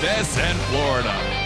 FSN Florida.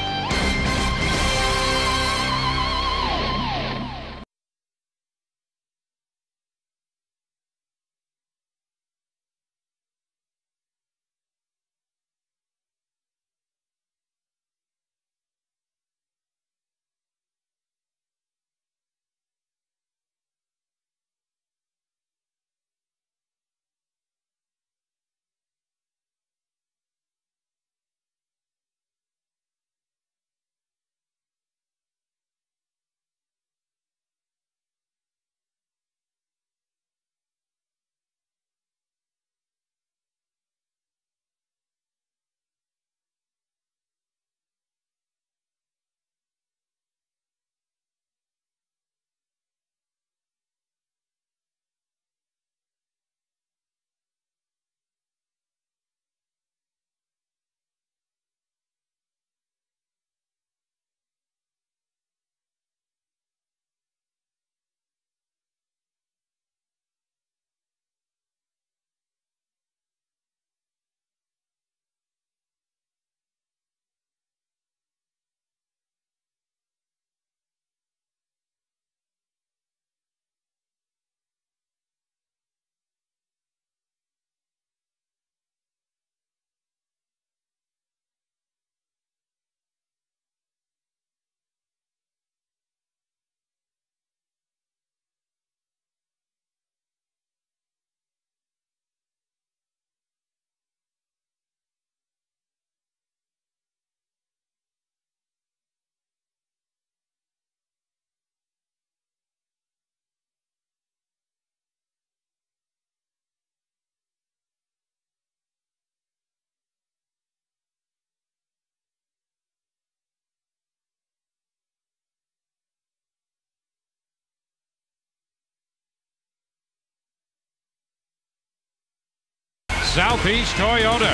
Southeast Toyota.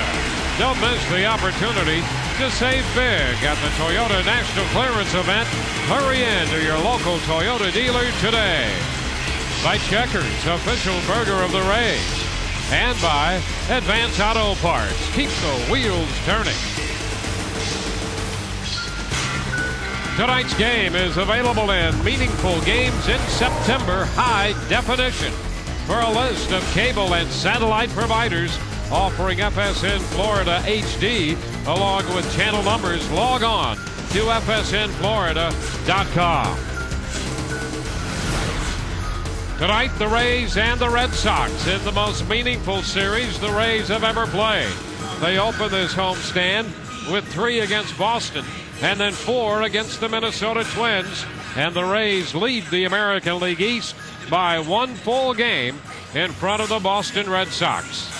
Don't miss the opportunity to save big at the Toyota National Clearance Event. Hurry in to your local Toyota dealer today. By Checkers, official burger of the Rays. And by Advance Auto Parts. Keep the wheels turning. Tonight's game is available in meaningful games in September high definition. For a list of cable and satellite providers offering FSN Florida HD along with channel numbers, log on to FSNFlorida.com. Tonight, the Rays and the Red Sox in the most meaningful series the Rays have ever played. They open this homestand with 3 against Boston and then 4 against the Minnesota Twins. And the Rays lead the American League East by 1 full game in front of the Boston Red Sox.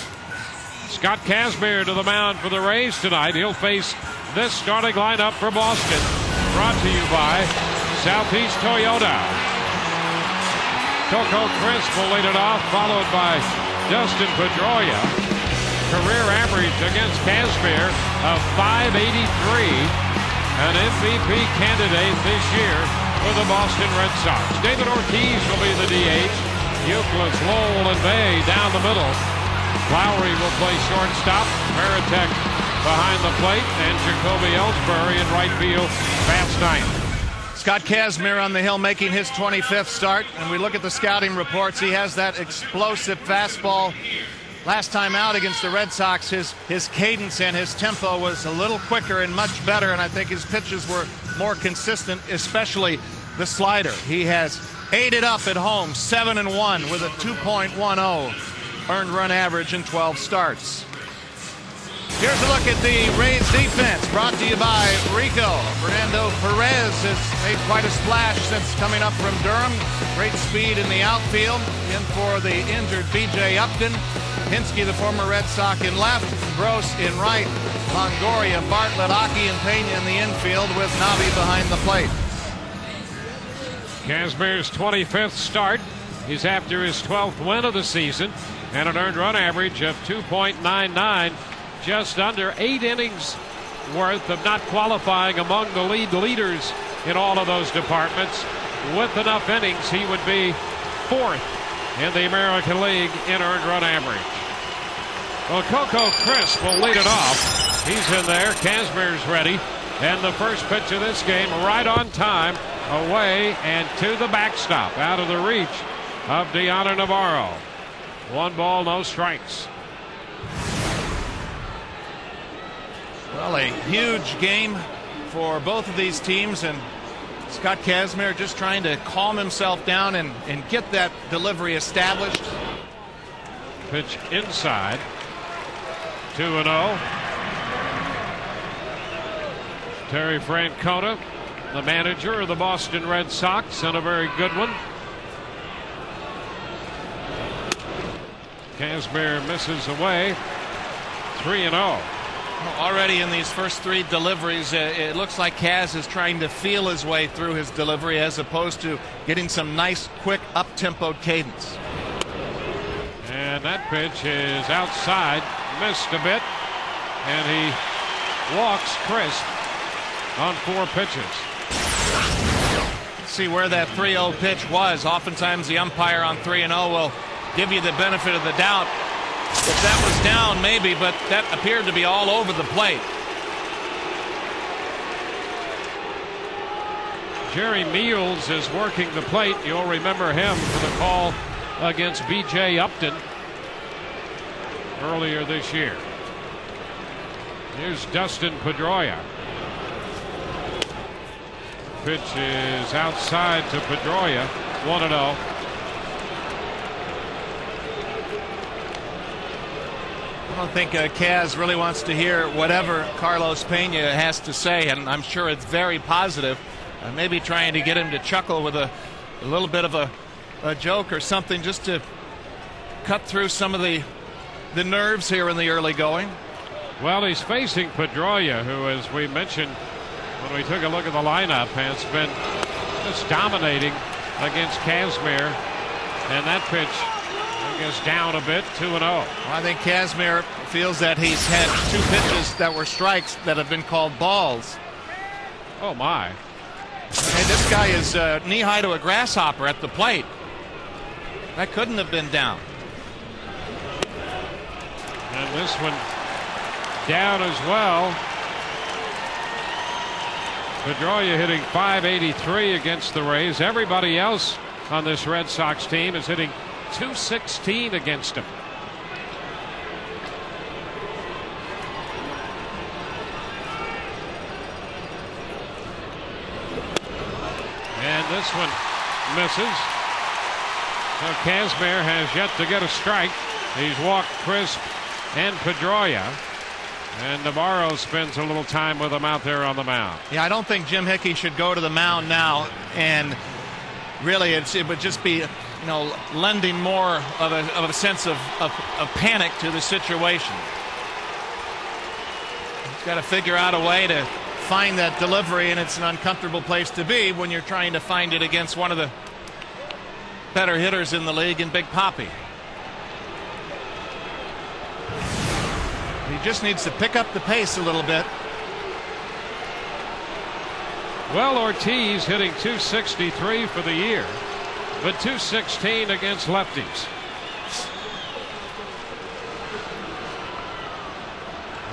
Scott Kazmir to the mound for the Rays tonight. He'll face this starting lineup for Boston. Brought to you by Southeast Toyota. Coco Crisp will lead it off, followed by Dustin Pedroia. Career average against Kazmir of .583. An MVP candidate this year for the Boston Red Sox. David Ortiz will be the DH. Euclid, Lowell, and Bay down the middle. Lowry will play shortstop. Veritek behind the plate. And Jacoby Ellsbury in right field. Bats ninth. Scott Kazmir on the hill making his 25th start. And we look at the scouting reports. He has that explosive fastball. Last time out against the Red Sox, his cadence and his tempo was a little quicker and much better, and I think his pitches were more consistent, especially the slider. He has ate it up at home, 7-1 with a 2.10 earned run average in 12 starts. Here's a look at the Rays defense, brought to you by Rico. Fernando Perez has made quite a splash since coming up from Durham. Great speed in the outfield. In for the injured B.J. Upton. Hinsky, the former Red Sox, in left. Gross in right. Longoria, Bartlett, Aki, and Pena in the infield with Navi behind the plate. Kazmir's 25th start. He's after his 12th win of the season and an earned run average of 2.99. Just under 8 innings worth of not qualifying among the leaders in all of those departments. With enough innings, he would be 4th in the American League in earned run average. Well, Coco Crisp will lead it off. He's in there. Kazmir's ready. And the first pitch of this game right on time, away and to the backstop, out of the reach of Deanna Navarro. 1 ball, no strikes. Well, a huge game for both of these teams, and Scott Kazmir just trying to calm himself down and get that delivery established. Pitch inside. 2-0. Terry Francona, the manager of the Boston Red Sox, and a very good one. Kazmir misses away. 3-0. Already in these first 3 deliveries, it looks like Kaz is trying to feel his way through his delivery as opposed to getting some nice, quick, up-tempoed cadence. And that pitch is outside, missed a bit, and he walks crisp on 4 pitches. Let's see where that 3-0 pitch was. Oftentimes the umpire on 3-0 will give you the benefit of the doubt. If that was down, maybe, but that appeared to be all over the plate. Jerry Meals is working the plate. You'll remember him for the call against B.J. Upton earlier this year. Here's Dustin Pedroia. Pitch is outside to Pedroia. 1-0. I don't think Kaz really wants to hear whatever Carlos Pena has to say, and I'm sure it's very positive. Maybe trying to get him to chuckle with a little bit of a joke or something, just to cut through some of the nerves here in the early going. Well, he's facing Pedroia, who, as we mentioned when we took a look at the lineup, has been just dominating against Kazmir, and that pitch is down a bit. 2-0. Well, I think Kazmir feels that he's had 2 pitches that were strikes that have been called balls. Oh my. Hey, this guy is knee-high to a grasshopper at the plate. That couldn't have been down. And this one down as well. Pedroia hitting .583 against the Rays. Everybody else on this Red Sox team is hitting .216 against him. And this one misses. So Kazmir has yet to get a strike. He's walked Crisp and Pedroia. And Navarro spends a little time with him out there on the mound. Yeah, I don't think Jim Hickey should go to the mound now, and really it would just be, lending more of a sense of panic to the situation. He's got to figure out a way to find that delivery, and it's an uncomfortable place to be when you're trying to find it against one of the better hitters in the league in Big Papi. He just needs to pick up the pace a little bit. Well, Ortiz hitting .263 for the year, but .216 against lefties.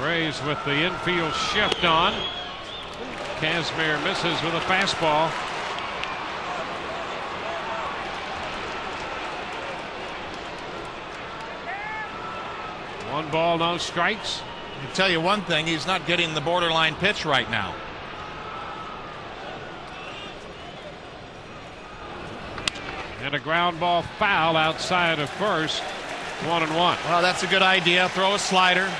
Rays with the infield shift on. Kazmir misses with a fastball. One ball, no strikes. I'll tell you one thing, he's not getting the borderline pitch right now. And a ground ball foul outside of first. 1-1. Well, that's a good idea. Throw a slider.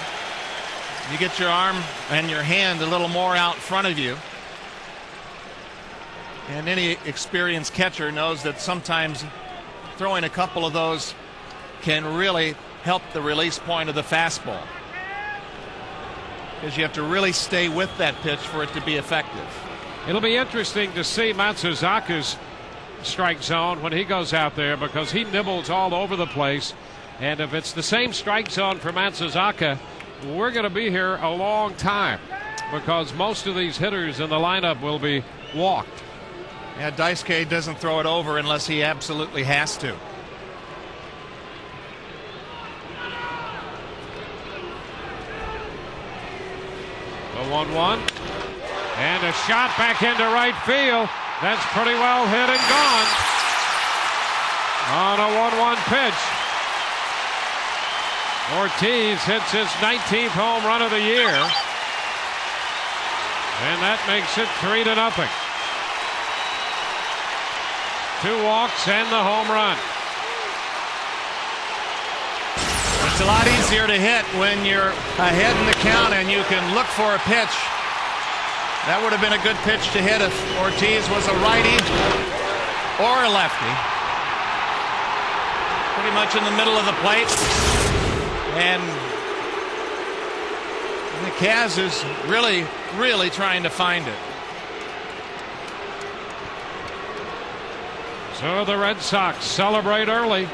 You get your arm and your hand a little more out in front of you. And any experienced catcher knows that sometimes throwing a couple of those can really help the release point of the fastball, because you have to really stay with that pitch for it to be effective. It'll be interesting to see Matsuzaka's strike zone when he goes out there, because he nibbles all over the place. And if it's the same strike zone for Matsuzaka, we're going to be here a long time, because most of these hitters in the lineup will be walked. Yeah, Daisuke doesn't throw it over unless he absolutely has to. The 1-1. And a shot back into right field. That's pretty well hit and gone. On a 1-1 pitch. Ortiz hits his 19th home run of the year. And that makes it 3-0. 2 walks and the home run. It's a lot easier to hit when you're ahead in the count and you can look for a pitch. That would have been a good pitch to hit if Ortiz was a righty or a lefty. Pretty much in the middle of the plate. And the Cavs is really trying to find it. So the Red Sox celebrate early.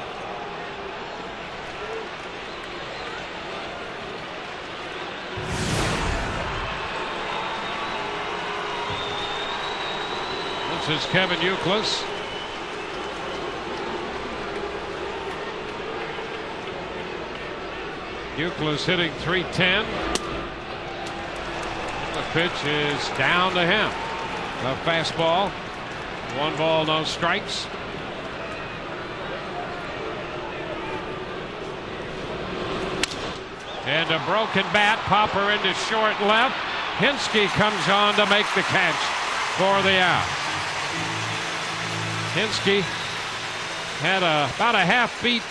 This is Kevin Youkilis. Youkilis hitting .310. The pitch is down to him. A fastball. 1 ball, no strikes. And a broken bat. Popper into short left. Hinske comes on to make the catch for the out. Hinske had about a half-beat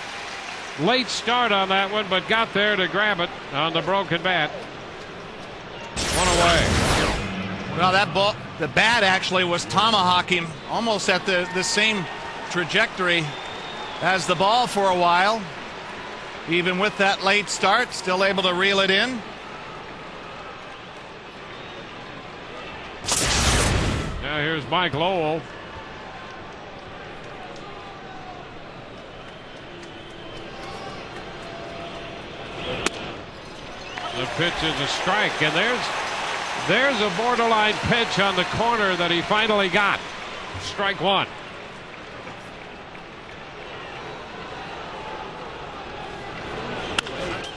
late start on that one, but got there to grab it on the broken bat. 1 away. Well, that ball, the bat actually was tomahawking almost at the same trajectory as the ball for a while. Even with that late start, still able to reel it in. Now here's Mike Lowell. The pitch is a strike, and there's a borderline pitch on the corner that he finally got. Strike 1.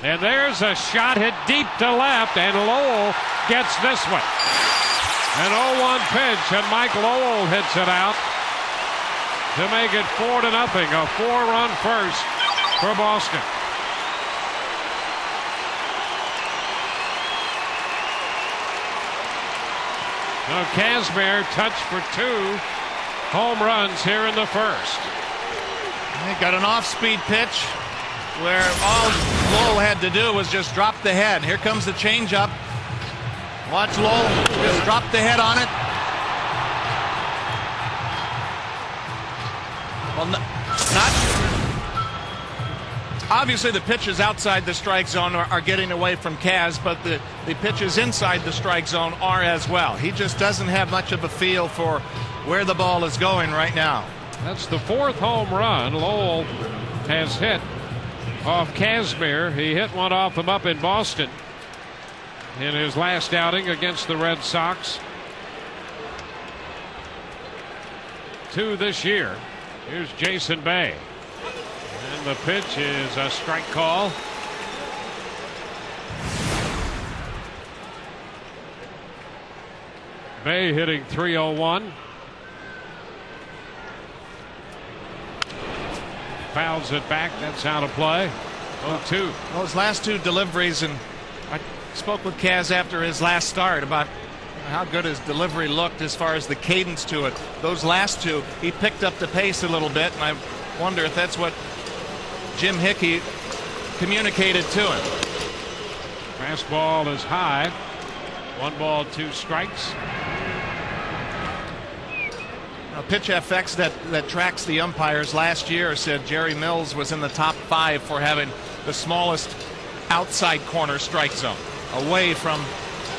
And there's a shot hit deep to left, and Lowell gets this one. An 0-1 pitch, and Mike Lowell hits it out to make it 4-0. A 4-run first for Boston. So Kazmir touched for 2 home runs here in the first. He got an off-speed pitch where all Lowell had to do was just drop the head. Here comes the changeup. Watch Lowell just drop the head on it. Well, not obviously the pitches outside the strike zone are getting away from Kaz, but the pitches inside the strike zone are as well. He just doesn't have much of a feel for where the ball is going right now. That's the 4th home run Lowell has hit off Kazmir. He hit one off him up in Boston in his last outing against the Red Sox. 2 this year. Here's Jason Bay. And the pitch is a strike call. Bay hitting .301. Fouls it back. That's out of play. 0-2. Those last 2 deliveries, and I spoke with Kaz after his last start about how good his delivery looked as far as the cadence to it. Those last 2, he picked up the pace a little bit, and I wonder if that's what Jim Hickey communicated to him. Fastball is high. 1 ball, 2 strikes. Now, Pitch FX that tracks the umpires last year said Jerry Mills was in the top 5 for having the smallest outside corner strike zone, away from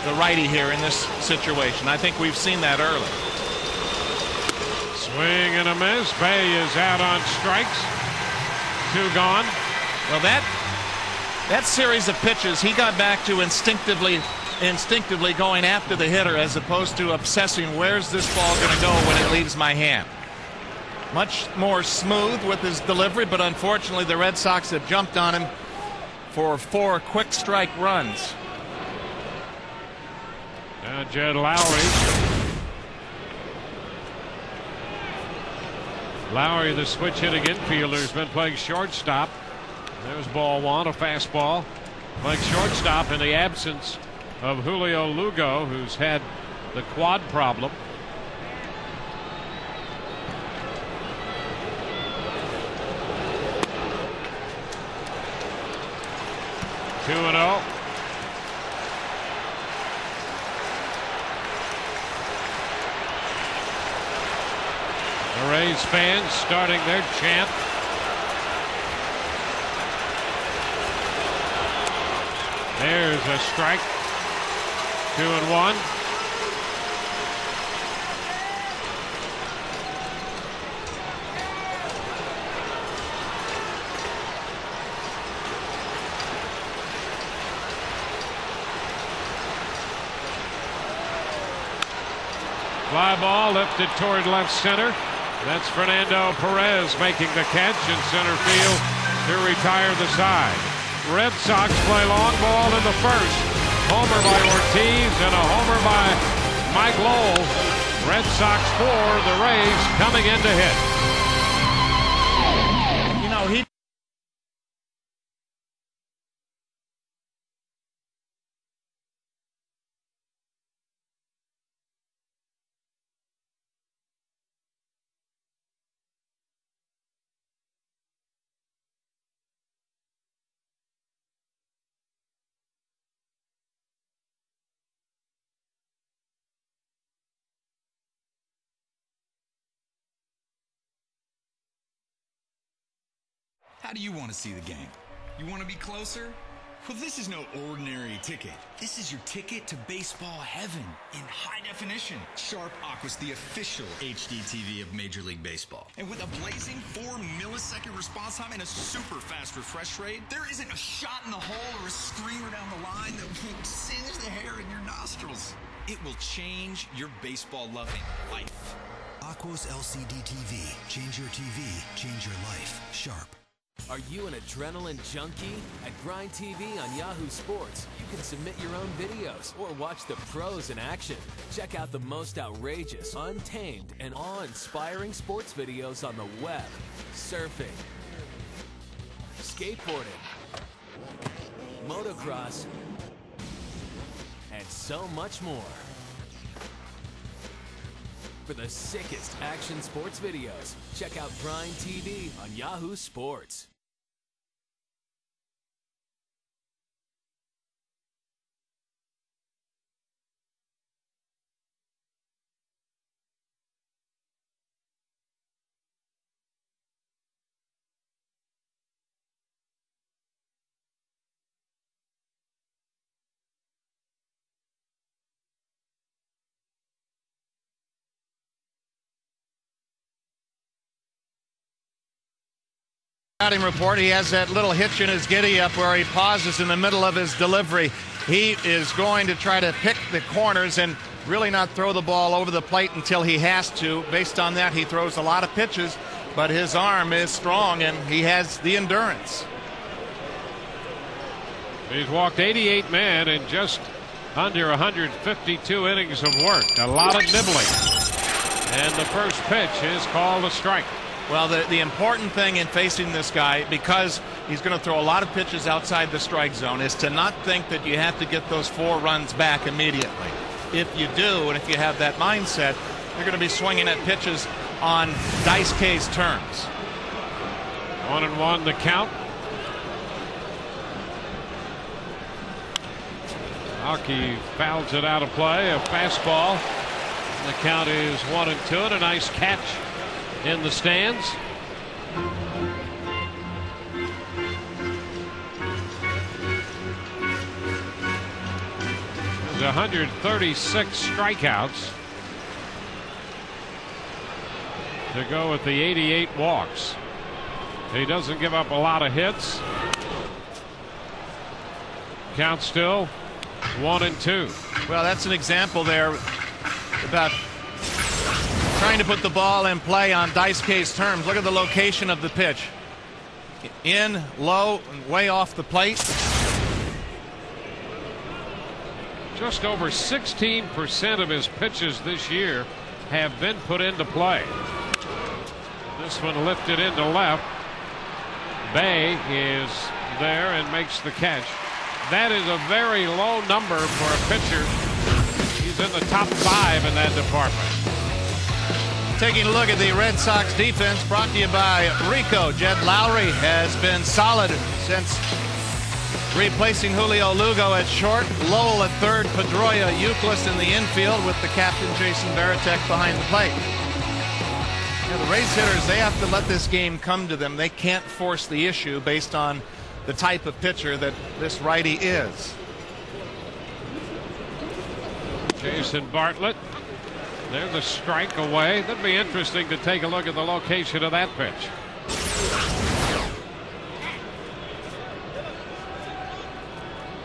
the righty here in this situation. I think we've seen that early. Swing and a miss. Bay is out on strikes. 2 gone. Well, that series of pitches, he got back to instinctively going after the hitter as opposed to obsessing, where's this ball going to go when it leaves my hand. Much more smooth with his delivery, but unfortunately the Red Sox have jumped on him for 4 quick strike runs. Now Jed Lowry. Lowry, the switch hitting infielder, has been playing shortstop. There's ball one, a fastball. Playing shortstop in the absence of Julio Lugo, who's had the quad problem. 2-0. The Rays fans starting their chant. There's a strike. 2-1. Fly ball lifted toward left center. That's Fernando Perez making the catch in center field to retire the side. Red Sox play long ball in the first. Homer by Ortiz and a homer by Mike Lowell. Red Sox 4, the Rays coming in to hit. You know, he How do you want to see the game? You want to be closer? Well, this is no ordinary ticket. This is your ticket to baseball heaven in high definition. Sharp Aqua's the official HD TV of Major League Baseball. And with a blazing 4-millisecond response time and a super fast refresh rate, there isn't a shot in the hole or a screamer down the line that will singe the hair in your nostrils. It will change your baseball-loving life. Aqua's LCD TV. Change your TV, change your life. Sharp. Are you an adrenaline junkie? At Grind TV on Yahoo Sports, you can submit your own videos or watch the pros in action. Check out the most outrageous, untamed, and awe-inspiring sports videos on the web, surfing, skateboarding, motocross, and so much more. For the sickest action sports videos, check out Grind TV on Yahoo Sports. Scouting report, he has that little hitch in his giddy-up where he pauses in the middle of his delivery. He is going to try to pick the corners and really not throw the ball over the plate until he has to. Based on that, he throws a lot of pitches, but his arm is strong and he has the endurance. He's walked 88 men in just under 152 innings of work. A lot of nibbling. And the first pitch is called a strike. Well, the important thing in facing this guy, because he's going to throw a lot of pitches outside the strike zone, is to not think that you have to get those 4 runs back immediately. If you do, and if you have that mindset, you're going to be swinging at pitches on Daisuke's terms. 1-1 the count. Aki fouls it out of play. A fastball. The count is 1-2, and a nice catch in the stands. There's 136 strikeouts to go with the 88 walks. He doesn't give up a lot of hits. Count still 1-2. Well, that's an example there about trying to put the ball in play on Daisuke's terms. Look at the location of the pitch. In, low, and way off the plate. just over 16% of his pitches this year have been put into play. This one lifted into left. Bay is there and makes the catch. That is a very low number for a pitcher. He's in the top 5 in that department. Taking a look at the Red Sox defense, brought to you by Rico. Jed Lowry has been solid since replacing Julio Lugo at short, Lowell at third, Pedroia, Euclid in the infield with the captain Jason Varitek behind the plate. The Rays hitters, they have to let this game come to them. They can't force the issue based on the type of pitcher that this righty is. Jason Bartlett. There's a strike away. That'd be interesting to take a look at the location of that pitch.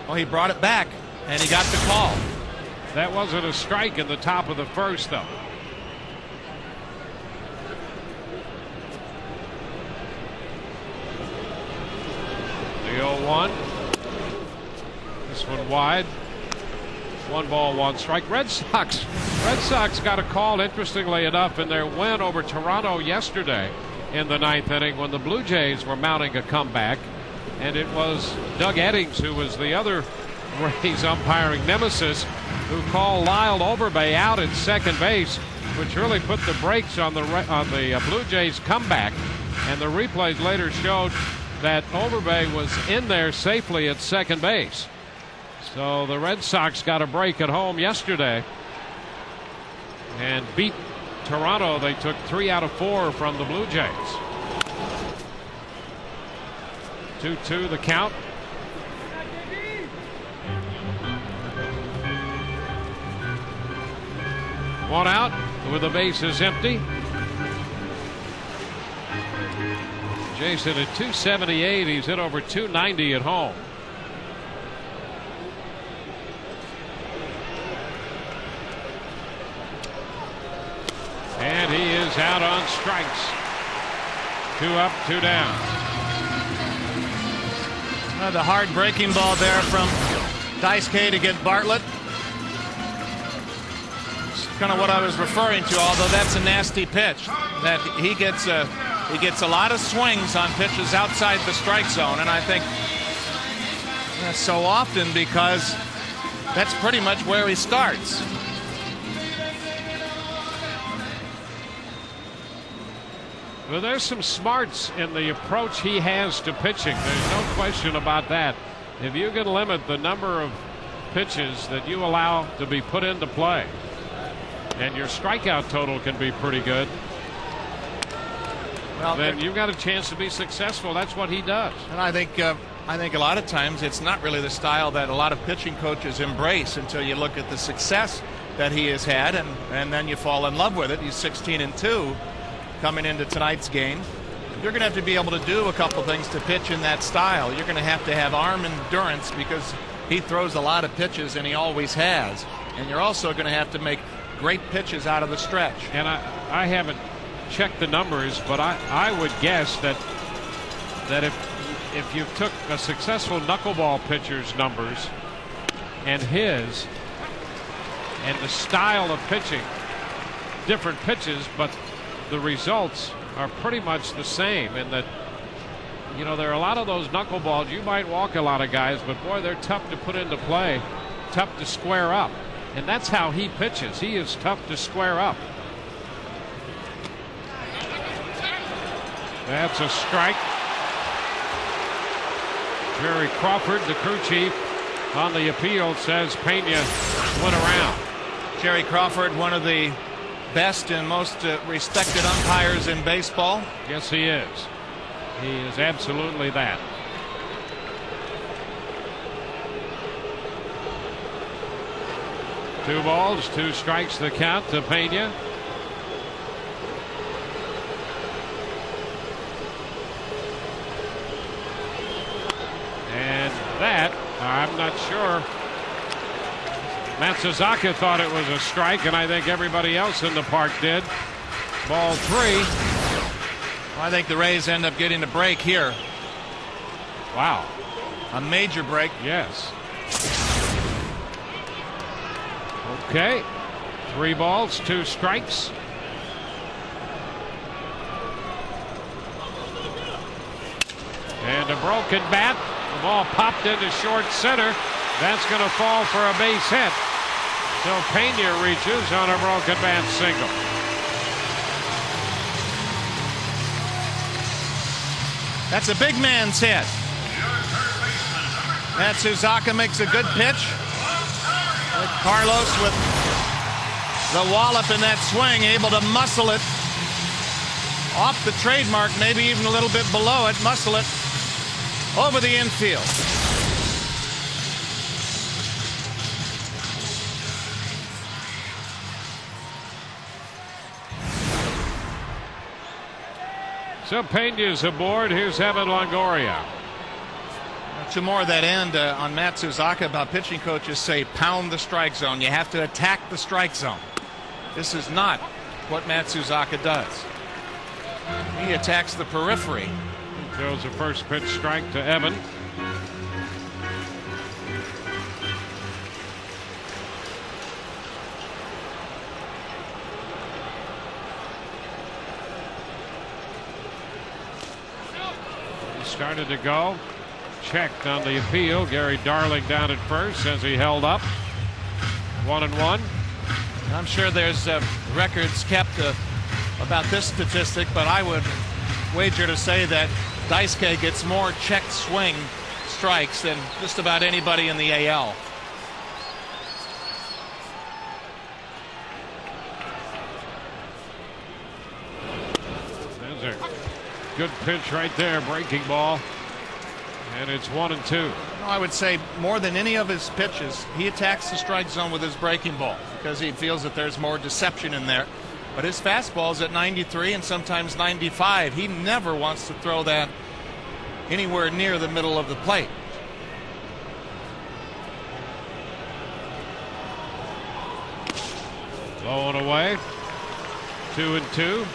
Well, he brought it back and he got the call. That wasn't a strike in the top of the first, though. The 0-1. This one wide. 1 ball, 1 strike. Red Sox got a call, interestingly enough, in their win over Toronto yesterday in the 9th inning when the Blue Jays were mounting a comeback. And it was Doug Eddings, who was the other Rays umpiring nemesis, who called Lyle Overbay out at second base, which really put the brakes on the Blue Jays comeback. And the replays later showed that Overbay was in there safely at second base. So the Red Sox got a break at home yesterday and beat Toronto. They took 3 out of 4 from the Blue Jays. 2-2 the count. One out with the bases empty. Jason at 278. He's hit over 290 at home. And he is out on strikes. 2 up, 2 down. The hard breaking ball there from Daisuke to get Bartlett. It's kind of what I was referring to, although that's a nasty pitch. That he gets a lot of swings on pitches outside the strike zone, and I think that's so often because that's pretty much where he starts. Well, there's some smarts in the approach he has to pitching. There's no question about that. If you can limit the number of pitches that you allow to be put into play, and your strikeout total can be pretty good, well, then you've got a chance to be successful. That's what he does. And I think a lot of times it's not really the style that a lot of pitching coaches embrace until you look at the success that he has had, and then you fall in love with it. He's 16-2. Coming into tonight's game. You're going to have to be able to do a couple things to pitch in that style. You're going to have arm endurance because he throws a lot of pitches, and he always has. And you're also going to have to make great pitches out of the stretch. And I haven't checked the numbers, but I would guess that if you took a successful knuckleball pitcher's numbers and his, and the style of pitching, different pitches, but the results are pretty much the same in that, you know, there are a lot of those knuckleballs. You might walk a lot of guys, but boy, they're tough to put into play, tough to square up. And that's how he pitches. He is tough to square up. That's a strike. Jerry Crawford, the crew chief, on the appeal says Pena went around. Jerry Crawford, one of the best and most respected umpires in baseball. Yes, he is. He is absolutely that. Two balls, 2 strikes the count to Pena. And that, I'm not sure. Matsuzaka thought it was a strike, and I think everybody else in the park did. Ball 3. Well, I think the Rays end up getting a break here. Wow. A major break. Yes. Okay. 3 balls, 2 strikes. And a broken bat. The ball popped into short center. That's going to fall for a base hit. So Pena reaches on a broken bat single. That's a big man's hit. Matsuzaka makes a good pitch. Carlos with the wallop in that swing, able to muscle it off the trademark, maybe even a little bit below it, muscle it over the infield. So Pena's aboard. Here's Evan Longoria. 2 more of that end on Matsuzaka about pitching coaches say pound the strike zone. You have to attack the strike zone. This is not what Matsuzaka does. He attacks the periphery. Throws a first pitch strike to Evan. He started to go. Checked on the appeal. Gary Darling down at first as he held up. 1-1. I'm sure there's records kept about this statistic, but I would wager to say that Daisuke gets more checked swing strikes than just about anybody in the AL. There's a good pitch right there, breaking ball. And it's 1-2. I would say more than any of his pitches, he attacks the strike zone with his breaking ball because he feels that there's more deception in there. But his fastball is at 93 and sometimes 95. He never wants to throw that anywhere near the middle of the plate. Low and away. 2-2.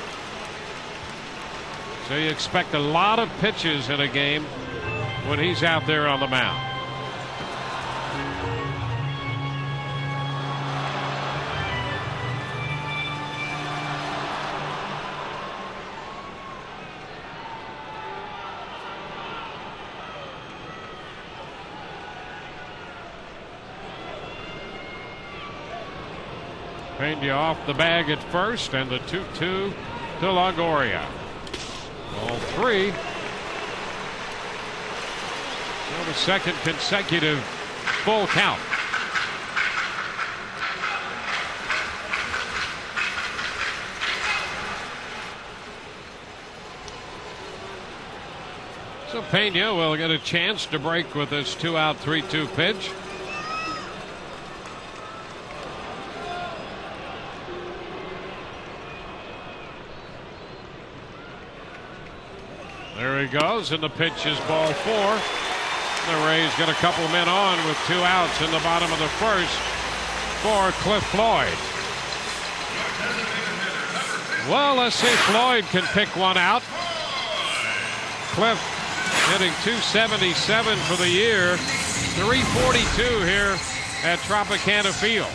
So you expect a lot of pitches in a game when he's out there on the mound. Pena off the bag at first, and the 2-2 to Longoria. Ball 3. The second consecutive full count. So Pena will get a chance to break with this 2-out 3-2 pitch. There he goes, and the pitch is ball 4. The Rays get a couple men on with 2 outs in the bottom of the first for Cliff Floyd. Well, let's see if Floyd can pick one out. Cliff hitting .277 for the year, .342 here at Tropicana Field.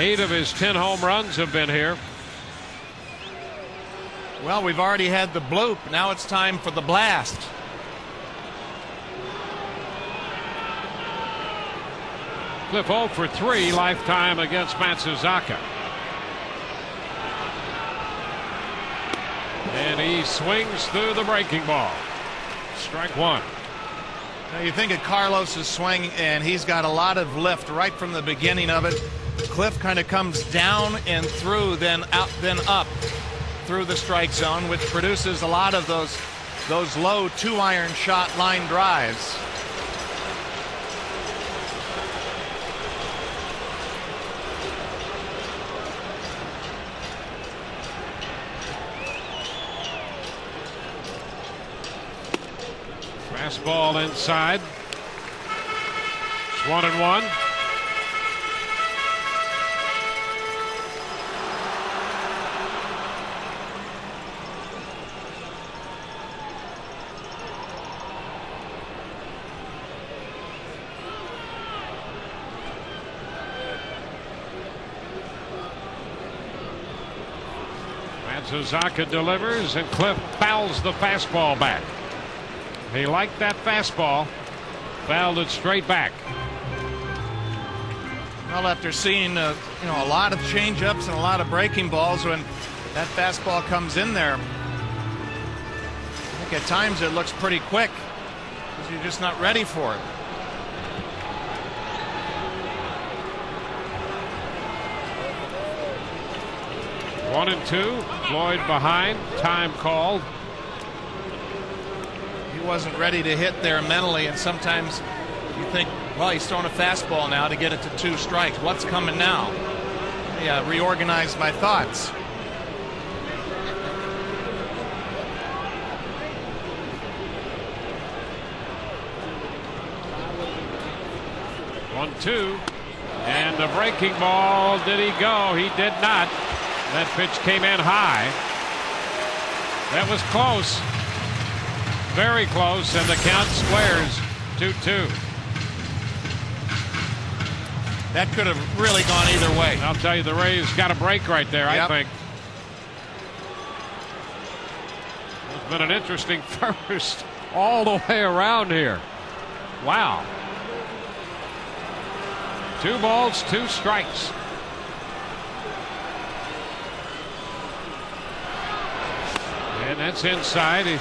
8 of his 10 home runs have been here. Well, we've already had the bloop. Now it's time for the blast. Cliff 0 for 3 lifetime against Matsuzaka. And he swings through the breaking ball. Strike 1. Now you think of Carlos's swing, and he's got a lot of lift right from the beginning of it. Cliff kind of comes down and through, then out, then up through the strike zone, which produces a lot of those low 2-iron shot line drives. Fastball inside. It's 1-1. Matsuzaka delivers, and Cliff fouls the fastball back. He liked that fastball, fouled it straight back. Well, after seeing a lot of changeups and a lot of breaking balls, when that fastball comes in there, I think at times it looks pretty quick because you're just not ready for it. One and two. Floyd behind. Time called. He wasn't ready to hit there mentally, and sometimes you think, well, he's throwing a fastball now to get it to 2 strikes. What's coming now? Yeah, reorganize my thoughts. One, two. And the breaking ball. Did he go? He did not. That pitch came in high. That was close. Very close, and the count squares 2-2. That could have really gone either way. I'll tell you, the Rays got a break right there, Yep. I think. It's been an interesting first all the way around here. Wow. 2 balls, 2 strikes. And that's inside. He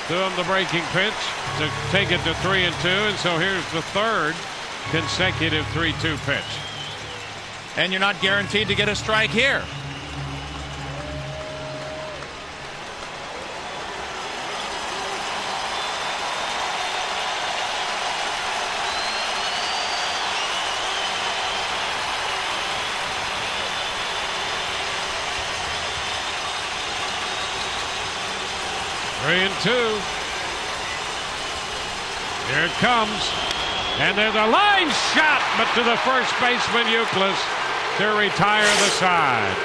threw him the breaking pitch to take it to 3-2, and so here's the third consecutive 3-2 pitch. And you're not guaranteed to get a strike here. Three and 2. Here it comes. And there's a line shot, but to the first baseman, Euclid, to retire the side.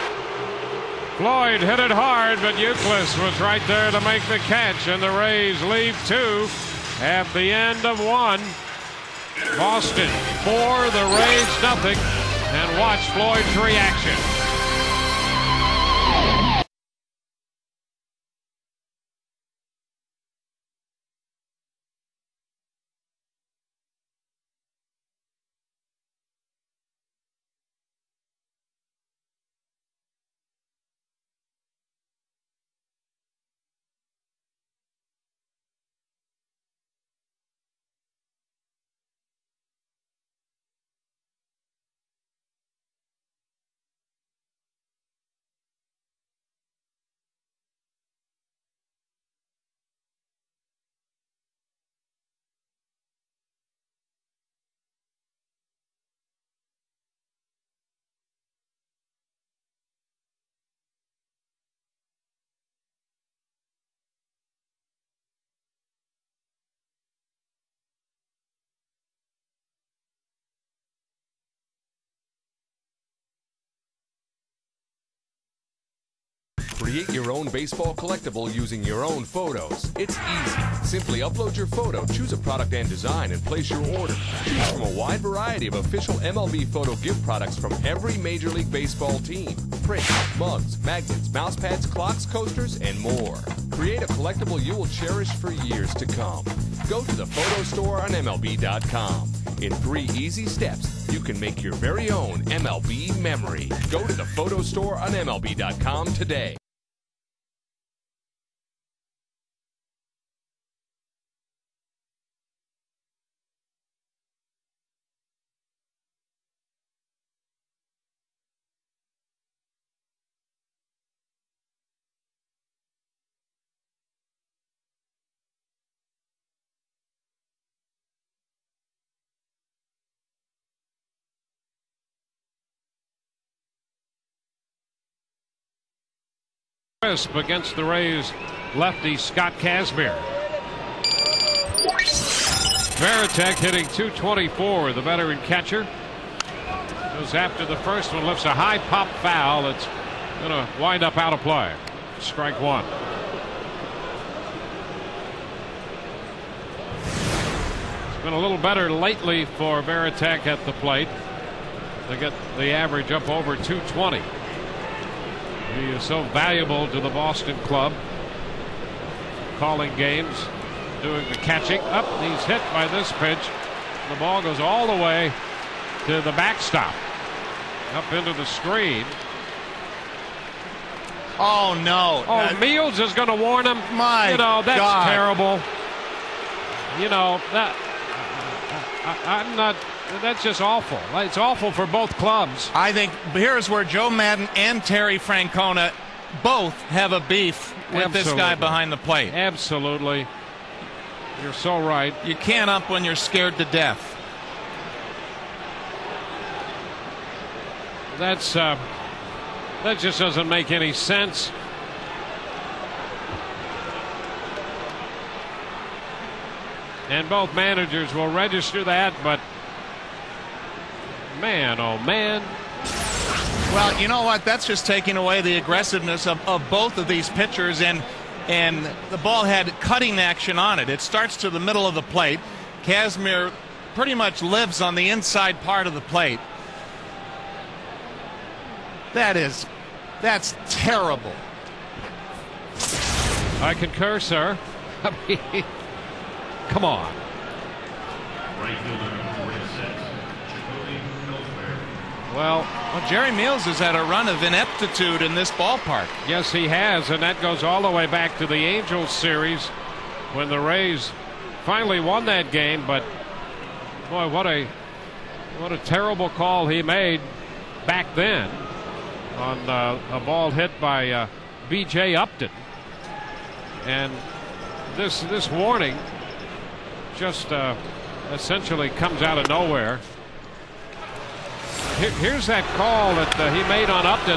Floyd hit it hard, but Euclid was right there to make the catch, and the Rays lead 2 at the end of 1. Boston 4, the Rays nothing, and watch Floyd's reaction. Create your own baseball collectible using your own photos. It's easy. Simply upload your photo, choose a product and design, and place your order. Choose from a wide variety of official MLB photo gift products from every Major League Baseball team. Prints, mugs, magnets, mouse pads, clocks, coasters, and more. Create a collectible you will cherish for years to come. Go to the photo store on MLB.com. In 3 easy steps, you can make your very own MLB memory. Go to the photo store on MLB.com today. Crisp against the Rays lefty Scott Kazmir. Varitek hitting .224, the veteran catcher. Goes after the first one, lifts a high pop foul that's going to wind up out of play. Strike 1. It's been a little better lately for Varitek at the plate. They get the average up over 220. He is so valuable to the Boston club, calling games, doing the catching. Up, he's hit by this pitch. The ball goes all the way to the backstop, up into the screen. Oh no! Oh, Meals is going to warn him. My that's God. terrible. That I'm not. That's just awful. It's awful for both clubs. I think here's where Joe Madden and Terry Francona both have a beef with this guy behind the plate. Absolutely. You're so right. You can't ump when you're scared to death. That just doesn't make any sense. And both managers will register that, but man, oh man. Well, you know what? That's just taking away the aggressiveness of both of these pitchers, and the ball had cutting action on it. It starts to the middle of the plate. Kazmir pretty much lives on the inside part of the plate. That's terrible. I concur, sir. I mean, come on. Well, Jerry Meals has had a run of ineptitude in this ballpark. Yes, he has, and that goes all the way back to the Angels series when the Rays finally won that game. But boy, what a terrible call he made back then on a ball hit by B.J. Upton. And this warning just essentially comes out of nowhere. Here's that call that he made on Upton.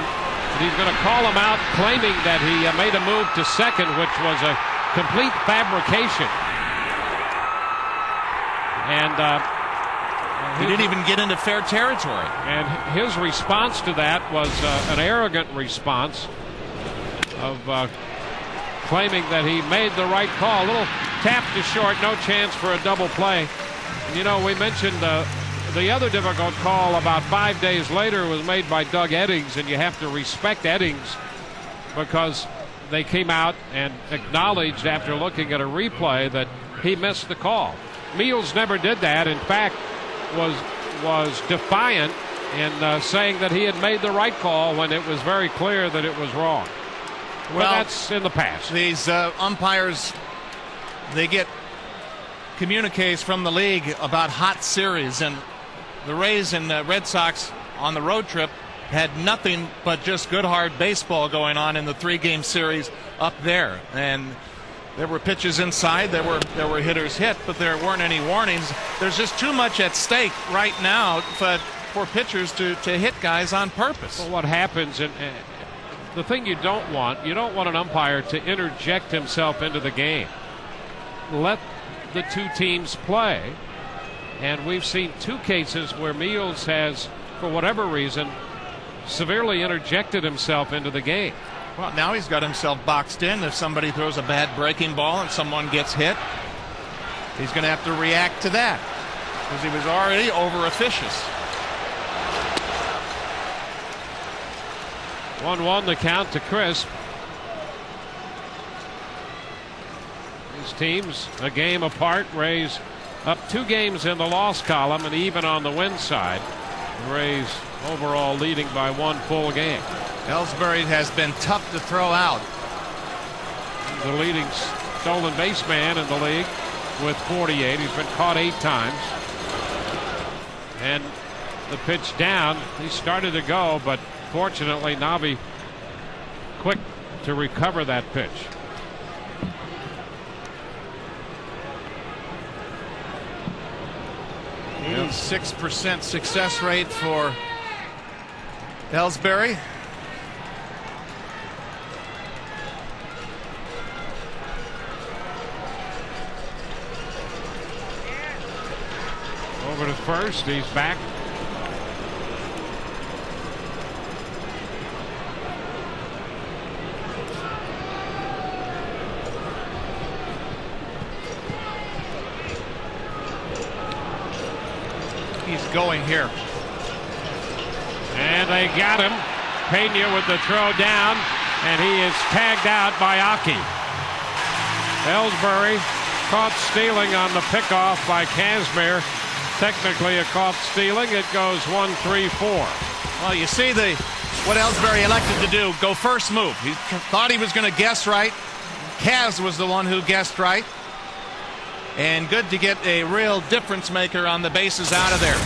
He's going to call him out, claiming that he made a move to second, which was a complete fabrication. And he didn't even get into fair territory. And his response to that was an arrogant response of claiming that he made the right call. A little tap to short, no chance for a double play. We mentioned the other difficult call about 5 days later was made by Doug Eddings, and you have to respect Eddings because they came out and acknowledged after looking at a replay that he missed the call. Meals never did that. In fact, was defiant in saying that he had made the right call when it was very clear that it was wrong. Well, that's in the past. These umpires, they get communiques from the league about hot series, and the Rays and Red Sox on the road trip had nothing but just good hard baseball going on in the 3-game series up there. And there were pitches inside, there were hitters hit, but there weren't any warnings. There's just too much at stake right now for pitchers to hit guys on purpose. Well, what happens, and the thing you don't want an umpire to interject himself into the game. Let the two teams play. And we've seen 2 cases where Meals has, for whatever reason, severely interjected himself into the game. Well, now he's got himself boxed in. If somebody throws a bad breaking ball and someone gets hit, he's going to have to react to that because he was already over officious. 1-1 the count to Crisp. These teams a game apart. Rays up 2 games in the loss column and even on the win side. The Rays overall leading by 1 full game. Ellsbury has been tough to throw out. The leading stolen base man in the league with 48. He's been caught 8 times. And the pitch down. He started to go, but fortunately Navi quick to recover that pitch. 86% success rate for Ellsbury. Over to first. He's back. He's going here. And they got him. Pena with the throw down, and he is tagged out by Aki. Ellsbury caught stealing on the pickoff by Kazmir. Technically a caught stealing. It goes 1-3-4. Well, you see what Ellsbury elected to do, go first move. He thought he was going to guess right. Kaz was the one who guessed right. And good to get a real difference maker on the bases out of there.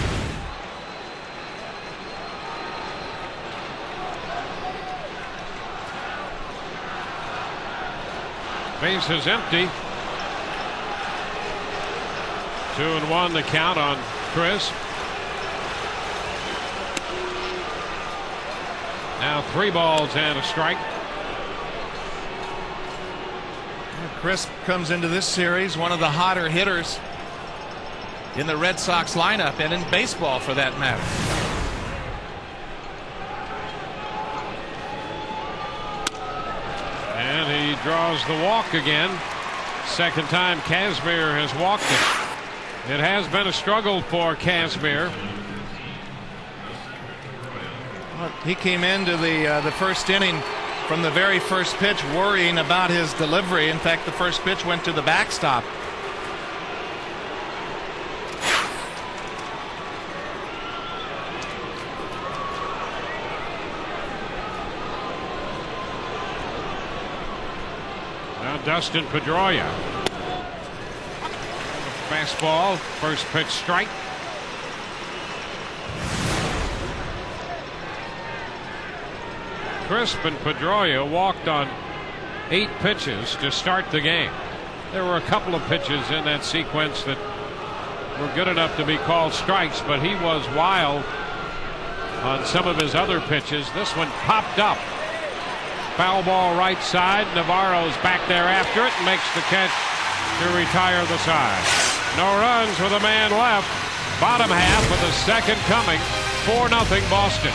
Bases empty. 2-1 the count on Chris. Now 3 balls and a strike. Chris comes into this series one of the hotter hitters in the Red Sox lineup and in baseball for that matter. And he draws the walk again. Second time Kazmir has walked it. It has been a struggle for Kazmir. Well, he came into the first inning from the very first pitch worrying about his delivery. In fact, the first pitch went to the backstop. Now Dustin Pedroia. Fastball, first pitch strike. Crisp and Pedroia walked on 8 pitches to start the game. There were a couple of pitches in that sequence that were good enough to be called strikes, but he was wild on some of his other pitches. This one popped up. Foul ball right side. Navarro's back there after it and makes the catch to retire the side. No runs with a man left. Bottom half of the second coming. 4-0 Boston.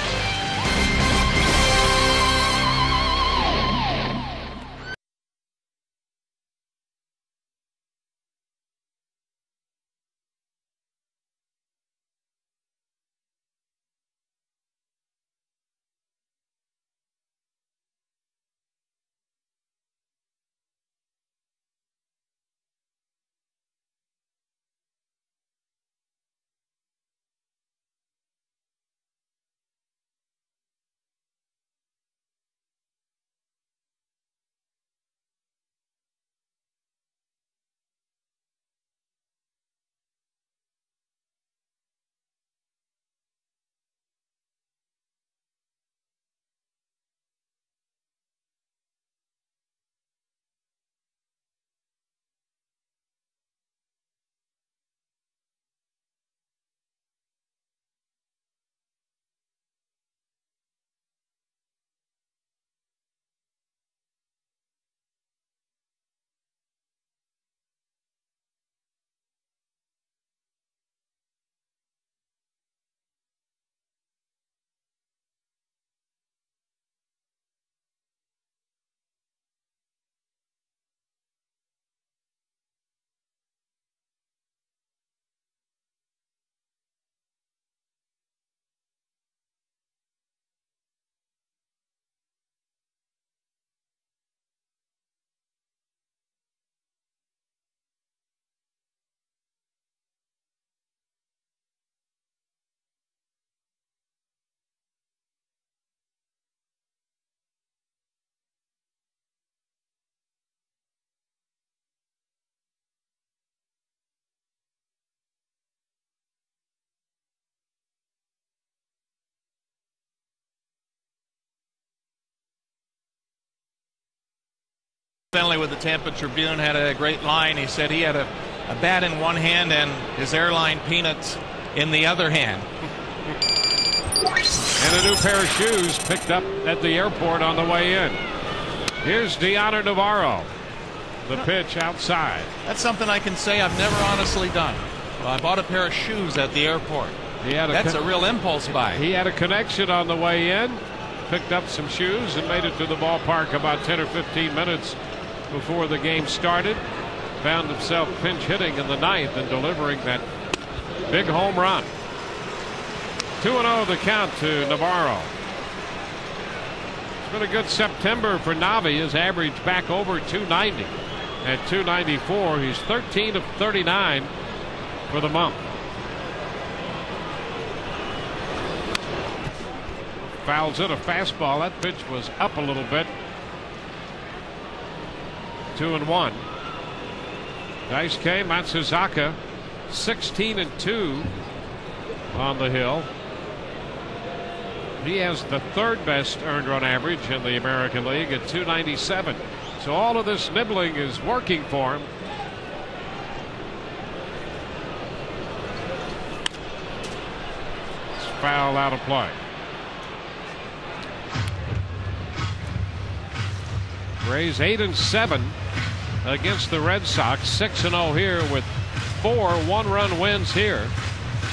Finley with the Tampa Tribune had a great line. He said he had a bat in one hand and his airline peanuts in the other hand. And a new pair of shoes picked up at the airport on the way in. Here's Deoner Navarro. The pitch outside. That's something I can say I've never honestly done. Well, I bought a pair of shoes at the airport. That's a real impulse buy. He had a connection on the way in, picked up some shoes and made it to the ballpark about 10 or 15 minutes before the game started. Found himself pinch hitting in the ninth and delivering that big home run. 2-0 the count to Navarro. It's been a good September for Navi. His average back over 290. At 294, he's 13 of 39 for the month. Fouls it, a fastball. That pitch was up a little bit. 2-1. Daisuke Matsuzaka 16-2 on the hill. He has the third best earned run average in the American League at 297. So all of this nibbling is working for him. It's foul out of play. Rays 8-7 against the Red Sox. 6-0 here with 4 one-run wins here.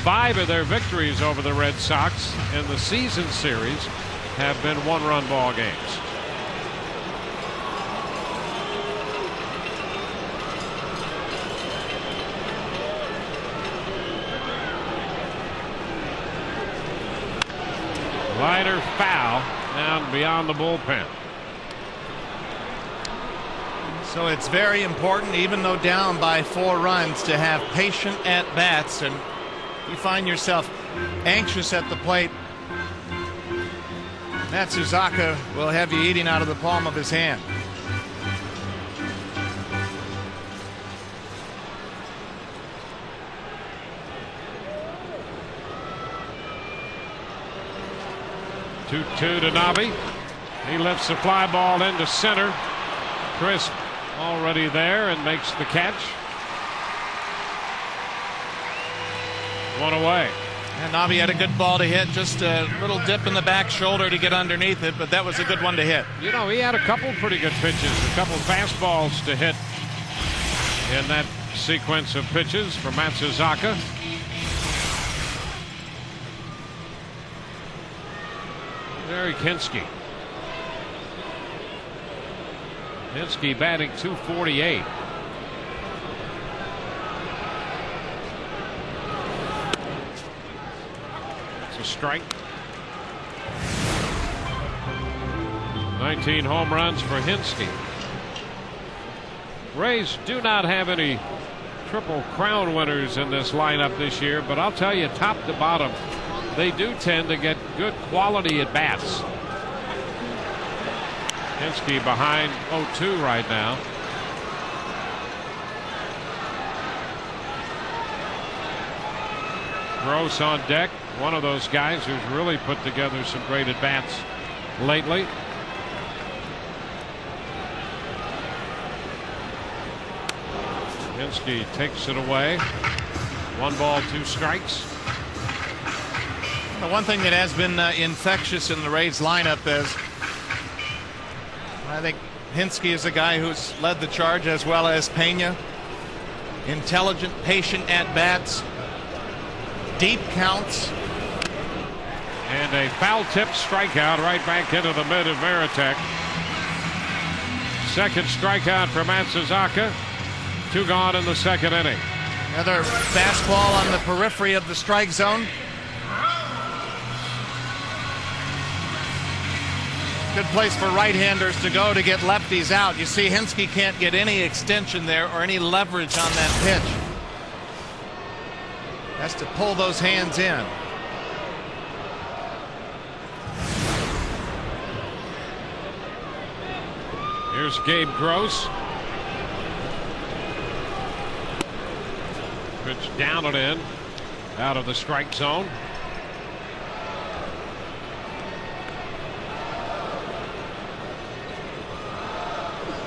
5 of their victories over the Red Sox in the season series have been one-run ball games. Liner foul down beyond the bullpen. So it's very important, even though down by 4 runs, to have patient at bats. And you find yourself anxious at the plate, Matsuzaka will have you eating out of the palm of his hand. Two to Navi. He lifts the fly ball into center. Crisp already there and makes the catch. 1 away. And Navi had a good ball to hit, just a little dip in the back shoulder to get underneath it, but that was a good one to hit. You know, he had a couple pretty good pitches, a couple fastballs to hit in that sequence of pitches for Matsuzaka. Derek Hinske. Hinske batting .248. It's a strike. 19 home runs for Hinske. Rays do not have any Triple Crown winners in this lineup this year, but I'll tell you, top to bottom, they do tend to get good quality at bats. Hinske behind 0-2 right now. Gross on deck, one of those guys who's really put together some great at bats lately. Hinske takes it away. 1 ball, 2 strikes. The one thing that has been infectious in the Rays lineup is, I think Hinske is a guy who's led the charge, as well as Pena. Intelligent, patient at bats, deep counts. And a foul tip strikeout right back into the mid of Veritek. Second strikeout for Matsuzaka. 2 gone in the second inning. Another fastball on the periphery of the strike zone. Good place for right-handers to go to get lefties out. You see Hinske can't get any extension there or any leverage on that pitch. Has to pull those hands in. Here's Gabe Gross. Pitch down and in, out of the strike zone.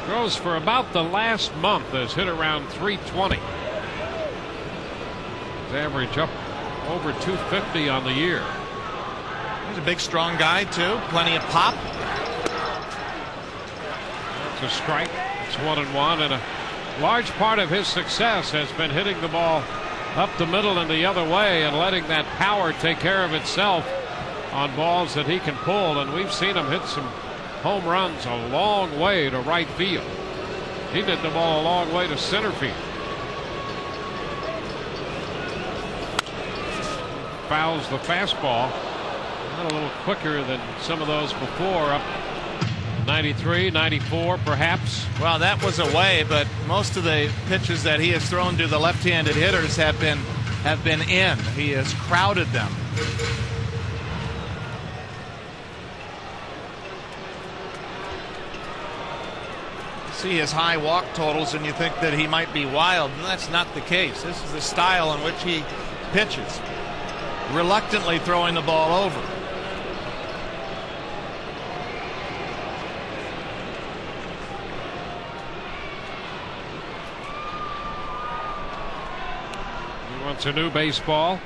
Gross for about the last month has hit around .320. His average up over 250 on the year. He's a big, strong guy, too. Plenty of pop. That's a strike. It's 1-1, and a large part of his success has been hitting the ball up the middle and the other way and letting that power take care of itself on balls that he can pull. And we've seen him hit some home runs a long way to right field. He did the ball a long way to center field. Fouls the fastball. Not a little quicker than some of those before. Up 93, 94, perhaps. Well, that was away, but most of the pitches that he has thrown to the left-handed hitters have been in. He has crowded them. See his high walk totals and you think that he might be wild, and that's not the case. This is the style in which he pitches, reluctantly throwing the ball over. He wants a new baseball.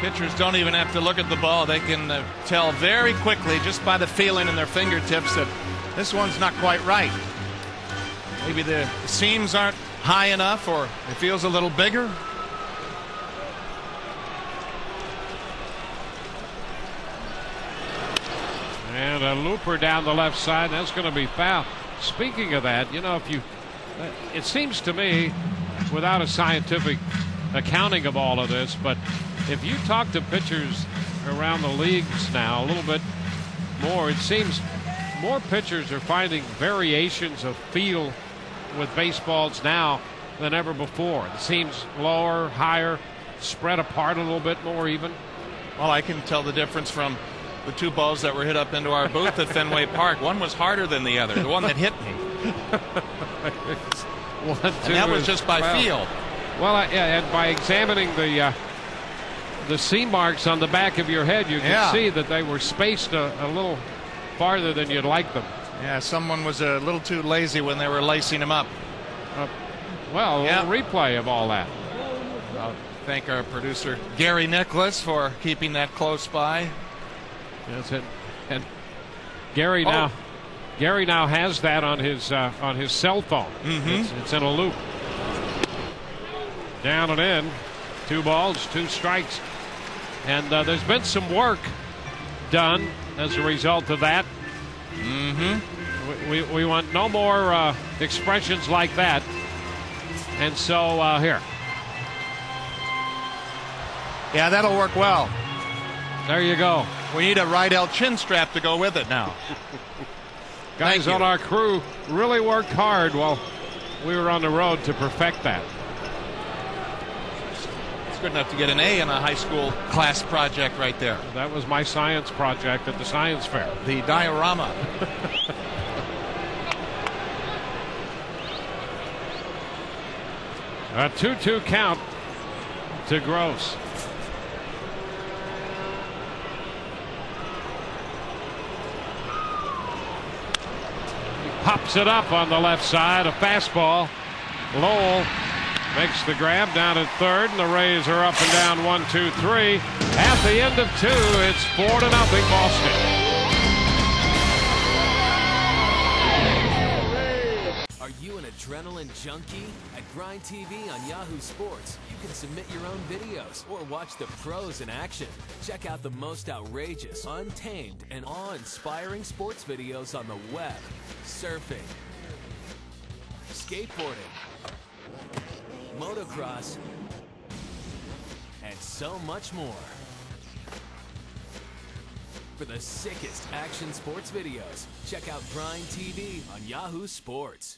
Pitchers don't even have to look at the ball. They can tell very quickly just by the feeling in their fingertips that this one's not quite right. Maybe the seams aren't high enough, or it feels a little bigger. And a looper down the left side. That's going to be foul. Speaking of that, you know, it seems to me, without a scientific accounting of all of this, but if you talk to pitchers around the leagues now a little bit more, it seems more pitchers are finding variations of feel with baseballs now than ever before. It seems lower, higher, spread apart a little bit more even. Well, I can tell the difference from the two balls that were hit up into our booth at Fenway Park. One was harder than the other, the one that hit me. And that was just by feel. Well, and by examining the seam marks on the back of your head, you can see that they were spaced a little farther than you'd like them. Yeah, someone was a little too lazy when they were lacing them up. Well, a little replay of all that. I'll thank our producer Gary Nicholas for keeping that close by. Yes, and Gary now has that on his cell phone. It's in a loop. Down and in. 2 balls, 2 strikes. And there's been some work done as a result of that. We want no more expressions like that. And so here. Yeah, that'll work well. There you go. We need a Rydell chin strap to go with it now. Guys on our crew really worked hard while we were on the road to perfect that. Good enough to get an A in a high school class project right there. That was my science project at the science fair. The diorama. A 2-2 count to Gross. He pops it up on the left side. A fastball. Lowell makes the grab down at third, and the Rays are up and down 1-2-3. At the end of 2, it's 4-0 Boston. Are you an adrenaline junkie? At Grind TV on Yahoo Sports, you can submit your own videos or watch the pros in action. Check out the most outrageous, untamed, and awe-inspiring sports videos on the web, surfing, skateboarding, motocross, and so much more. For the sickest action sports videos, check out Grind TV on Yahoo Sports.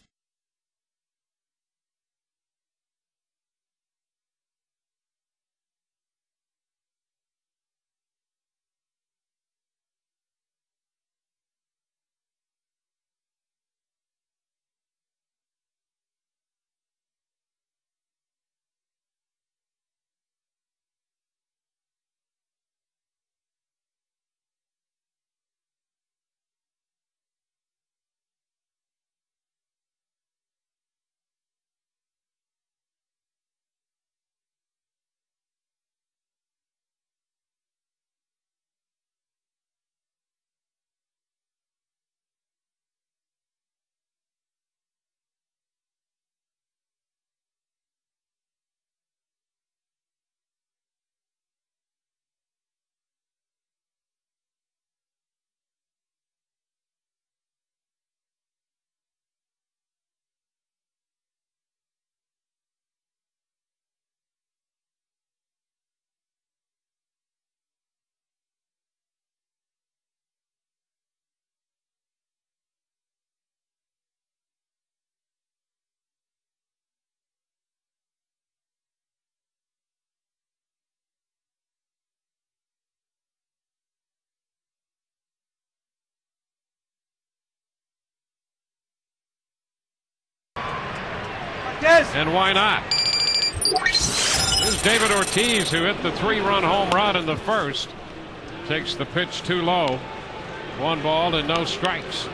And why not? Here's David Ortiz, who hit the 3-run home run in the first. Takes the pitch too low. 1 ball and no strikes.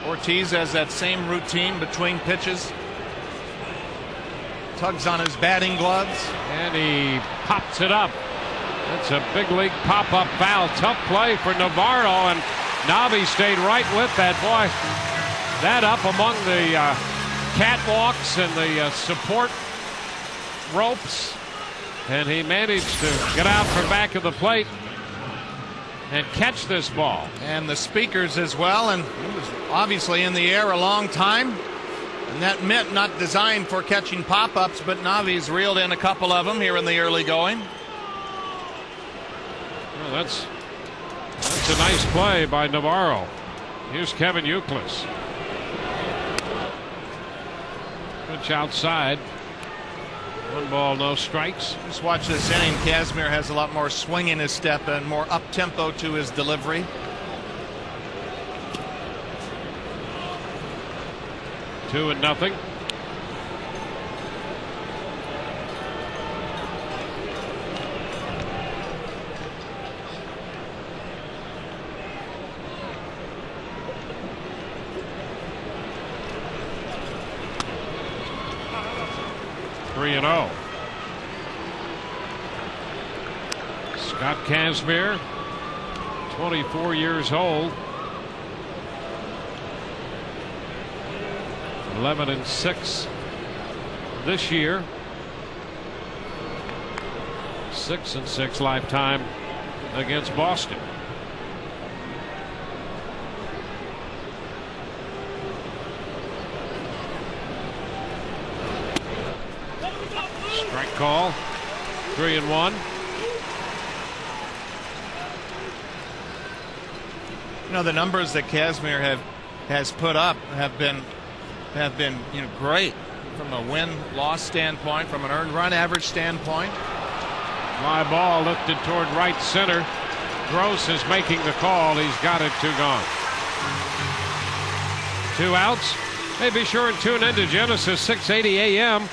Ortiz has that same routine between pitches. Tugs on his batting gloves. And he pops it up. That's a big league pop-up foul. Tough play for Navarro, and Navi stayed right with that. Boy, that up among the catwalks and the support ropes, and he managed to get out from back of the plate and catch this ball. And the speakers as well, and it was obviously in the air a long time. And that mitt not designed for catching pop-ups, but Navi's reeled in a couple of them here in the early going. Well, that's a nice play by Navarro. Here's Kevin Youkilis. Pitch outside. 1 ball, no strikes. Just watch this inning. Kazmir has a lot more swing in his step and more up-tempo to his delivery. Two and nothing. Three and 0. Scott Kazmir, 24 years old. 11-6 this year. 6-6 lifetime against Boston. Strike call. 3-1. You know, the numbers that Kazmir has put up have been great from a win-loss standpoint, from an earned run average standpoint. Fly ball lifted toward right center. Gross is making the call. He's got it. 2 gone. 2 outs. Hey, be sure and tune in to Genesis 680 AM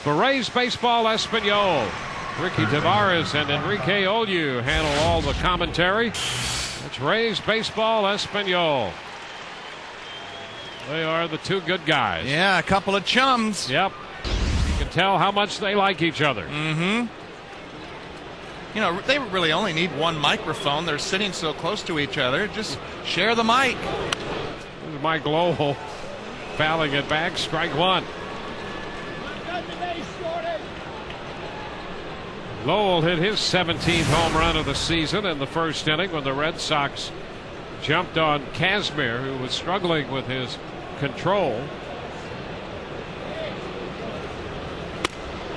for Rays Baseball Espanol. Ricky Tavares and Enrique Olyu handle all the commentary. It's Rays Baseball Espanol. They are the 2 good guys. Yeah, a couple of chums. Yep. You can tell how much they like each other. Mm-hmm. You know, they really only need 1 microphone. They're sitting so close to each other. Just share the mic. This is Mike Lowell fouling it back. Strike 1. Lowell hit his 17th home run of the season in the first inning when the Red Sox jumped on Kazmir, who was struggling with his control.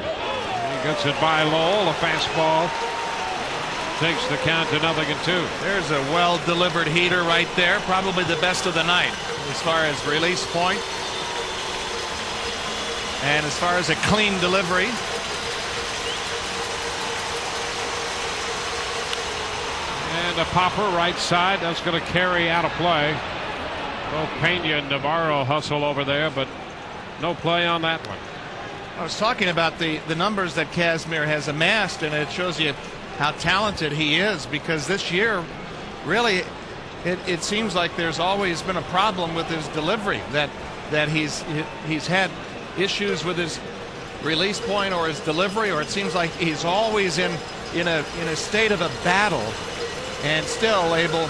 He gets it by Lowell. A fastball takes the count to 0-2. There's a well-delivered heater right there. Probably the best of the night as far as release point and as far as a clean delivery. And a popper right side. That's going to carry out of play. Both Pena and Navarro hustle over there, but no play on that one. I was talking about the numbers that Kazmir has amassed, and it shows you how talented he is, because this year really it seems like there's always been a problem with his delivery, that he's had issues with his release point or his delivery, or it seems like he's always in a state of a battle, and still able,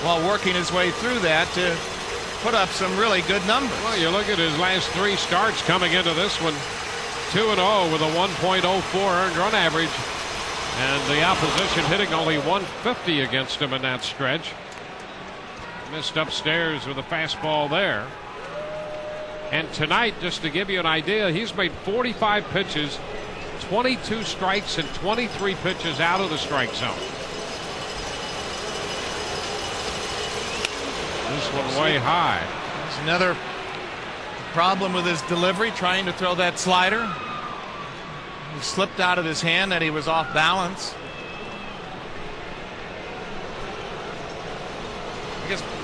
while working his way through that, to put up some really good numbers. Well, you look at his last 3 starts coming into this one, 2-0 with a 1.04 earned run average, and the opposition hitting only 150 against him in that stretch. Missed upstairs with a fastball there. And tonight, just to give you an idea, he's made 45 pitches, 22 strikes, and 23 pitches out of the strike zone. This one way high. There's another problem with his delivery, trying to throw that slider. He slipped out of his hand and he was off balance.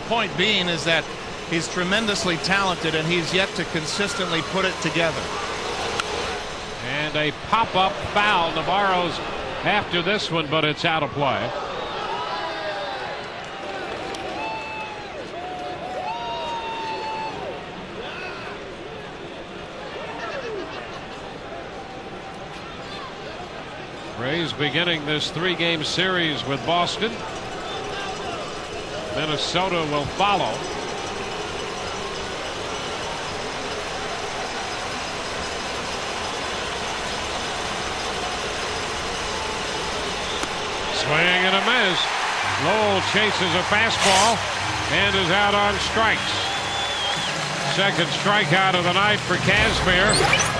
point being is that he's tremendously talented, and he's yet to consistently put it together. And a pop-up foul. Navarro's after this one, but it's out of play. Rays beginning this 3-game series with Boston. Minnesota will follow. Swing and a miss. Lowell chases a fastball and is out on strikes. Second strikeout of the night for Kazmir.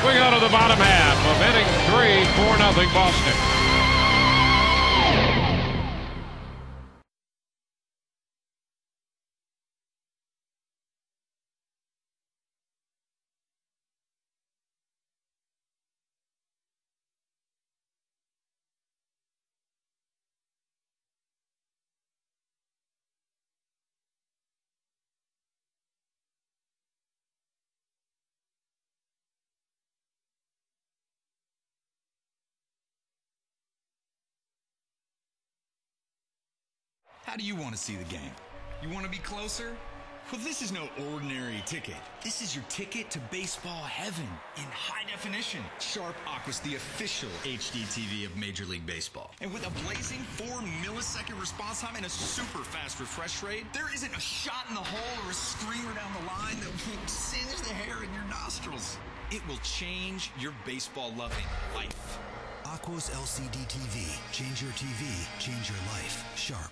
We go to the bottom half of inning 3, 4-0 Boston. How do you want to see the game? You want to be closer? Well, this is no ordinary ticket. This is your ticket to baseball heaven in high definition. Sharp Aqua's the official HD TV of Major League Baseball. And with a blazing 4-millisecond response time and a super fast refresh rate, there isn't a shot in the hole or a screamer down the line that will singe the hair in your nostrils. It will change your baseball-loving life. Aqua's LCD TV. Change your TV, change your life. Sharp.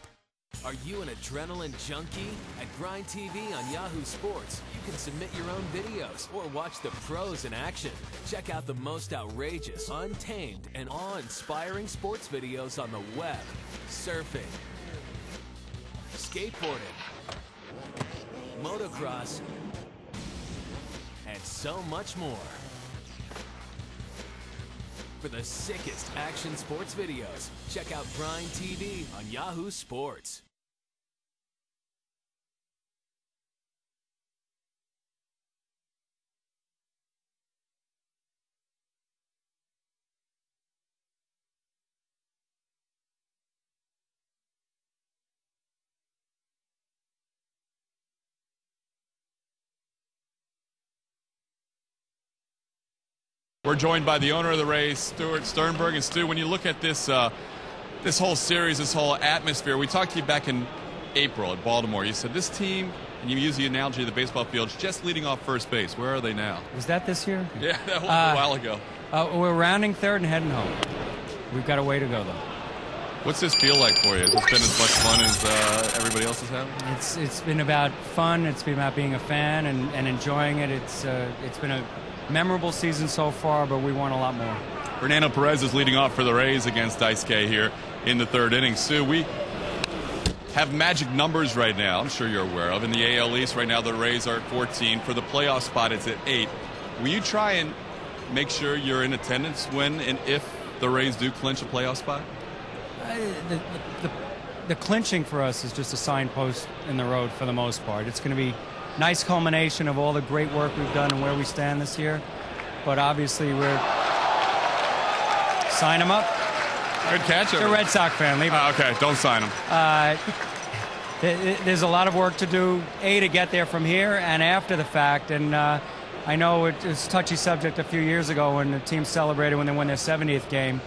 Are you an adrenaline junkie? At Grind TV on Yahoo Sports, you can submit your own videos or watch the pros in action. Check out the most outrageous, untamed, and awe-inspiring sports videos on the web, surfing, skateboarding, motocross, and so much more. For the sickest action sports videos, check out Grind TV on Yahoo Sports. We're joined by the owner of the Rays, Stuart Sternberg. And Stu, when you look at this this whole series, this whole atmosphere, we talked to you back in April at Baltimore. You said this team, and you use the analogy of the baseball field, just leading off first base. Where are they now? Was that this year? Yeah, that was a while ago. We're rounding third and heading home. We've got a way to go, though. What's this feel like for you? Has this been as much fun as everybody else is having? It's been about fun. It's been about being a fan and enjoying it. It's been a memorable season so far, but we want a lot more. Fernando Perez is leading off for the Rays against Daisuke here in the third inning. Sue, we have magic numbers right now, I'm sure you're aware of. In the AL East right now, the Rays are at 14. For the playoff spot, it's at 8. Will you try and make sure you're in attendance when and if the Rays do clinch a playoff spot? The clinching for us is just a signpost in the road for the most part. It's going to be nice culmination of all the great work we've done and where we stand this year. But obviously, we're sign them up. Good catch. You're a Red Sox fan. Leave it. Okay, don't sign them. There's a lot of work to do, to get there from here and after the fact. And I know it was a touchy subject a few years ago when the team celebrated when they won their 70th game.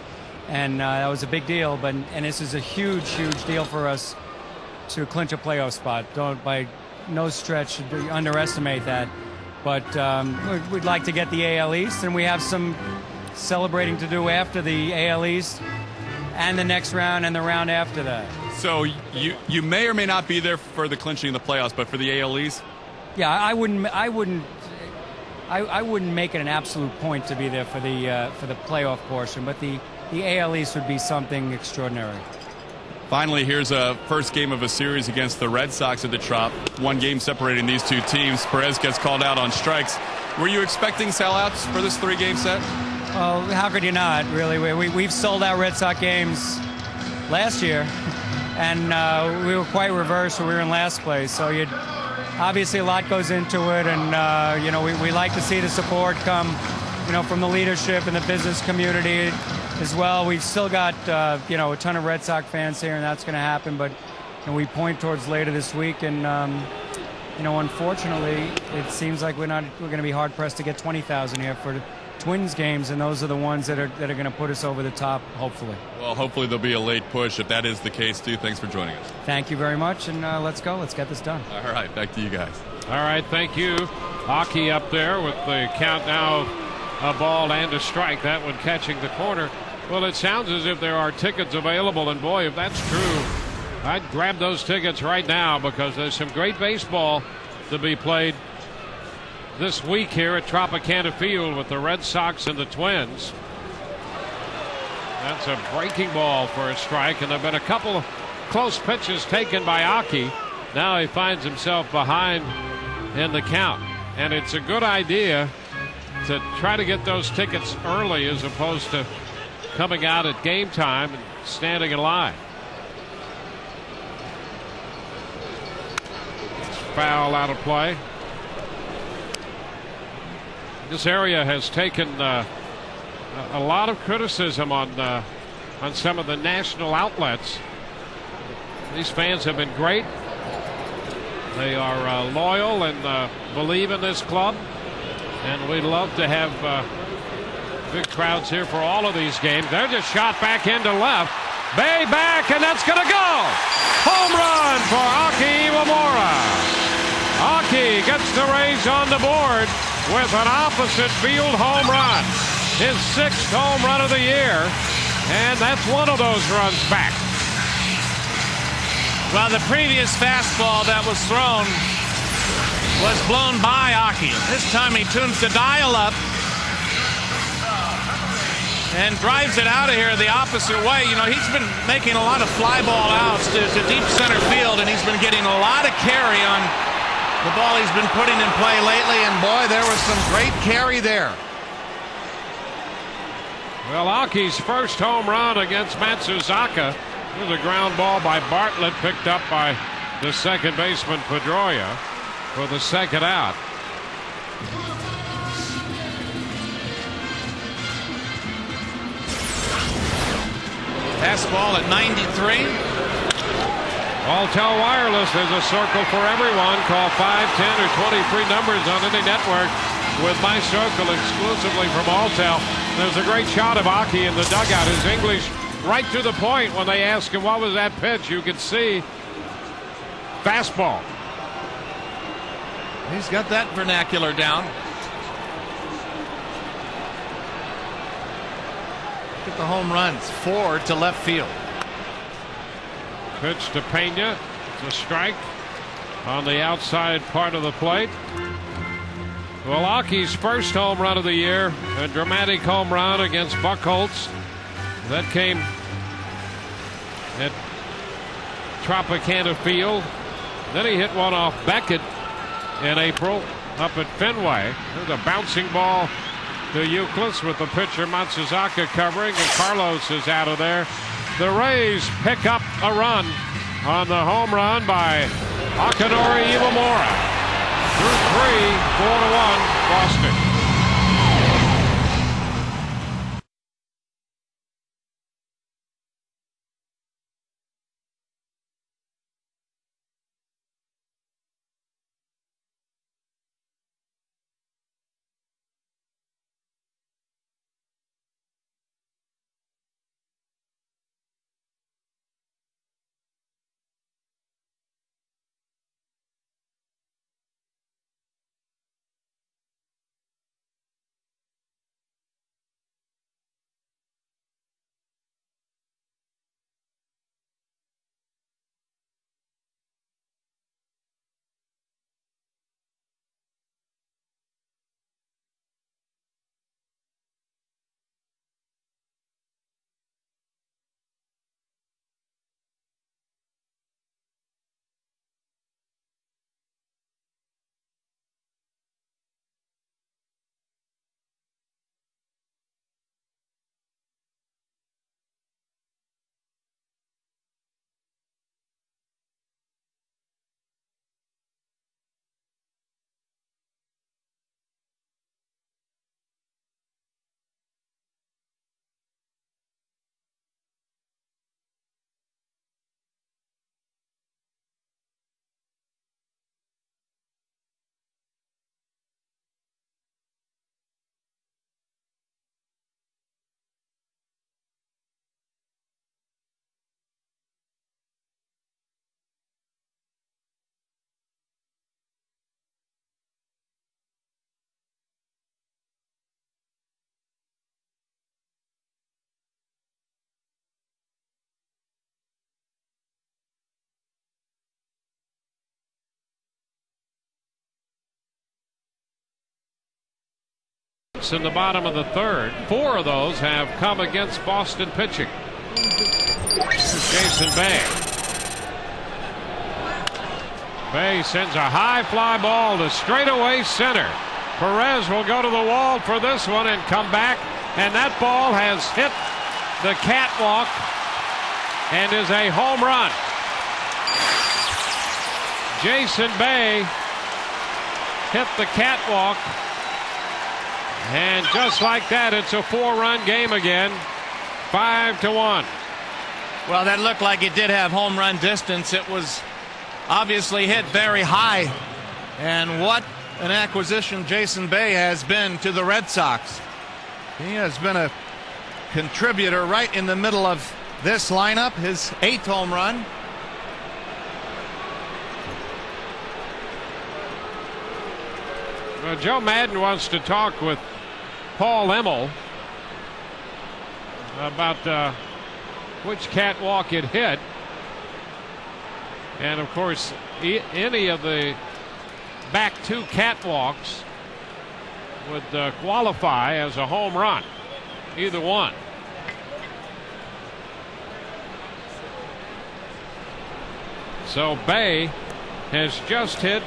And that was a big deal. And this is a huge, huge deal for us to clinch a playoff spot. Don't by no stretch underestimate that. But we'd like to get the AL East, and we have some celebrating to do after the AL East and the next round and the round after that. So you may or may not be there for the clinching of the playoffs, but for the AL East? Yeah, I wouldn't make it an absolute point to be there for the playoff portion, but the AL East would be something extraordinary. Finally, here's a first game of a series against the Red Sox at the Trop. One game separating these two teams. Perez gets called out on strikes. Were you expecting sellouts for this 3-game set? Well, how could you not, really? We've sold out Red Sox games last year, and we were quite reversed. We were in last place, so obviously a lot goes into it, and we like to see the support come, from the leadership and the business community as well. We've still got a ton of Red Sox fans here, and that's going to happen, but we point towards later this week, and unfortunately it seems like we're going to be hard pressed to get 20,000 here for the Twins games, and those are the ones that are going to put us over the top, hopefully. Well, hopefully there'll be a late push. If that is the case, too, thanks for joining us. Thank you very much, and let's go. Let's get this done. All right, back to you guys. All right, thank you. Aki up there with the count now, a ball and a strike. That one catching the corner. Well, it sounds as if there are tickets available, and boy, if that's true, I'd grab those tickets right now, because there's some great baseball to be played this week here at Tropicana Field with the Red Sox and the Twins. That's a breaking ball for a strike, and there have been a couple of close pitches taken by Aki. Now he finds himself behind in the count, and it's a good idea to try to get those tickets early as opposed to coming out at game time and standing in line. It's foul, out of play. This area has taken a lot of criticism on some of the national outlets. These fans have been great. They are loyal and believe in this club, and we'd love to have big crowds here for all of these games. They're just shot back into left. Bay back, and that's going to go. Home run for Aki Iwamura. Aki gets the Rays on the board with an opposite field home run. His 6th home run of the year, and that's one of those runs back. Well, the previous fastball that was thrown was blown by Aki. This time he tunes the dial up and drives it out of here the opposite way. He's been making a lot of fly ball outs to deep center field, and he's been getting a lot of carry on the ball he's been putting in play lately, and boy, there was some great carry there. Well, Aki's first home run against Matsuzaka was a ground ball by Bartlett, picked up by the second baseman Pedroia for the second out. Fastball at 93. Alltel Wireless is a circle for everyone. Call 5, 10, or 23 numbers on any network with My Circle exclusively from Alltel. There's a great shot of Aki in the dugout. His English right to the point when they ask him what was that pitch. You can see fastball. He's got that vernacular down. Look at the home runs. 4 to left field. Pitch to Pena. It's a strike on the outside part of the plate. Well, Aki's first home run of the year, a dramatic home run against Buchholz. That came at Tropicana Field. Then he hit one off Beckett in April up at Fenway. There's a bouncing ball to Euclid with the pitcher Matsuzaka covering, and Carlos is out of there. The Rays pick up a run on the home run by Akinori Iwamura. Through 3, 4-1, Boston. hits in the bottom of the third. 4 of those have come against Boston pitching. This is Jason Bay. Bay sends a high fly ball to straightaway center. Perez will go to the wall for this one and come back, and that ball has hit the catwalk and is a home run. Jason Bay hit the catwalk, and just like that, it's a 4-run game again. 5-1. Well, that looked like it did have home run distance. It was obviously hit very high. And what an acquisition Jason Bay has been to the Red Sox. He has been a contributor right in the middle of this lineup, his 8th home run. Well, Joe Madden wants to talk with Paul Emmel about which catwalk it hit. And of course, any of the back 2 catwalks would qualify as a home run. Either one. So Bay has just hit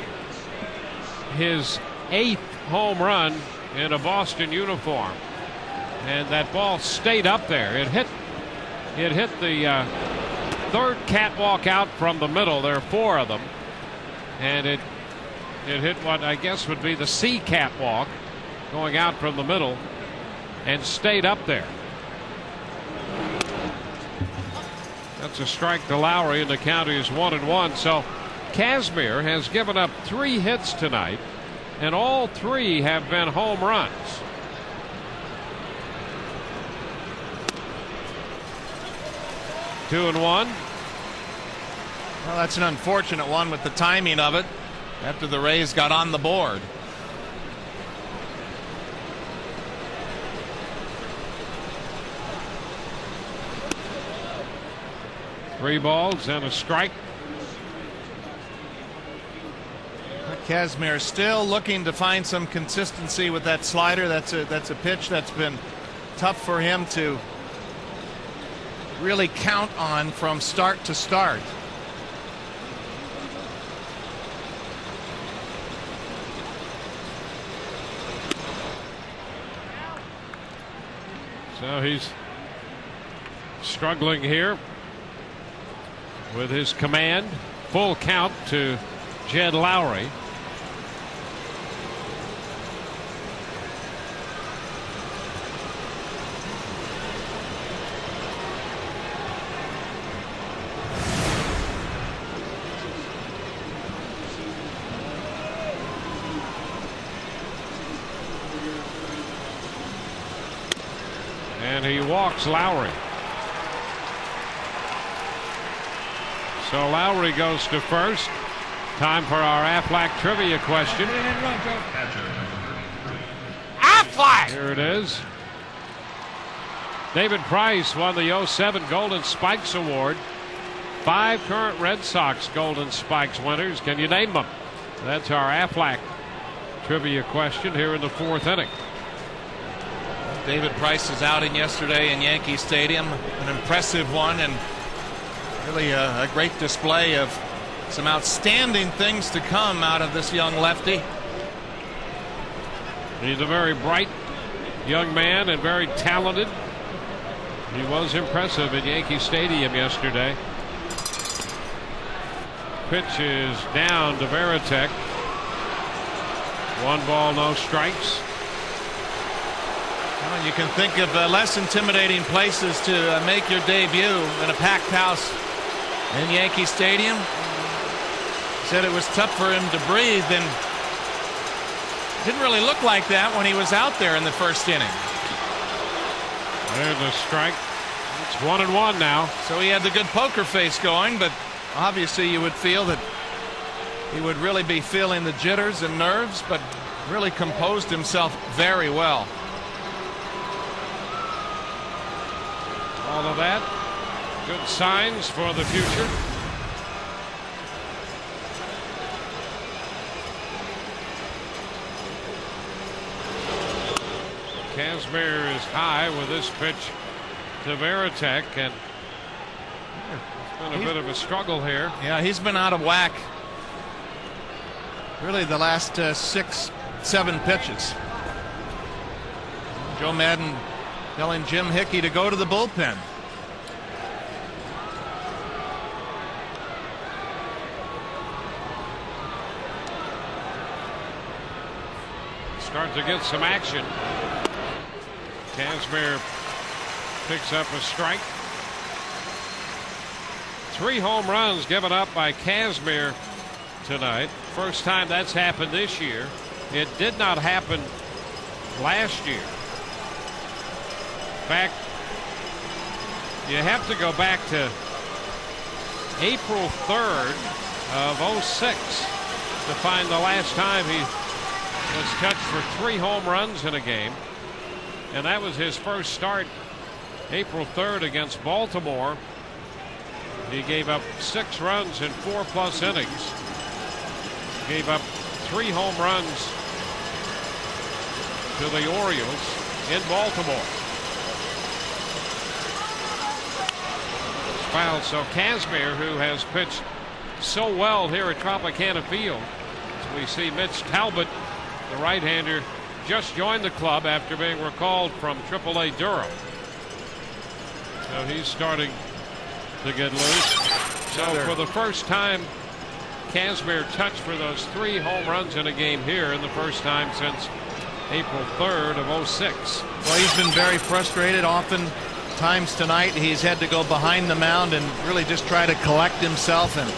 his 8th home run in a Boston uniform, and that ball stayed up there. It hit the 3rd catwalk out from the middle. There are 4 of them, and it hit what I guess would be the C catwalk going out from the middle and stayed up there. That's a strike to Lowry, and the count is 1-1. So Kazmir has given up 3 hits tonight, and all 3 have been home runs. Two and one. Well, that's an unfortunate one with the timing of it after the Rays got on the board. Three balls and a strike. Kazmir still looking to find some consistency with that slider. That's a pitch that's been tough for him to really count on from start to start. So he's struggling here with his command. Full count to Jed Lowry. And he walks Lowry. So Lowry goes to first. Time for our Aflac trivia question. Aflac! Here it is. David Price won the 07 Golden Spikes Award. 5 current Red Sox Golden Spikes winners. Can you name them? That's our Aflac trivia question here in the 4th inning. David Price's outing yesterday in Yankee Stadium, an impressive one, and really a great display of some outstanding things to come out of this young lefty. He's a very bright young man and very talented. He was impressive at Yankee Stadium yesterday. Pitch is down to Varitek. 1 ball, no strikes. Well, you can think of less intimidating places to make your debut in a packed house in Yankee Stadium. He said it was tough for him to breathe, and didn't really look like that when he was out there in the 1st inning. There's a strike. It's 1-1 now. So he had the good poker face going, but obviously you would feel that he would really be feeling the jitters and nerves, but really composed himself very well. All of that, good signs for the future. Kazmir is high with this pitch to Varitek, and it's been a bit of a struggle here. Yeah, he's been out of whack really the last 6-7 pitches. Joe Madden telling Jim Hickey to go to the bullpen. Start to get some action. Kazmir picks up a strike. 3 home runs given up by Kazmir tonight. First time that's happened this year. It did not happen last year. In fact, you have to go back to April 3rd of 06 to find the last time he was touched for 3 home runs in a game. And that was his first start April 3rd against Baltimore. He gave up 6 runs in 4+ innings. Gave up 3 home runs to the Orioles in Baltimore. Foul. So Kazmir, who has pitched so well here at Tropicana Field, as we see Mitch Talbot, the right-hander, just joined the club after being recalled from AAA Durham. So he's starting to get loose. So for the first time, Kazmir touched for those 3 home runs in a game here, and the first time since April 3rd of 06. Well, he's been very frustrated. Oftentimes tonight he's had to go behind the mound and really just try to collect himself and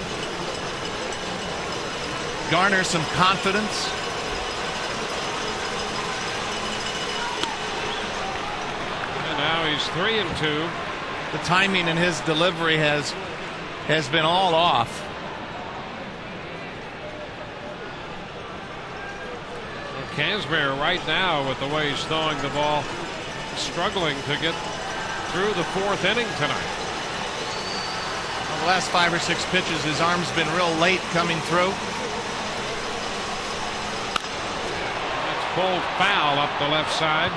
garner some confidence. Now he's 3-2. The timing in his delivery has been all off. Well, Kazmir right now, with the way he's throwing the ball, struggling to get through the 4th inning tonight. Well, the last 5 or 6 pitches, his arm's been real late coming through. That's pulled foul up the left side.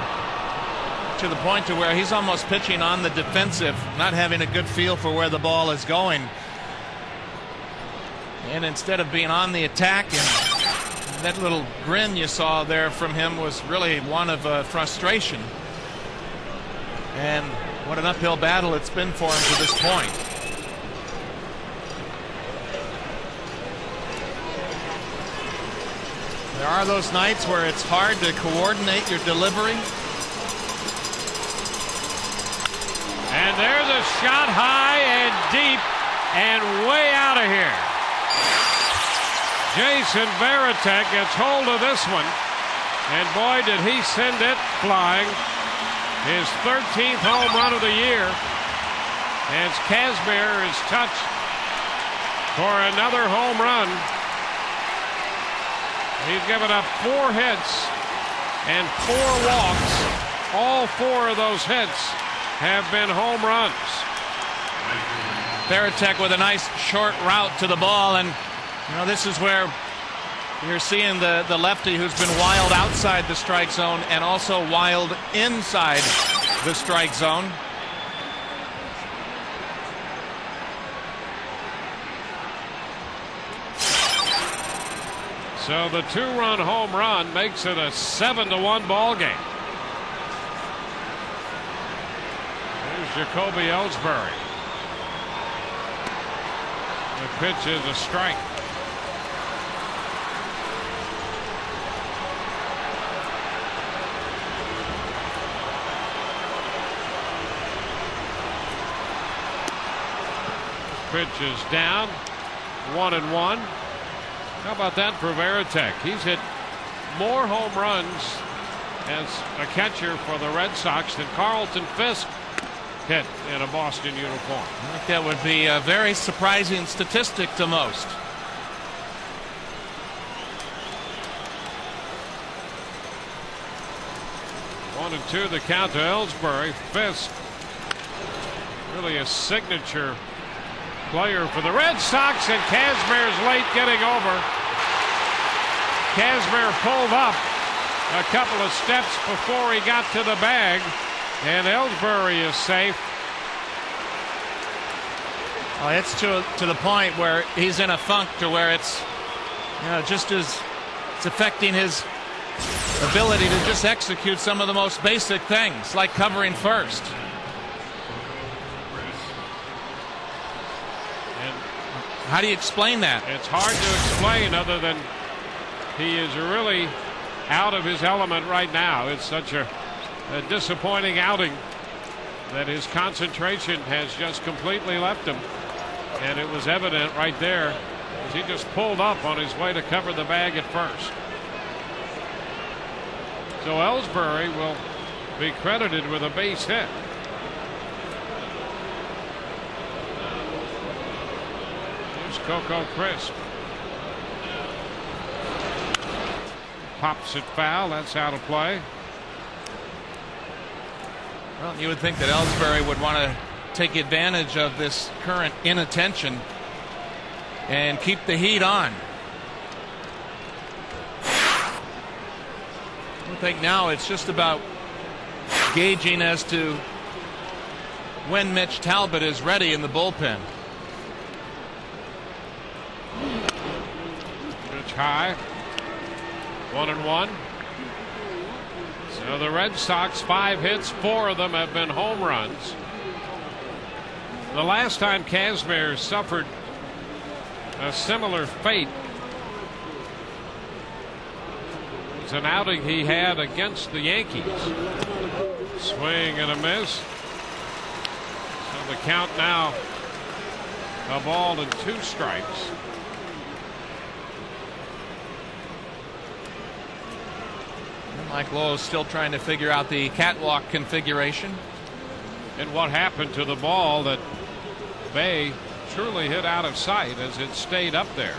To the point to where he's almost pitching on the defensive, not having a good feel for where the ball is going. And instead of being on the attack, and that little grin you saw there from him was really one of frustration. And what an uphill battle it's been for him to this point. There are those nights where it's hard to coordinate your delivery. And there's a shot high and deep and way out of here. Jason Varitek gets hold of this one, and boy, did he send it flying. His 13th home run of the year, as Kazmir is touched for another home run. He's given up 4 hits and 4 walks. All 4 of those hits have been home runs. Varitek with a nice short route to the ball, and you know, this is where you're seeing the lefty who's been wild outside the strike zone and also wild inside the strike zone. So the 2-run home run makes it a 7-1 ball game. Jacoby Ellsbury. The pitch is a strike. Pitch is down. 1-1. How about that for Varitek? He's hit more home runs as a catcher for the Red Sox than Carlton Fisk hit in a Boston uniform. I think that would be a very surprising statistic to most. One and two the count to Ellsbury. Fisk, really a signature player for the Red Sox, and Kazmir's late getting over. Kazmir pulled up a couple of steps before he got to the bag, and Ellsbury is safe. Well, it's to the point where he's in a funk to where it's, just as it's affecting his ability to just execute some of the most basic things, like covering first. And how do you explain that? It's hard to explain other than he is really out of his element right now. It's such a disappointing outing that his concentration has just completely left him. And it was evident right there as he just pulled up on his way to cover the bag at first. So Ellsbury will be credited with a base hit. Here's Coco Crisp. Pops it foul. That's out of play. Well, you would think that Ellsbury would want to take advantage of this current inattention and keep the heat on. I think now it's just about gauging as to when Mitch Talbot is ready in the bullpen. Pitch high. 1-1. So the Red Sox, 5 hits, 4 of them have been home runs. The last time Kazmir suffered a similar fate was an outing he had against the Yankees. Swing and a miss. So the count now, a ball and 2 strikes. Mike Lowe is still trying to figure out the catwalk configuration. And what happened to the ball that Bay truly hit out of sight as it stayed up there.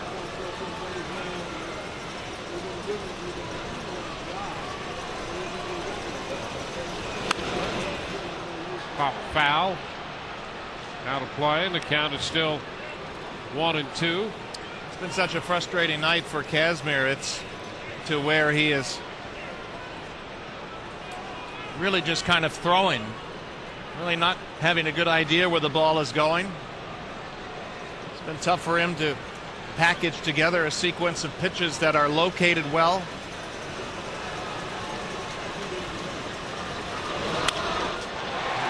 Pop foul. Out of play, and the count is still 1-2. It's been such a frustrating night for Kazmir. It's to where he is really just kind of throwing, really not having a good idea where the ball is going. It's been tough for him to package together a sequence of pitches that are located well.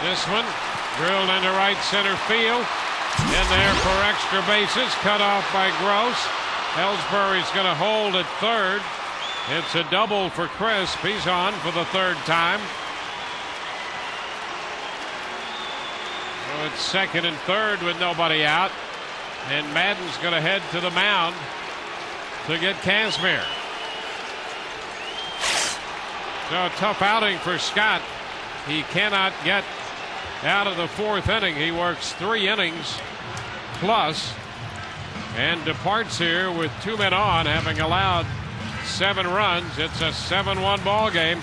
This one drilled into right center field. In there for extra bases, cut off by Gross. Ellsbury's going to hold at third. It's a double for Crisp. He's on for the 3rd time. So it's 2nd and 3rd with nobody out. And Madden's going to head to the mound to get Kazmir. So a tough outing for Scott. He cannot get out of the 4th inning. He works 3 innings plus and departs here with 2 men on, having allowed 7 runs. It's a 7-1 ball game.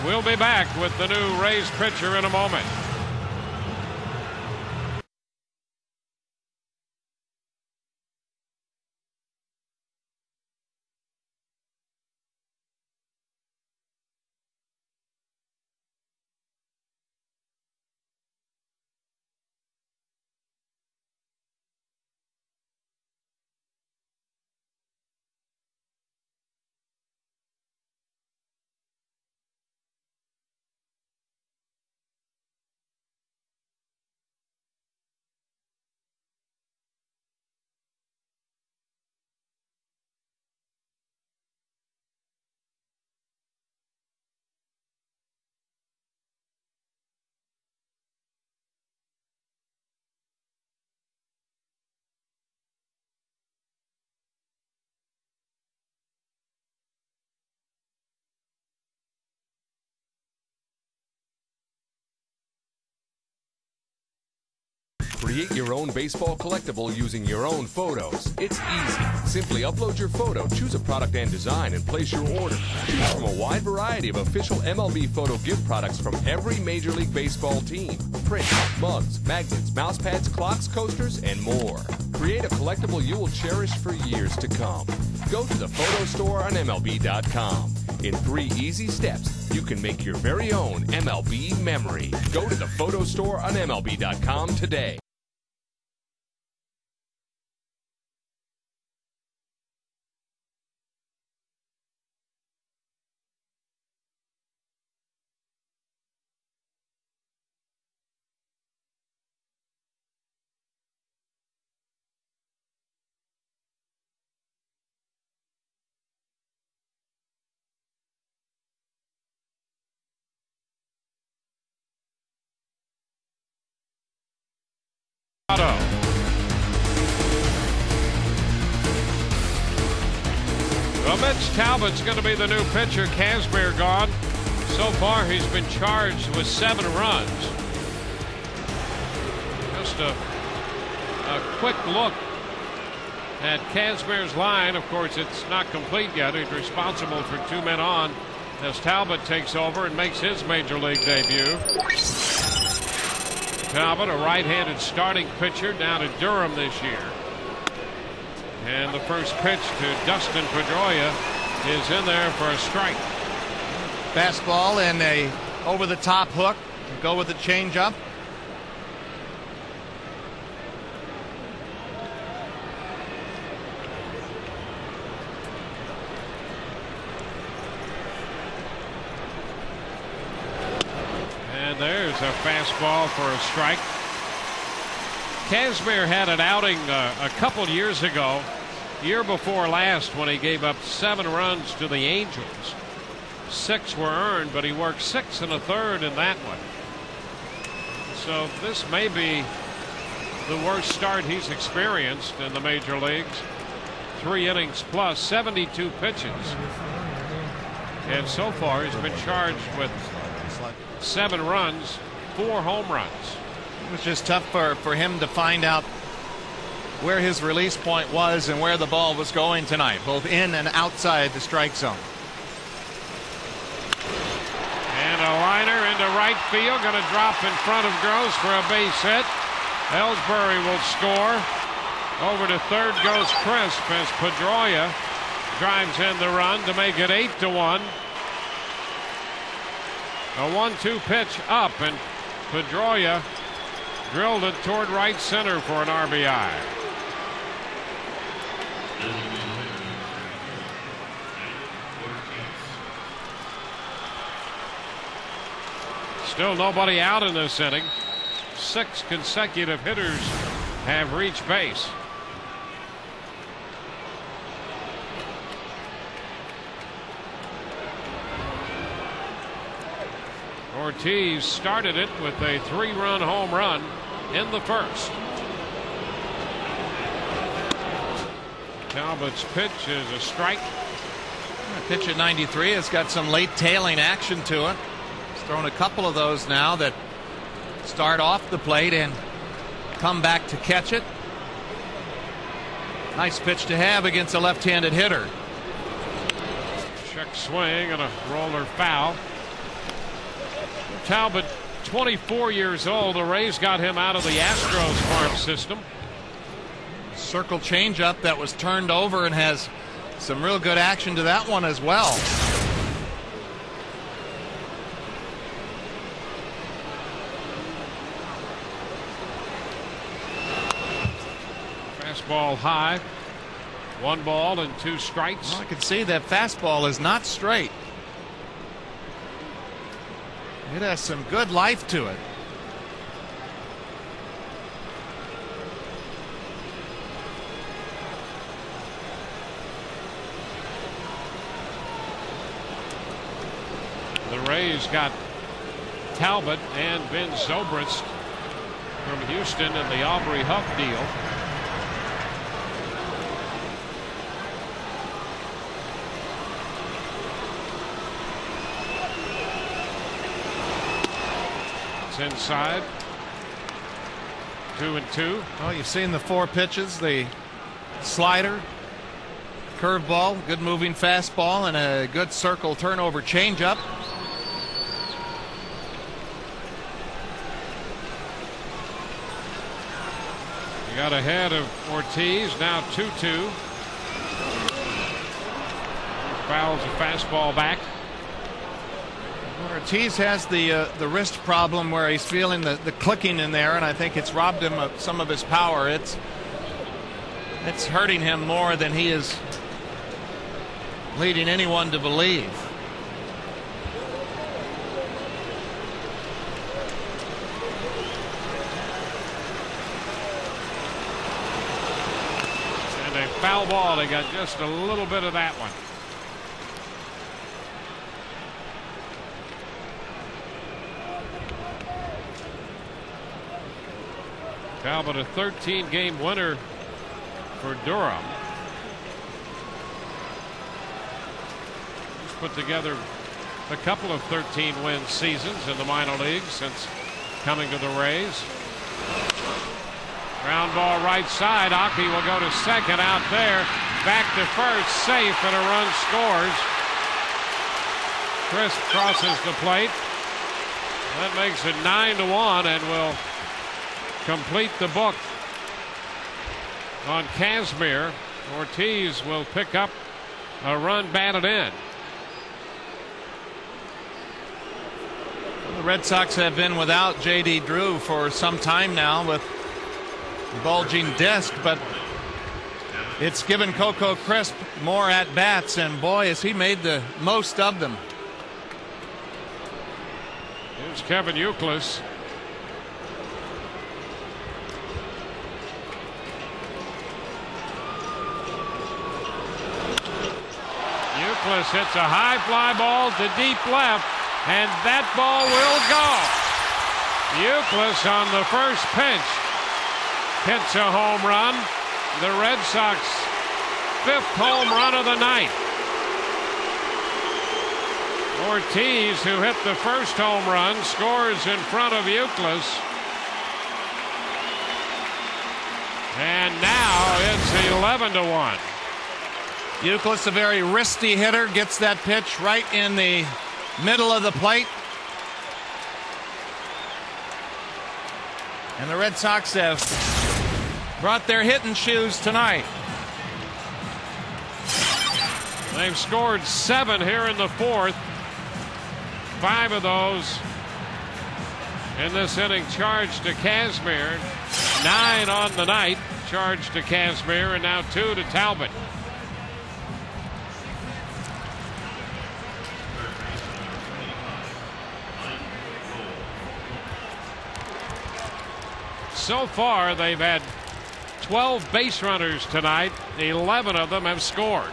We'll be back with the new Rays pitcher in a moment. Create your own baseball collectible using your own photos. It's easy. Simply upload your photo, choose a product and design, and place your order. Choose from a wide variety of official MLB photo gift products from every Major League Baseball team. Prints, mugs, magnets, mouse pads, clocks, coasters, and more. Create a collectible you will cherish for years to come. Go to the photo store on MLB.com. In 3 easy steps, you can make your very own MLB memory. Go to the photo store on MLB.com today. Well, Mitch Talbot's going to be the new pitcher. Kazmir gone. So far, he's been charged with 7 runs. Just a quick look at Kazmir's line. Of course, it's not complete yet. He's responsible for 2 men on as Talbot takes over and makes his major league debut. Talbot, a right-handed starting pitcher down at Durham this year. And the first pitch to Dustin Pedroia is in there for a strike. Fastball and a over-the-top hook. Go with the changeup. And there's a fastball for a strike. Kazmir had an outing a couple years ago, year before last, when he gave up 7 runs to the Angels. 6 were earned, but he worked 6 1/3 in that one. So this may be the worst start he's experienced in the major leagues. 3 innings plus, 72 pitches. And so far he's been charged with 7 runs, 4 home runs. It was just tough for him to find out where his release point was and where the ball was going tonight, both in and outside the strike zone. And a liner into right field, going to drop in front of Gross for a base hit. Ellsbury will score. Over to third goes Crisp as Pedroia drives in the run to make it 8-1. A 1-2 pitch up, and Pedroia drilled it toward right center for an RBI. Still nobody out in this inning. 6 consecutive hitters have reached base. Ortiz started it with a 3-run home run in the first. Talbot's pitch is a strike. Pitch at 93. It's got some late tailing action to it. He's thrown a couple of those now that start off the plate and come back to catch it. Nice pitch to have against a left-handed hitter. Check swing and a roller foul. Talbot, 24 years old. The Rays got him out of the Astros farm system. Circle changeup that was turned over and has some real good action to that one as well. Fastball high. 1 ball and 2 strikes. Well, I can see that fastball is not straight. It has some good life to it. The Rays got Talbot and Ben Zobrist from Houston in the Aubrey Huff deal. It's inside. 2-2. Oh, you've seen the 4 pitches: the slider, curveball, good moving fastball, and a good circle turnover changeup. He got ahead of Ortiz. Now 2-2. Fouls a fastball back. Ortiz has the wrist problem where he's feeling the clicking in there, and I think it's robbed him of some of his power. It's hurting him more than he is leading anyone to believe. And a foul ball. They got just a little bit of that one. Talbot, a 13-game winner for Durham. He's put together a couple of 13-win seasons in the minor leagues since coming to the Rays. Ground ball right side. Aki will go to second out there. Back to first, safe, and a run scores. Crisp crosses the plate. That makes it 9-1 and will complete the book on Kazmir. Ortiz will pick up a run batted in. The Red Sox have been without J.D. Drew for some time now with the bulging disc, but it's given Coco Crisp more at bats, and boy, has he made the most of them. Here's Kevin Youkilis. Youkilis hits a high fly ball to deep left, and that ball will go. Youkilis on the first pitch hits a home run. The Red Sox 5th home run of the night. Ortiz, who hit the first home run, scores in front of Youkilis. And now it's 11-1. Youkilis, a very wristy hitter, gets that pitch right in the middle of the plate. And the Red Sox have brought their hitting shoes tonight. They've scored 7 here in the 4th. 5 of those in this inning charged to Kazmir. 9 on the night charged to Kazmir, and now 2 to Talbot. So far, they've had 12 base runners tonight. 11 of them have scored.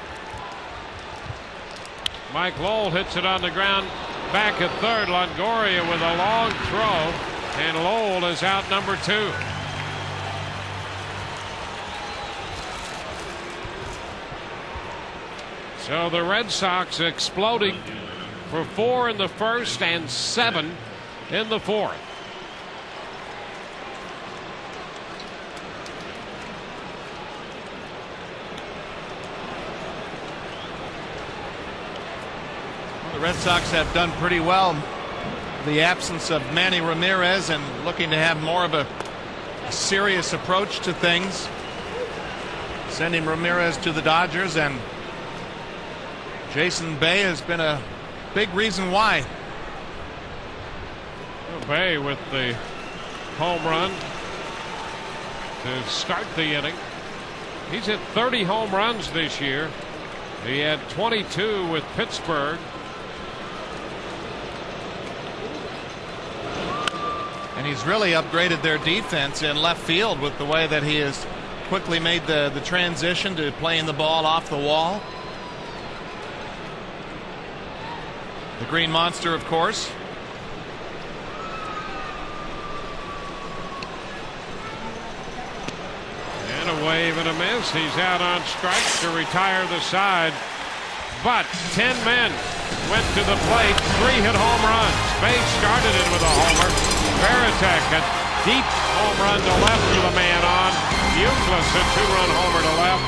Mike Lowell hits it on the ground back at third. Longoria with a long throw, and Lowell is out number 2. So the Red Sox exploding for 4 in the first and 7 in the 4th. The Red Sox have done pretty well. The absence of Manny Ramirez and looking to have more of a serious approach to things. Sending Ramirez to the Dodgers, and Jason Bay has been a big reason why. Bay with the home run to start the inning. He's hit 30 home runs this year. He had 22 with Pittsburgh. And he's really upgraded their defense in left field with the way that he has quickly made the transition to playing the ball off the wall. The Green Monster, of course. And a wave and a miss. He's out on strikes to retire the side. But 10 men went to the plate. 3 hit home runs. Bay started it with a homer. Varitek at deep home run to left with a man on. Euclid, a 2-run homer to left.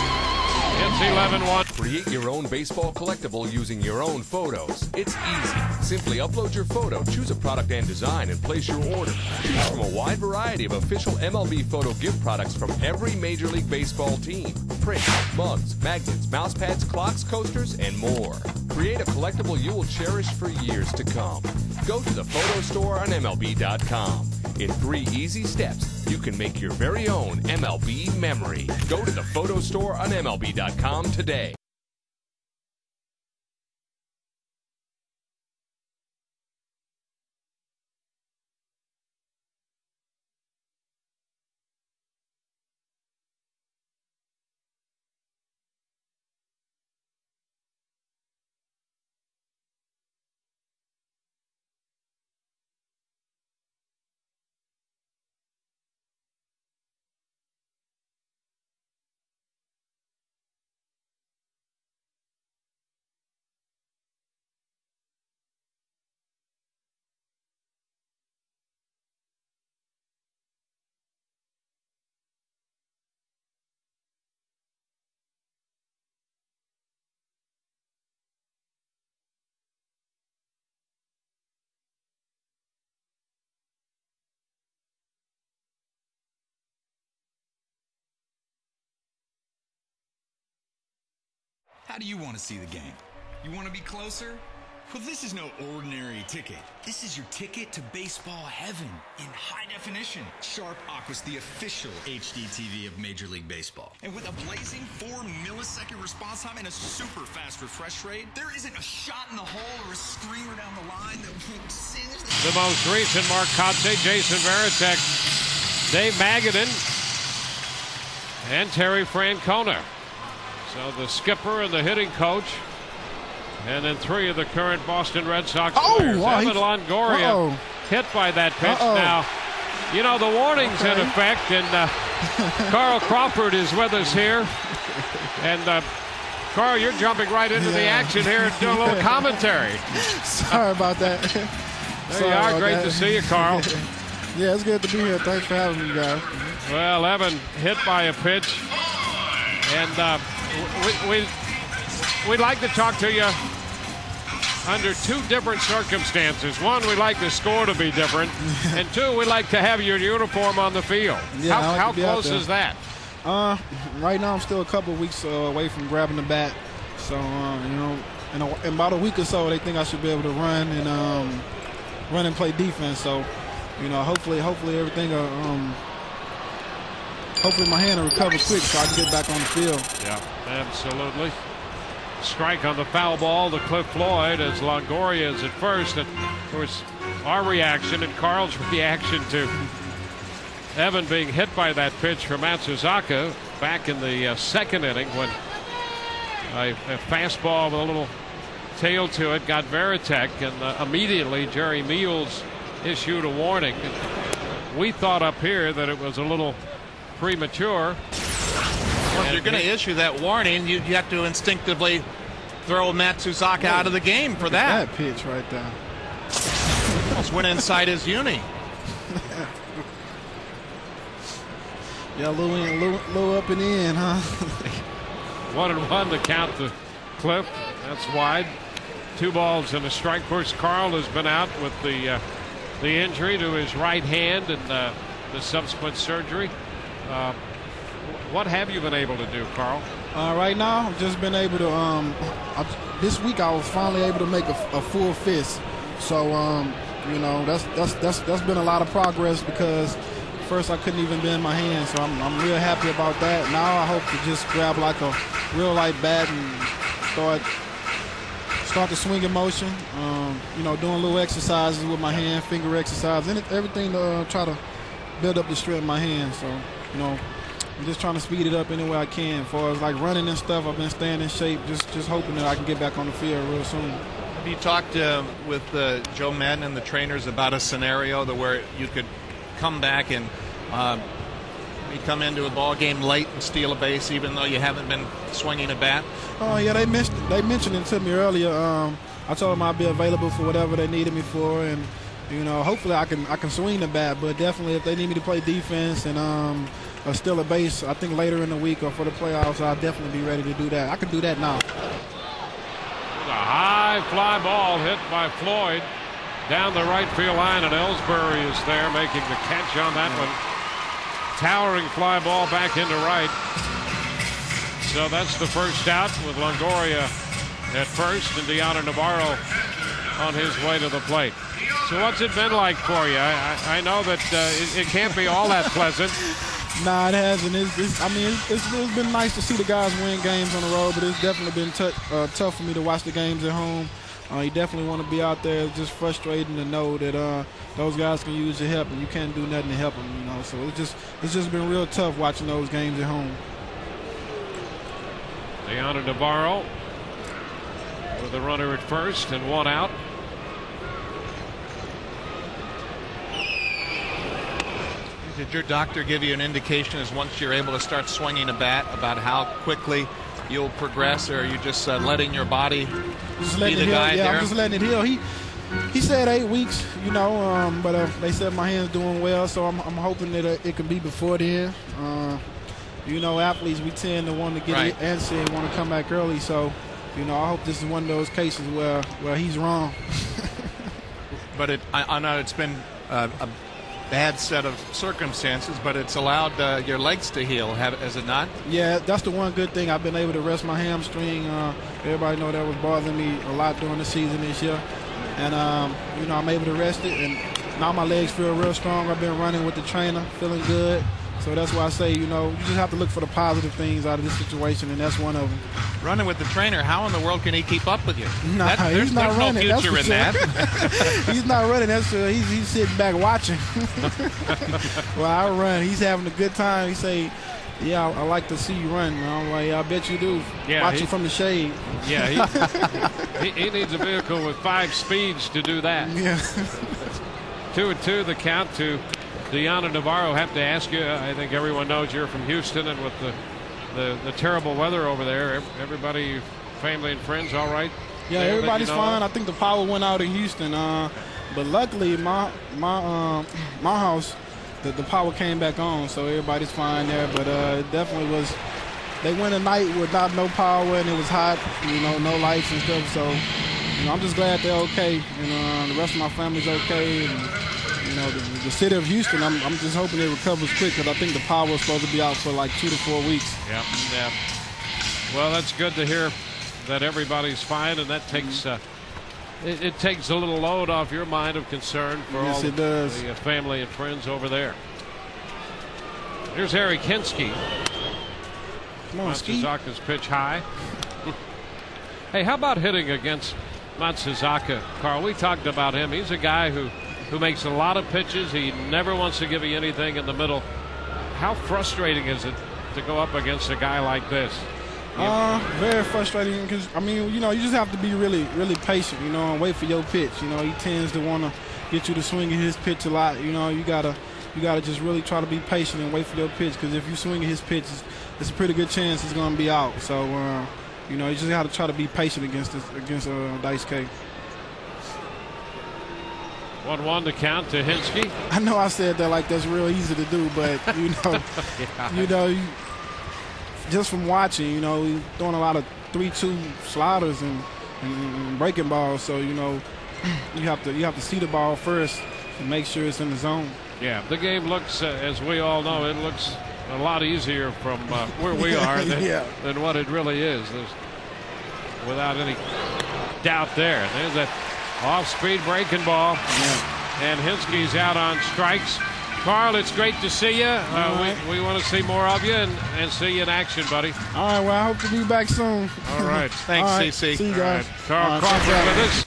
It's 11-1. Create your own baseball collectible using your own photos. It's easy. Simply upload your photo, choose a product and design, and place your order. Choose from a wide variety of official MLB photo gift products from every Major League Baseball team. Prints, mugs, magnets, mouse pads, clocks, coasters, and more. Create a collectible you will cherish for years to come. Go to the photo store on MLB.com. In 3 easy steps, you can make your very own MLB memory. Go to the photo store on MLB.com today. How do you want to see the game? You want to be closer? Well, this is no ordinary ticket. This is your ticket to baseball heaven in high definition. Sharp Aqua's the official HD TV of Major League Baseball. And with a blazing 4-millisecond response time and a super fast refresh rate, there isn't a shot in the hole or a screamer down the line that won't singe the most recent Marcotte, Jason Varitek, Dave Magadan, and Terry Francona. So the skipper and the hitting coach, and then 3 of the current Boston Red Sox players. Evan Longoria hit by that pitch. Now, you know, the warning's in effect, and Carl Crawford is with us here. And Carl, you're jumping right into the action here and doing a little commentary. Sorry about that. There you are. Great to see you, Carl. Yeah, it's good to be here. Thanks for having me, guys. Well, Evan hit by a pitch, and we'd like to talk to you under 2 different circumstances. 1, we'd like the score to be different, and 2, we'd like to have your uniform on the field. Yeah, how close is that? Right now I'm still a couple of weeks away from grabbing the bat. So, you know, in about a week or so, they think I should be able to run and play defense. So, you know, hopefully everything hopefully my hand will recover quick so I can get back on the field. Yeah, absolutely. Strike on the foul ball to Cliff Floyd as Longoria is at first. And of course, our reaction and Carl's reaction to Evan being hit by that pitch from Matsuzaka back in the 2nd inning when a fastball with a little tail to it got Varitek, and immediately Jerry Meals issued a warning. We thought up here that it was a little premature. Well, if you're going to issue that warning, you have to instinctively throw Matsuzaka out of the game for that. That pitch right there. Almost went inside his uni. Yeah, low up and in, huh? 1-1 to count the Cliff. That's wide. 2 balls and a strike. Of course, Carl has been out with the injury to his right hand and the subsequent surgery. What have you been able to do, Carl? Right now, I've just been able to. This week, I was finally able to make a full fist. So, you know, that's been a lot of progress because first I couldn't even bend my hand. So I'm real happy about that. Now I hope to just grab like a real light bat and start the swinging motion. You know, doing little exercises with my hand, finger exercise, and everything to try to build up the strength in my hand. So, you know, I'm just trying to speed it up any way I can. As far as like running and stuff, I've been staying in shape, just hoping that I can get back on the field real soon. Have you talked with Joe Madden and the trainers about a scenario where you could come back and you come into a ball game late and steal a base even though you haven't been swinging a bat? Oh yeah, they mentioned it to me earlier. I told them I'd be available for whatever they needed me for, and you know, hopefully I can swing the bat. But definitely, if they need me to play defense and steal a base, I think later in the week or for the playoffs, I'll definitely be ready to do that. I can do that now. A high fly ball hit by Floyd down the right field line, and Ellsbury is there making the catch on that one. Towering fly ball back into right. So that's the first out with Longoria at first and Deanna Navarro on his way to the plate. So what's it been like for you? I know that it can't be all that pleasant. Nah, it hasn't. It's been nice to see the guys win games on the road, but it's definitely been tough for me to watch the games at home. You definitely want to be out there. It's just frustrating to know that those guys can use your help, and you can't do nothing to help them. You know, so it's just been real tough watching those games at home. Deanna Navarro with a runner at first and one out. Did your doctor give you an indication as once you're able to start swinging a bat about how quickly you'll progress, or are you just letting your body be the guy there? I'm just letting it heal. He said 8 weeks, you know, but they said my hand's doing well, so I'm hoping that it can be before then. You know, athletes, we tend to want to get it antsy and want to come back early, so, you know, I hope this is one of those cases where he's wrong. But I know it's been a bad set of circumstances, but it's allowed your legs to heal, has it not? Yeah, that's the one good thing. I've been able to rest my hamstring. Everybody know that was bothering me a lot during the season this year. And, you know, I'm able to rest it, and now my legs feel real strong. I've been running with the trainer, feeling good. So that's why I say, you know, you just have to look for the positive things out of this situation, and that's one of them. Running with the trainer, how in the world can he keep up with you? Nah, he's not running. There's no future in that. He's not running. That's he's sitting back watching. Well, I run. He's having a good time. He say, yeah, I like to see you run. And I'm like, I bet you do. Yeah, watching from the shade. Yeah, he needs a vehicle with 5 speeds to do that. Yeah. 2-2 the count to Deanna Navarro. Have to ask you, I think everyone knows you're from Houston, and with the terrible weather over there, everybody, family and friends, all right? Yeah, everybody's fine. I think the power went out in Houston, but luckily my house, the power came back on, so everybody's fine there. But it definitely was. They went a night without no power, and it was hot, you know, no lights and stuff. So, you know, I'm just glad they're okay, and the rest of my family's okay. And, you know, the city of Houston, I'm just hoping it recovers quick, because I think the power is supposed to be out for like 2 to 4 weeks. Yeah. Well, that's good to hear that everybody's fine, and that takes it takes a little load off your mind of concern for all the family and friends over there. Here's Harry Kinski. Come on, Matsuzaka's pitch high. Hey, how about hitting against Matsuzaka, Carl? We talked about him. He's a guy who makes a lot of pitches. He never wants to give you anything in the middle. How frustrating is it to go up against a guy like this? Very frustrating, because, I mean, you know, you just have to be really, really patient, you know, and wait for your pitch. You know, he tends to want to get you to swing at his pitch a lot. You know, you gotta just really try to be patient and wait for your pitch, because if you swing at his pitch, it's a pretty good chance it's going to be out. So, you know, you just got to try to be patient against Daisuke. 1-1 to count to Hinsky. I know I said that like that's real easy to do, but you know, just from watching, you know, he's throwing a lot of 3-2 sliders and breaking balls. So, you know, you have to see the ball first and make sure it's in the zone. Yeah, the game looks, as we all know, it looks a lot easier from where we are than what it really is. There's, without any doubt there. There's that off-speed breaking ball, and Hinsky's out on strikes. Carl, it's great to see you. We want to see more of you and see you in action, buddy. All right, well, I hope to be back soon. All right. Thanks, CC. See you guys. Carl Crawford with us.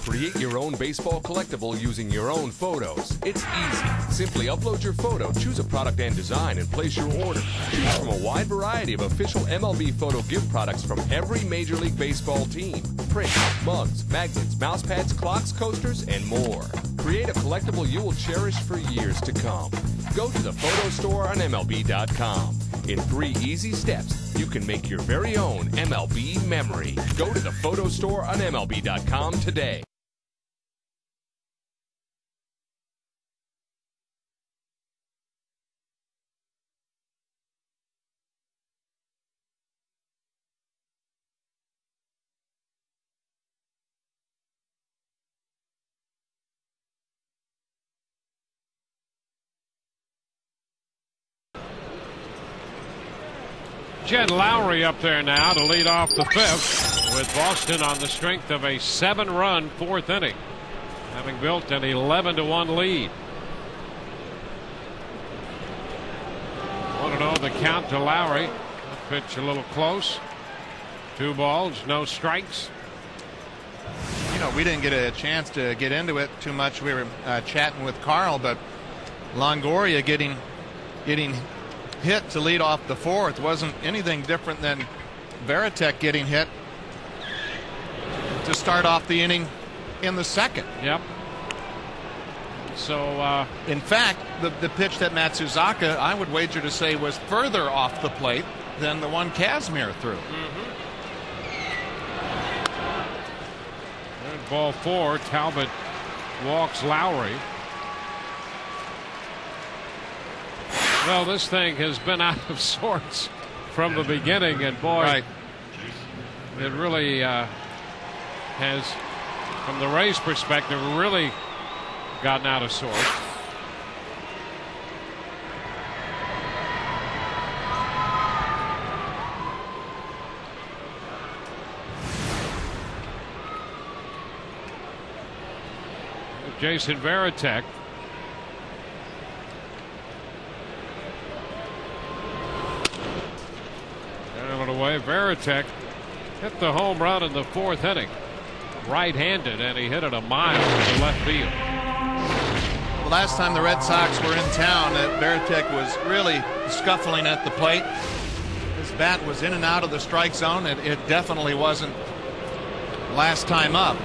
Create your own baseball collectible using your own photos. It's easy. Simply upload your photo, choose a product and design, and place your order. Choose from a wide variety of official MLB photo gift products from every Major League Baseball team. Prints, mugs, magnets, mouse pads, clocks, coasters, and more. Create a collectible you will cherish for years to come. Go to the photo store on MLB.com. In 3 easy steps, you can make your very own MLB memory. Go to the photo store on MLB.com today. Jed Lowry up there now to lead off the 5th, with Boston on the strength of a 7-run 4th inning, having built an 11-1 lead. 1-0 the count to Lowry. That pitch a little close. 2 balls, no strikes. You know, we didn't get a chance to get into it too much. We were chatting with Carl, but Longoria getting hit to lead off the 4th wasn't anything different than Varitek getting hit to start off the inning in the 2nd. Yep. So in fact, the pitch that Matsuzaka, I would wager to say, was further off the plate than the one Kazmir threw. And ball 4, Talbot walks Lowry. Well, this thing has been out of sorts from the beginning, and boy, it really has, from the Rays' perspective, really gotten out of sorts. Jason Varitek. Away. Varitek hit the home run in the 4th inning, right-handed, and he hit it a mile to left field. The last time the Red Sox were in town, Varitek was really scuffling at the plate. His bat was in and out of the strike zone. It definitely wasn't last time up.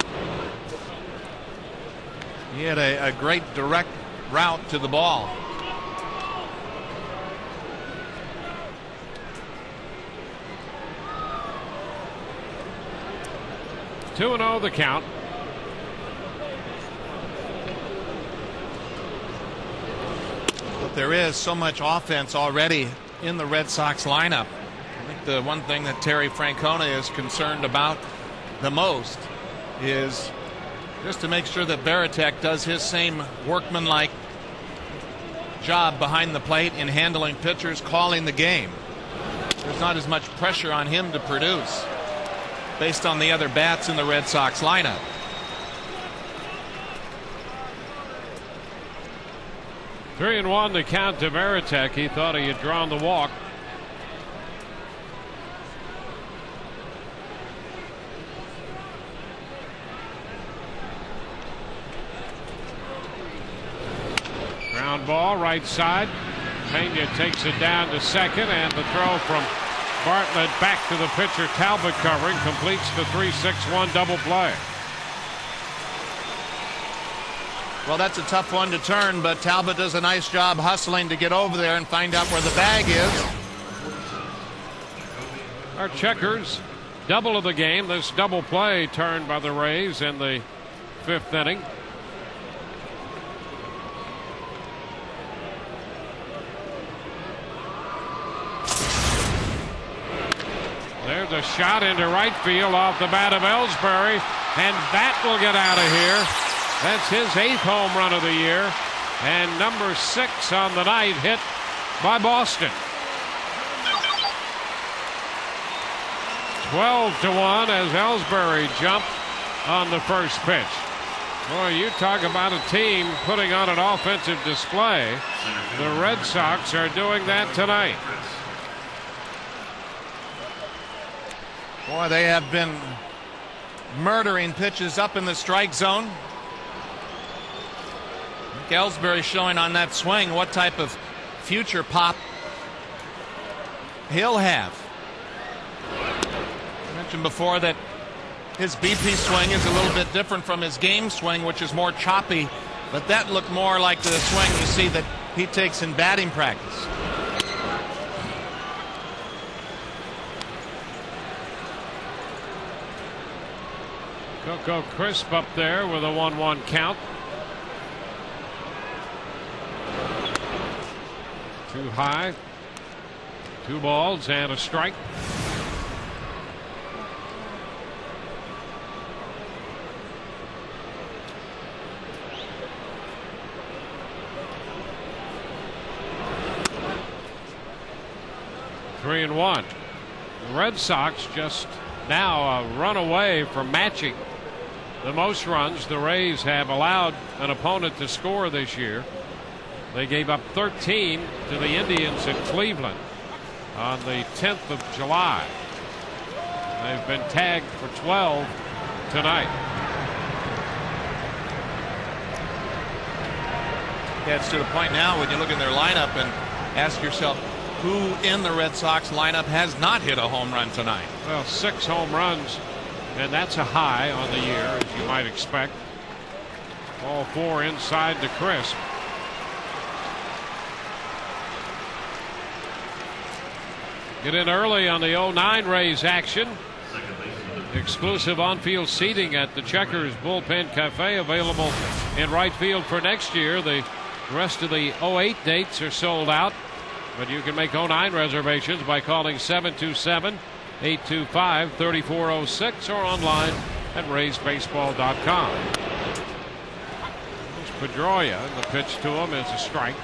He had a great direct route to the ball. 2-0 the count. But there is so much offense already in the Red Sox lineup. I think the one thing that Terry Francona is concerned about the most is just to make sure that Varitek does his same workmanlike job behind the plate in handling pitchers, calling the game. There's not as much pressure on him to produce based on the other bats in the Red Sox lineup. 3-1 the count to Varitek. He thought he had drawn the walk. Ground ball right side. Pena takes it down to second, and the throw from Bartlett back to the pitcher. Talbot covering, completes the 3-6-1 double play. Well, that's a tough one to turn, but Talbot does a nice job hustling to get over there and find out where the bag is. Our checkers, double of the game. This double play turned by the Rays in the 5th inning. There's a shot into right field off the bat of Ellsbury, and that will get out of here. That's his 8th home run of the year, and number 6 on the night, hit by Boston. 12-1 as Ellsbury jumped on the first pitch. Boy, you talk about a team putting on an offensive display. The Red Sox are doing that tonight. Boy, they have been murdering pitches up in the strike zone. Ellsbury showing on that swing what type of future pop he'll have. I mentioned before that his BP swing is a little bit different from his game swing, which is more choppy, but that looked more like the swing you see that he takes in batting practice. Coco Crisp up there with a 1-1 count. Too high. 2 balls and a strike. Three and 1. The Red Sox just now a run away from matching the most runs the Rays have allowed an opponent to score this year. They gave up 13 to the Indians in Cleveland on the 10th of July. They've been tagged for 12 tonight. Yeah, it's to the point now when you look in their lineup and ask yourself who in the Red Sox lineup has not hit a home run tonight. Well, 6 home runs, and that's a high on the year, as you might expect. All 4 inside to Crisp. Get in early on the 09 Rays action. Exclusive on-field seating at the Checkers Bullpen Cafe, available in right field for next year. The rest of the 08 dates are sold out, but you can make 09 reservations by calling 727-825-3406 or online at raysbaseball.com. There's Pedroia, and the pitch to him is a strike.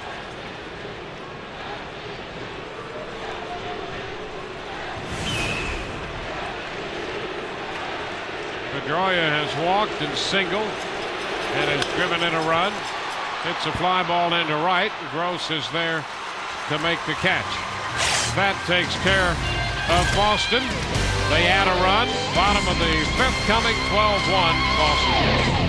Pedroia has walked and singled and has driven in a run. It's a fly ball into right. Gross is there to make the catch. That takes care of Boston. They add a run. Bottom of the 5th coming, 12-1 Boston.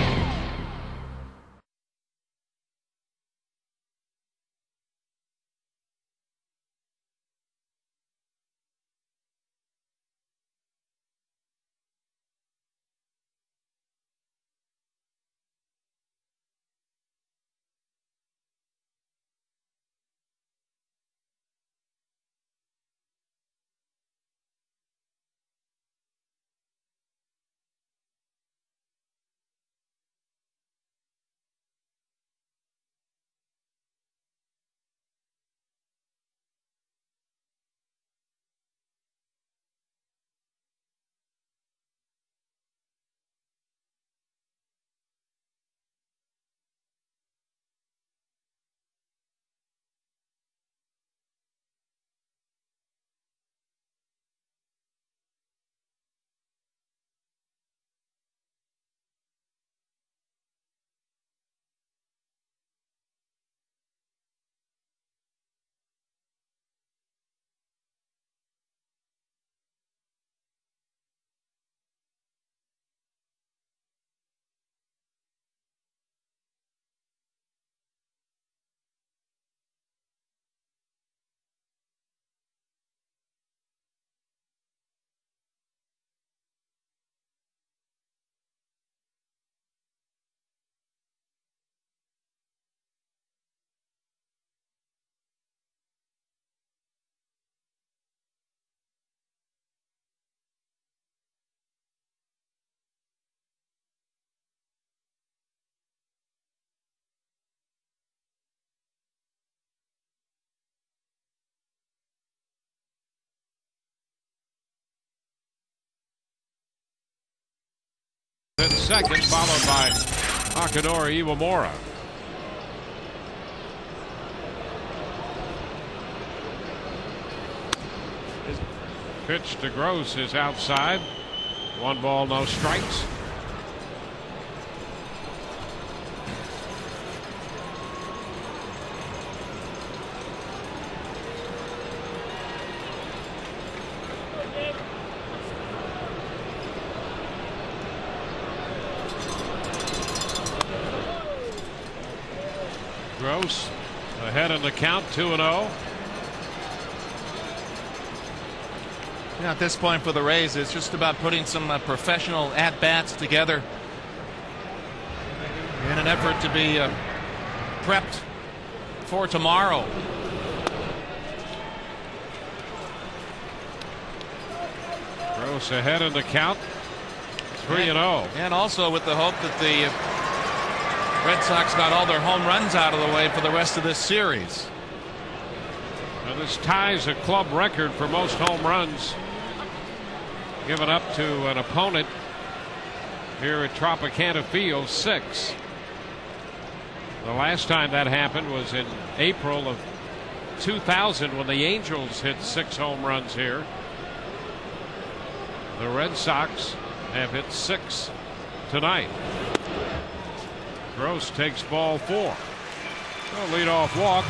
Then second, followed by Akinori Iwamura. His pitch to Gross is outside. 1 ball, no strikes. Gross ahead in the count, 2-0. At this point for the Rays, it's just about putting some professional at-bats together in an effort to be prepped for tomorrow. Gross ahead in the count, 3-0. And also with the hope that the Red Sox got all their home runs out of the way for the rest of this series. Now this ties a club record for most home runs given up to an opponent here at Tropicana Field, 6. The last time that happened was in April of 2000 when the Angels hit 6 home runs here. The Red Sox have hit 6 tonight. Gross takes ball 4. A leadoff walk.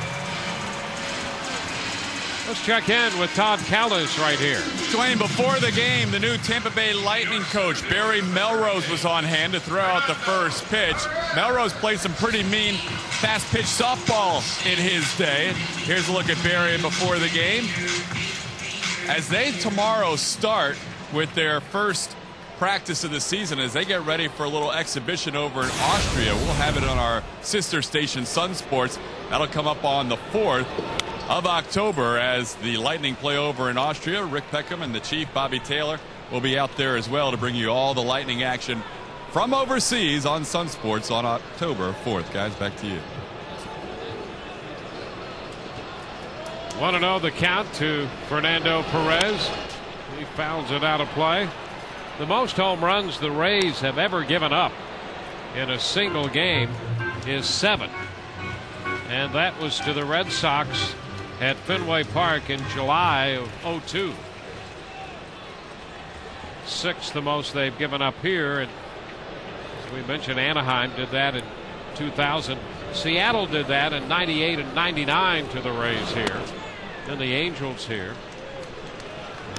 Let's check in with Todd Callis right here. Dwayne, before the game, the new Tampa Bay Lightning coach, Barry Melrose, was on hand to throw out the first pitch. Melrose played some pretty mean fast-pitch softball in his day. Here's a look at Barry before the game. As they tomorrow start with their first practice of the season, as they get ready for a little exhibition over in Austria. We'll have it on our sister station, Sun Sports. That'll come up on the 4th of October as the Lightning play over in Austria. Rick Peckham and the Chief, Bobby Taylor, will be out there as well to bring you all the Lightning action from overseas on Sun Sports on October 4th. Guys, back to you. 1-0 the count to Fernando Perez. He fouls it out of play. The most home runs the Rays have ever given up in a single game is 7. And that was to the Red Sox at Fenway Park in July of 2002. 6 the most they've given up here. And as we mentioned, Anaheim did that in 2000. Seattle did that in 98 and 99 to the Rays here. Then the Angels here.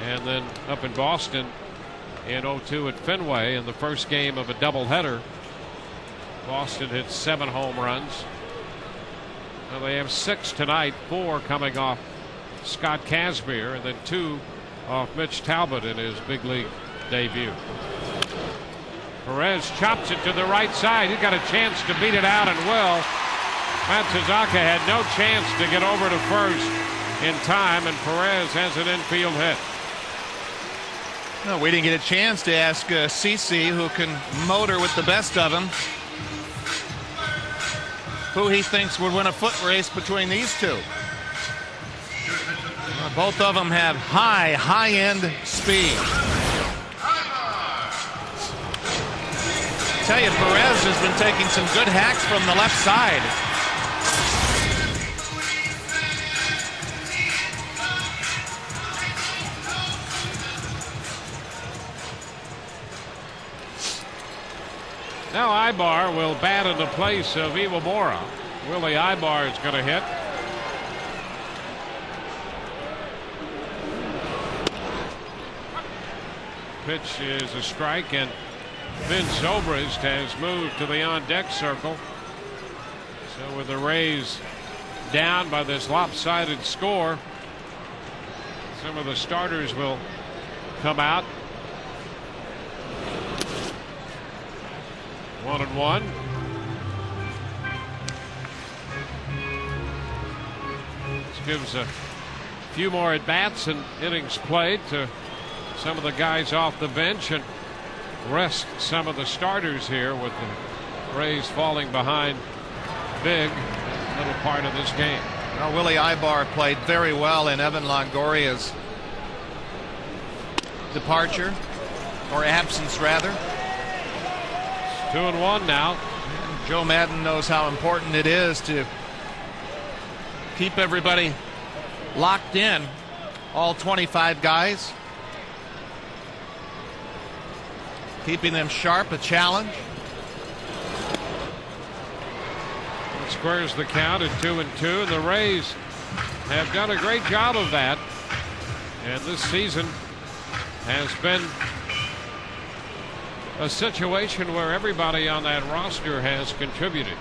And then up in Boston in 2002 at Fenway in the first game of a doubleheader. Boston hit 7 home runs. Well, they have 6 tonight, 4 coming off Scott Kazmir, and then 2 off Mitch Talbot in his big league debut. Perez chops it to the right side. He's got a chance to beat it out and will. Matsuzaka had no chance to get over to first in time, and Perez has an infield hit. No, we didn't get a chance to ask CeCe, who can motor with the best of them, who he thinks would win a foot race between these two. Both of them have high-end speed. I tell you, Perez has been taking some good hacks from the left side. Now Ibar will bat in the place of Iwamura. Willie Ibar is going to hit. Pitch is a strike, and Vince Zobrist has moved to the on-deck circle. So with the Rays down by this lopsided score, some of the starters will come out. 1-1. This gives a few more at-bats and innings played to some of the guys off the bench and rest some of the starters here, with the Rays falling behind big little part of this game. Well, Willie Ibar played very well in Evan Longoria's departure, or absence rather. 2-1 now. Joe Madden knows how important it is to keep everybody locked in, all 25 guys. Keeping them sharp, a challenge. It squares the count at 2-2, and the Rays have done a great job of that. And this season has been a situation where everybody on that roster has contributed.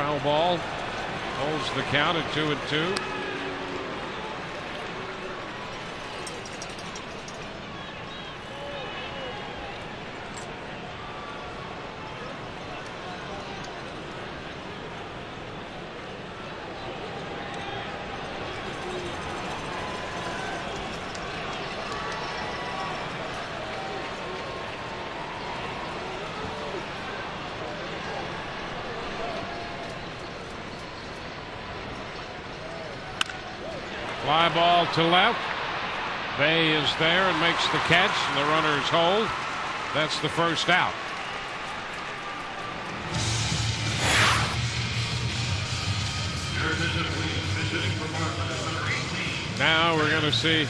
Foul ball holds the count at 2-2. Fly ball to left. Bay is there and makes the catch, and the runners hold. That's the first out. Now we're going to see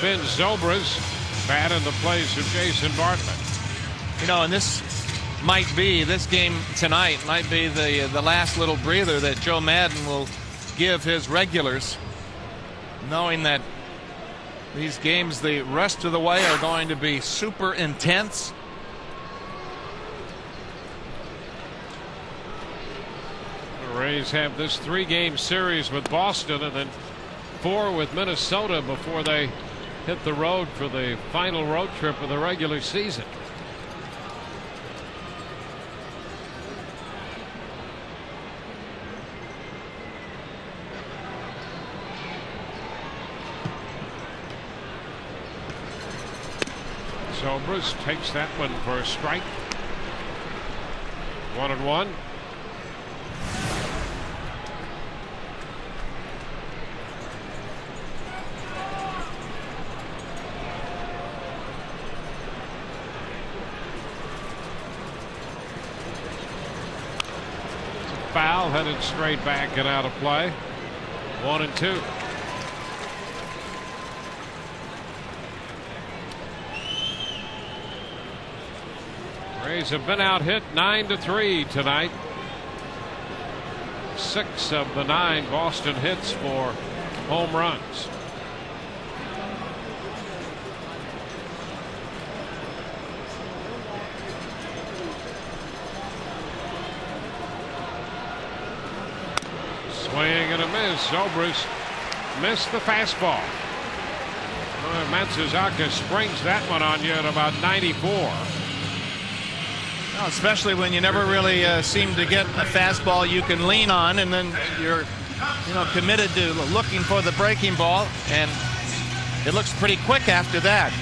Ben Zobrist bat in the place of Jason Bartlett. You know, and this game tonight might be the last little breather that Joe Madden will give his regulars, knowing that these games the rest of the way are going to be super intense. The Rays have this 3-game series with Boston and then 4 with Minnesota before they hit the road for the final road trip of the regular season. Zobrist takes that one for a strike. 1-1. Foul headed straight back and out of play. 1-2. Rays have been out hit 9-3 tonight. 6 of the 9 Boston hits for home runs. Swing and a miss. Zobrist missed the fastball. Matsuzaka springs that one on you at about 94. Especially when you never really seem to get a fastball you can lean on, and then you're committed to looking for the breaking ball, and it looks pretty quick after that.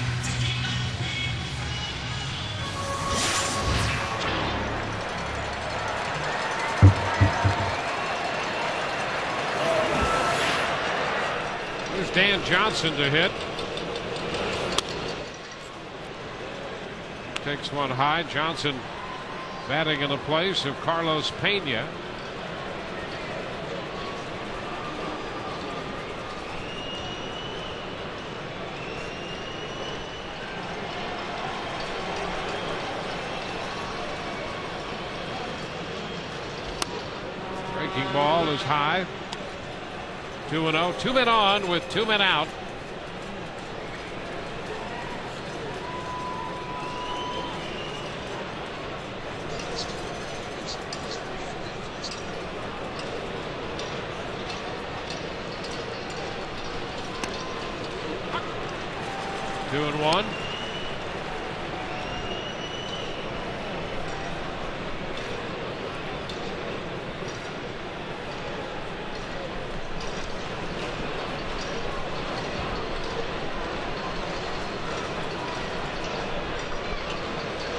There's Dan Johnson to hit. Takes one high. Johnson batting in the place of Carlos Pena. Breaking ball is high. 2-0. 2 men on with 2 men out. Two and one.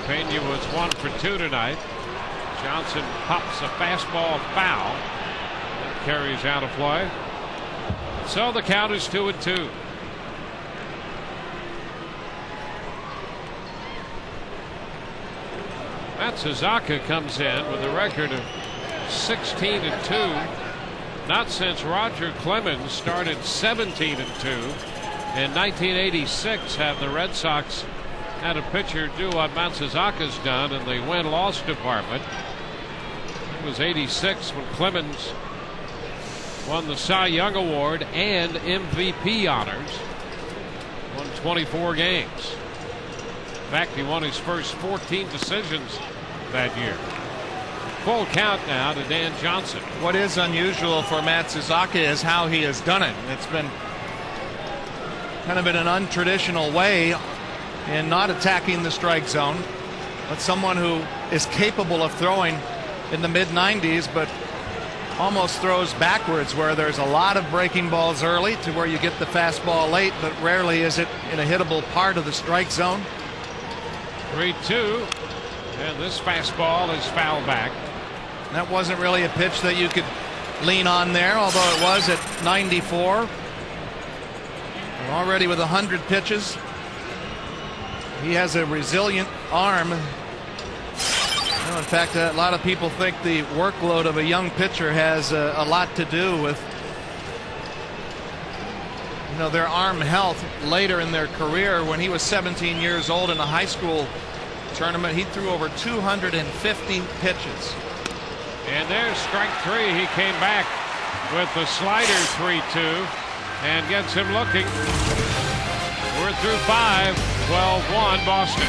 Pena was 1 for 2 tonight. Johnson pops a fastball foul. That carries out of play. So the count is 2-2. Matsuzaka comes in with a record of 16-2. Not since Roger Clemens started 17-2 in 1986 have the Red Sox had a pitcher do what Matsuzaka's done in the win-loss department. It was 86 when Clemens won the Cy Young Award and MVP honors. Won 24 games. In fact, he won his first 14 decisions that year. Full count now to Dan Johnson. What is unusual for Matsuzaka is how he has done it. It's been kind of in an untraditional way in not attacking the strike zone, but someone who is capable of throwing in the mid-90s, but almost throws backwards, where there's a lot of breaking balls early to where you get the fastball late, but rarely is it in a hittable part of the strike zone. 3-2, and this fastball is foul back. That wasn't really a pitch that you could lean on there, although it was at 94. Already with 100 pitches. He has a resilient arm. Well, in fact, a lot of people think the workload of a young pitcher has a lot to do with their arm health later in their career. When he was 17 years old in a high school tournament, he threw over 250 pitches. And there's strike three. He came back with the slider 3-2 and gets him looking. We're through 5, 12-1 Boston.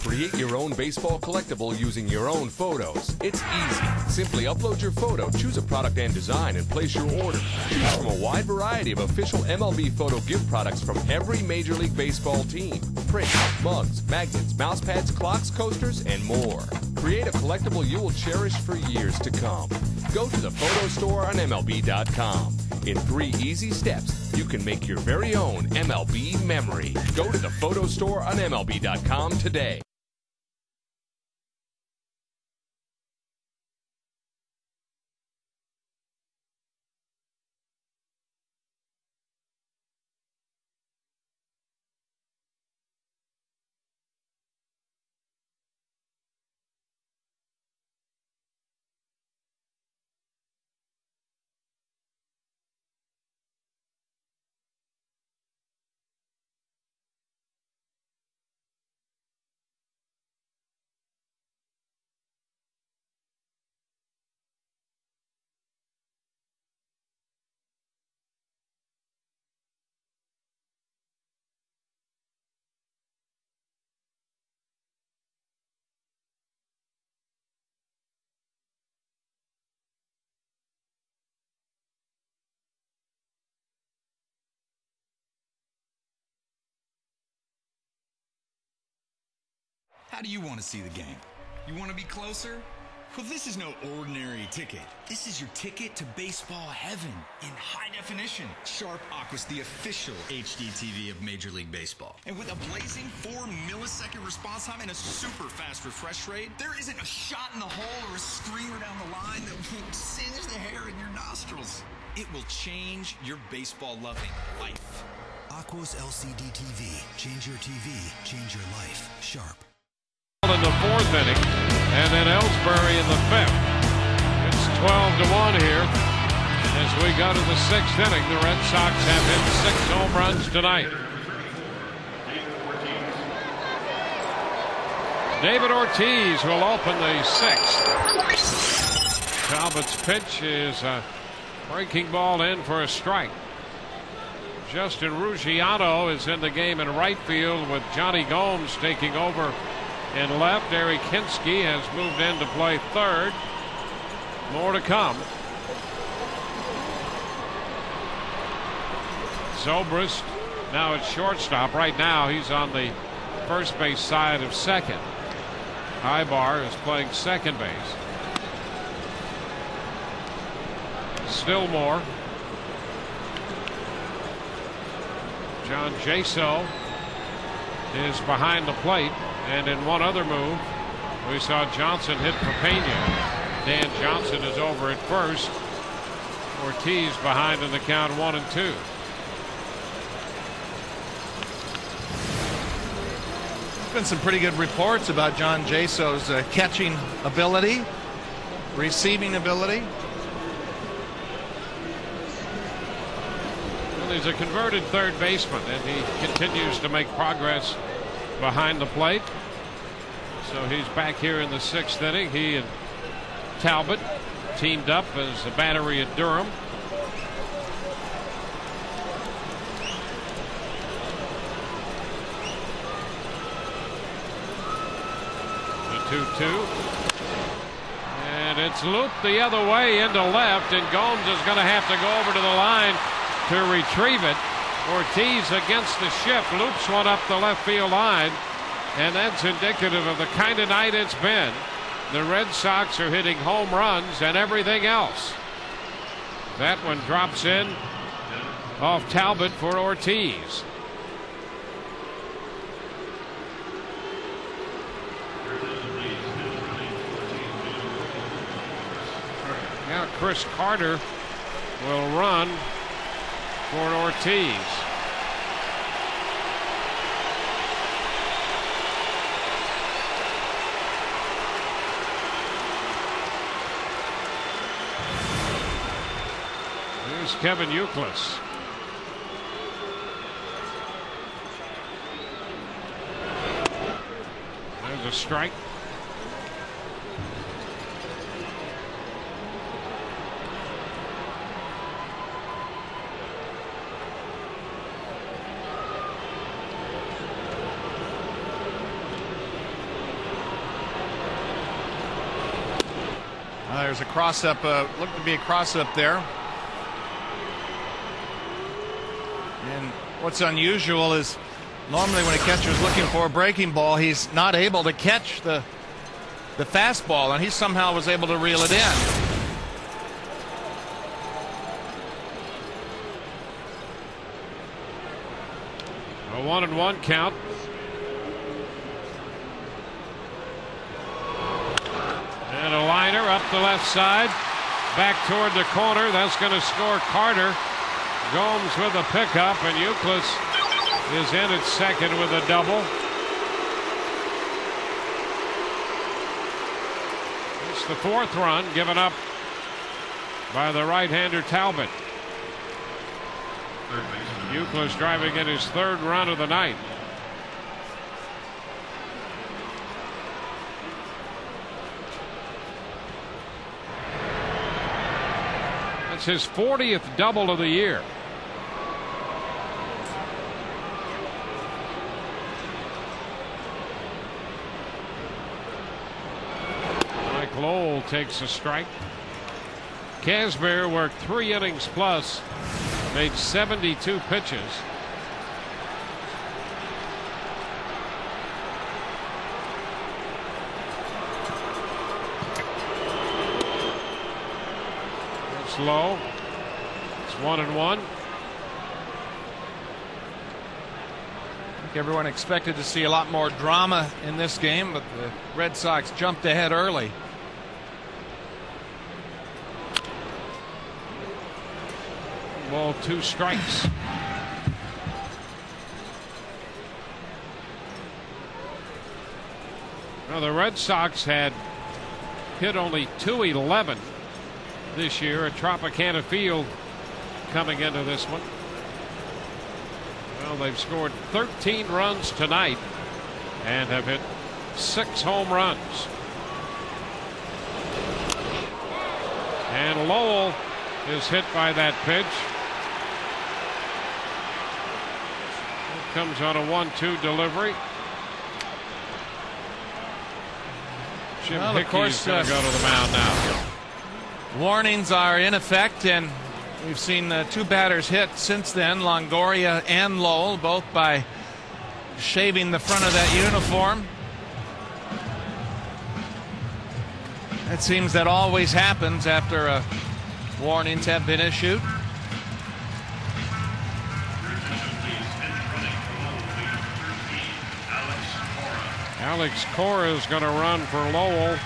Create your own baseball collectible using your own photos. It's easy. Simply upload your photo, choose a product and design, and place your order. Choose from a wide variety of official MLB photo gift products from every Major League Baseball team. Prints, mugs, magnets, mouse pads, clocks, coasters, and more. Create a collectible you will cherish for years to come. Go to the photo store on MLB.com. In 3 easy steps, you can make your very own MLB memory. Go to the photo store on MLB.com today. How do you want to see the game? You want to be closer? Well, this is no ordinary ticket. This is your ticket to baseball heaven in high definition. Sharp Aqua's the official HD TV of Major League Baseball. And with a blazing 4-millisecond response time and a super fast refresh rate, there isn't a shot in the hole or a screamer down the line that will singe the hair in your nostrils. It will change your baseball-loving life. Aqua's LCD TV. Change your TV, change your life. Sharp. In the 4th inning, and then Ellsbury in the 5th. It's 12-1 here as we go to the 6th inning. The Red Sox have hit 6 home runs tonight. David Ortiz will open the 6th. Talbot's pitch is a breaking ball in for a strike. Justin Ruggiano is in the game in right field with Johnny Gomes taking over in left. Eric Hinsky has moved in to play third. More to come. Zobrist now at shortstop. Right now he's on the first base side of second. Ibar is playing second base. Stillmore. John Jaso is behind the plate. And in one other move, we saw Johnson hit for Pena. Dan Johnson is over at first. Ortiz behind in the count 1-2. There's been some pretty good reports about John Jaso's catching ability, receiving ability. Well, he's a converted third baseman, and he continues to make progress behind the plate. So he's back here in the 6th inning. He and Talbot teamed up as a battery at Durham. 2-2. And it's looped the other way into left, and Gomes is going to have to go over to the line to retrieve it. Ortiz against the shift, loops one up the left field line, and that's indicative of the kind of night it's been. The Red Sox are hitting home runs and everything else. That one drops in off Talbot for Ortiz. Now Chris Carter will run for Ortiz. Here's Kevin Youkilis. There's a strike. There's a cross-up, looked to be a cross-up there. And what's unusual is normally when a catcher's looking for a breaking ball, he's not able to catch the fastball, and he somehow was able to reel it in. A 1-1 count. And a liner up the left side, back toward the corner. That's going to score Carter. Gomes with a pickup, and Youkilis is in at second with a double. It's the fourth run given up by the right-hander Talbot. Youkilis driving in his third run of the night. That's his 40th double of the year. Mike Lowell takes a strike. Kazmir worked 3 innings plus, made 72 pitches. It's low. It's 1-1. I think everyone expected to see a lot more drama in this game, but the Red Sox jumped ahead early. Ball, 2 strikes. Now the Red Sox had hit only .211 this year at Tropicana Field coming into this one. Well, they've scored 13 runs tonight and have hit 6 home runs. And Lowell is hit by that pitch. It comes on a 1-2 delivery. Jim Hickey's going to go to the mound now. Warnings are in effect, and we've seen 2 batters hit since then, Longoria and Lowell, both by shaving the front of that uniform. It seems that always happens after warnings have been issued. Alex Cora is going to run for Lowell.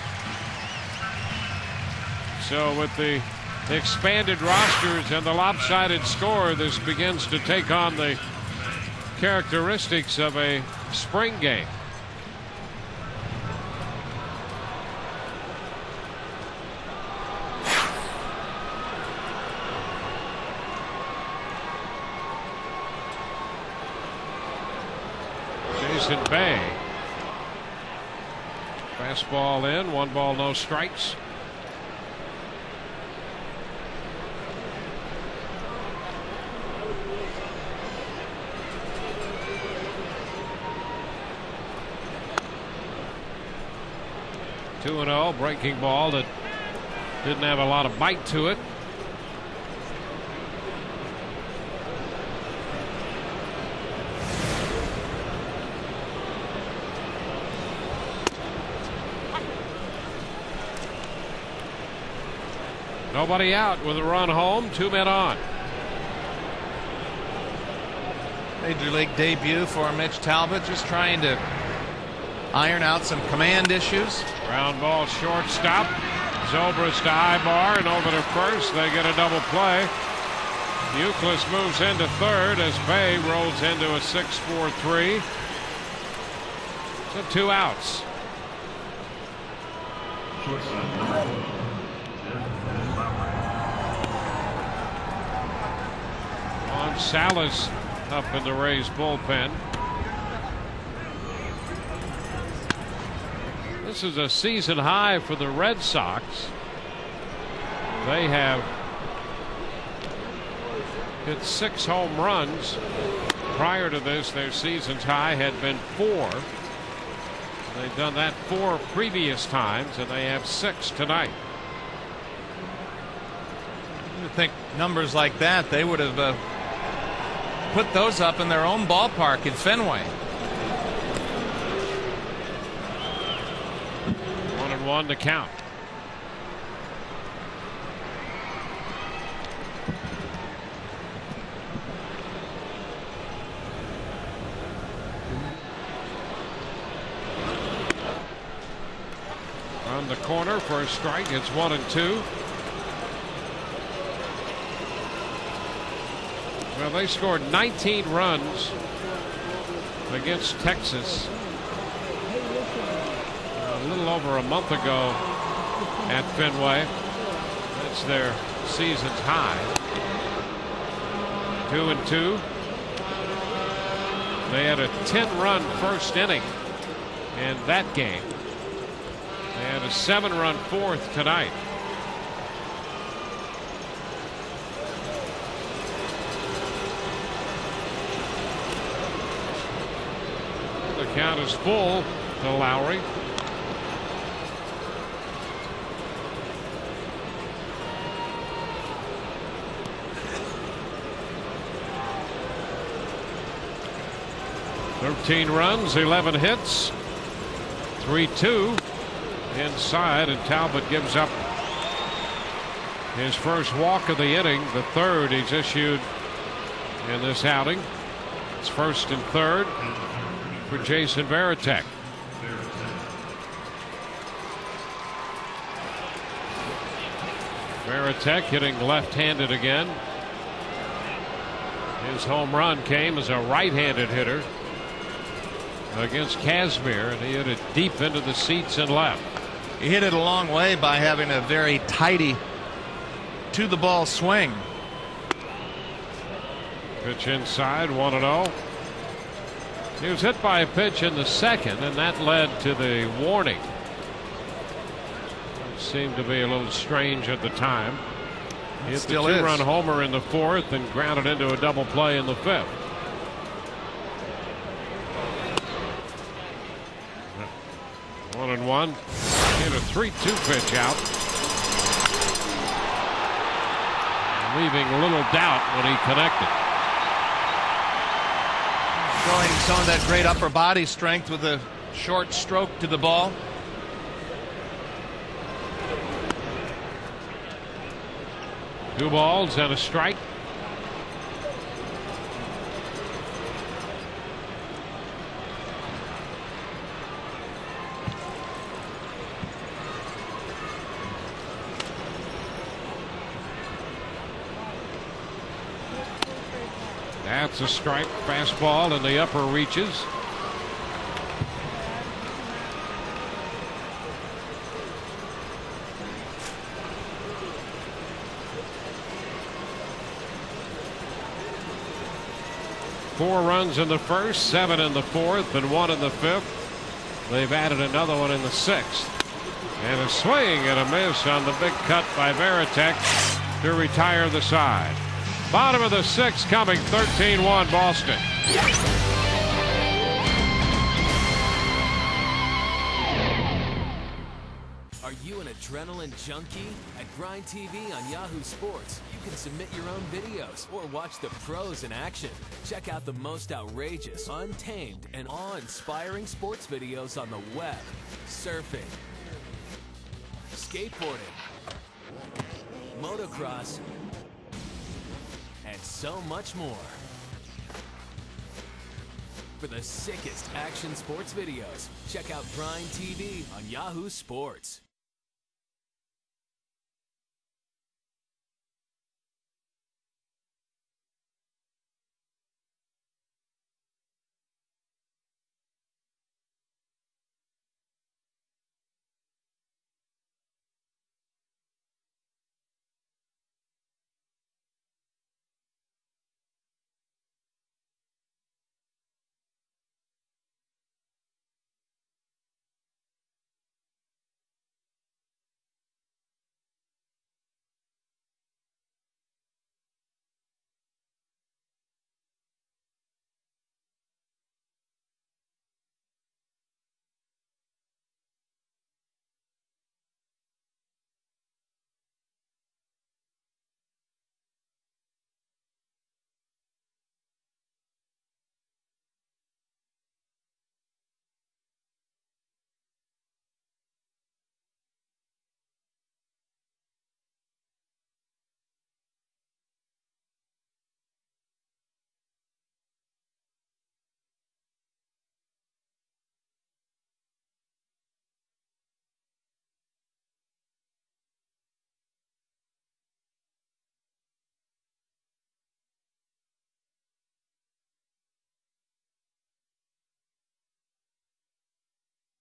So with the expanded rosters and the lopsided score, this begins to take on the characteristics of a spring game. Jason Bay. Fastball in, 1 ball, no strikes. 2-0, breaking ball that didn't have a lot of bite to it. Nobody out with a run home, 2 men on. Major League debut for Mitch Talbot, just trying to iron out some command issues. Ground ball, shortstop. Zobrist to Ibar and over to first. They get a double play. Euclid moves into third as Bay rolls into a 6-4-3. So 2 outs. Salas up in the Rays bullpen. This is a season high for the Red Sox. They have hit 6 home runs. Prior to this, their season's high had been 4. They've done that 4 previous times, and they have 6 tonight. You would think numbers like that, they would have put those up in their own ballpark in Fenway. 1-1 to count. On the corner for a strike. It's 1-2. Well, they scored 19 runs against Texas a little over a month ago at Fenway. That's their season's high. 2-2. They had a 10-run first inning in that game. They had a 7-run fourth tonight. The count is full to Lowry. "13 runs, 11 hits, 3-2 inside," and Talbot gives up his first walk of the inning, the third he's issued in this outing. It's 1st and 3rd for Jason Varitek. Varitek hitting left-handed again. His home run came as a right-handed hitter against Kazmir, and he hit it deep into the seats and left. He hit it a long way by having a very tidy to-the-ball swing. Pitch inside, 1-0. He was hit by a pitch in the second, and that led to the warning. It seemed to be a little strange at the time. He hit the 2-run homer in the 4th and grounded into a double play in the 5th. One and one. Hit a 3-2 pitch out, leaving little doubt when he connected. Showing some of that great upper body strength with a short stroke to the ball. Two balls and a strike. That's a strike. Fastball in the upper reaches. Four runs in the first, 7 in the 4th, and 1 in the 5th. They've added another one in the 6th. And a swing and a miss on the big cut by Varitek to retire the side. Bottom of the 6th coming, 13-1 Boston. Are you an adrenaline junkie? At Grind TV on Yahoo Sports, you can submit your own videos or watch the pros in action. Check out the most outrageous, untamed, and awe-inspiring sports videos on the web, surfing, skateboarding, motocross, and so much more. For the sickest action sports videos, check out Grind TV on Yahoo Sports.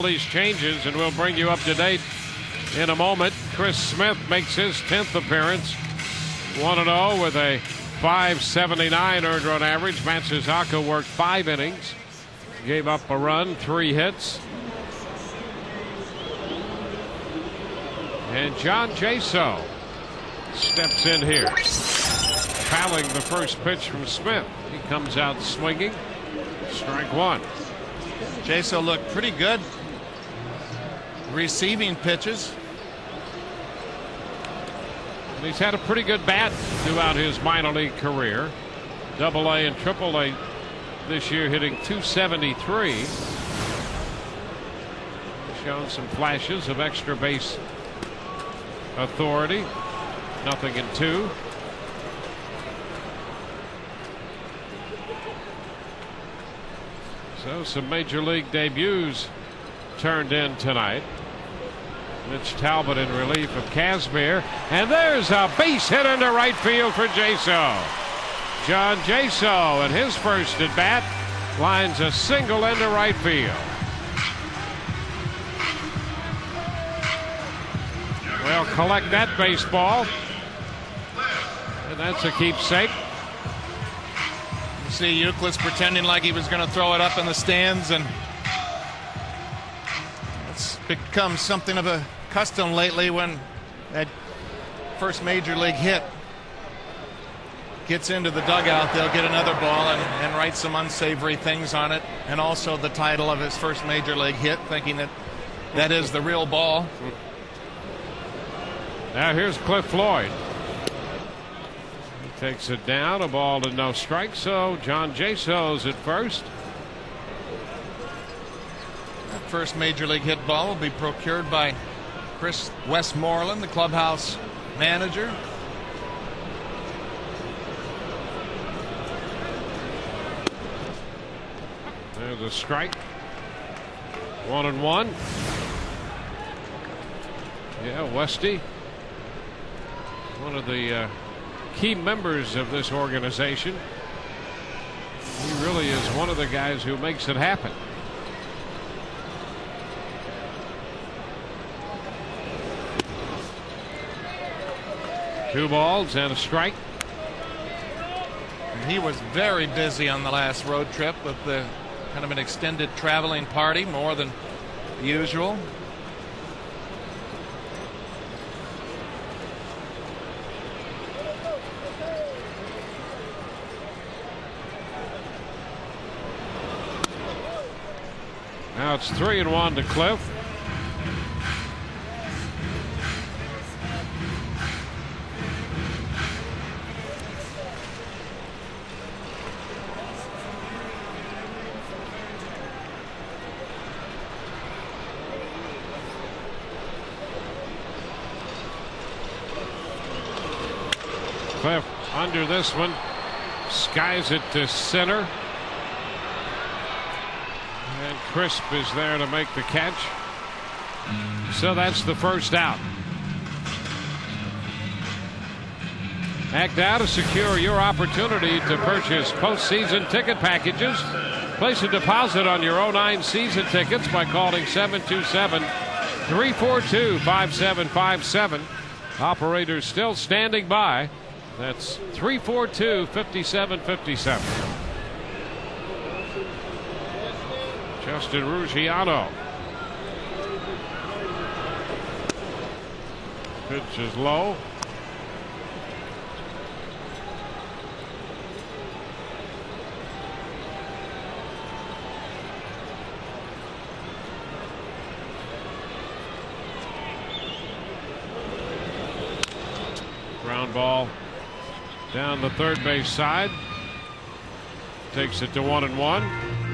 These changes, and we'll bring you up to date in a moment. Chris Smith makes his 10th appearance, 1-0 with a .579 earned run average. Matsuzaka worked 5 innings, gave up a run, 3 hits. And John Jaso steps in here, fouling the first pitch from Smith. He comes out swinging. Strike 1. Jaso looked pretty good receiving pitches. And he's had a pretty good bat throughout his minor league career. AA and AAA this year, hitting .273. Shown some flashes of extra base authority. Nothing in 2. So some major league debuts turned in tonight. Mitch Talbot in relief of Kazmir, and there's a base hit into right field for Jaso. John Jaso, in his first at bat, lines a single into right field. Well, collect that baseball, and that's a keepsake. You see Euclid's pretending like he was going to throw it up in the stands, and it's become something of a custom lately when that first major league hit gets into the dugout. They'll get another ball and write some unsavory things on it, and also the title of his first major league hit, thinking that that is the real ball. Now here's Cliff Floyd. He takes it down, a ball to no strike, so John Jaso's at first. That first major league hit ball will be procured by Chris Westmoreland, the clubhouse manager. There's a strike. 1-1. Yeah, Westy, one of the key members of this organization. He really is one of the guys who makes it happen. Two balls and a strike. And he was very busy on the last road trip with the kind of an extended traveling party, more than usual. Now it's 3-1 to Cliff. Cliff under this one. Skies it to center. And Crisp is there to make the catch. So that's the first out. Act now to secure your opportunity to purchase postseason ticket packages. Place a deposit on your 09 season tickets by calling 727-342-5757. Operators still standing by. That's 342-5757. Justin Ruggiano. Pitch is low. Ground ball down the third base side. Takes it to 1-1.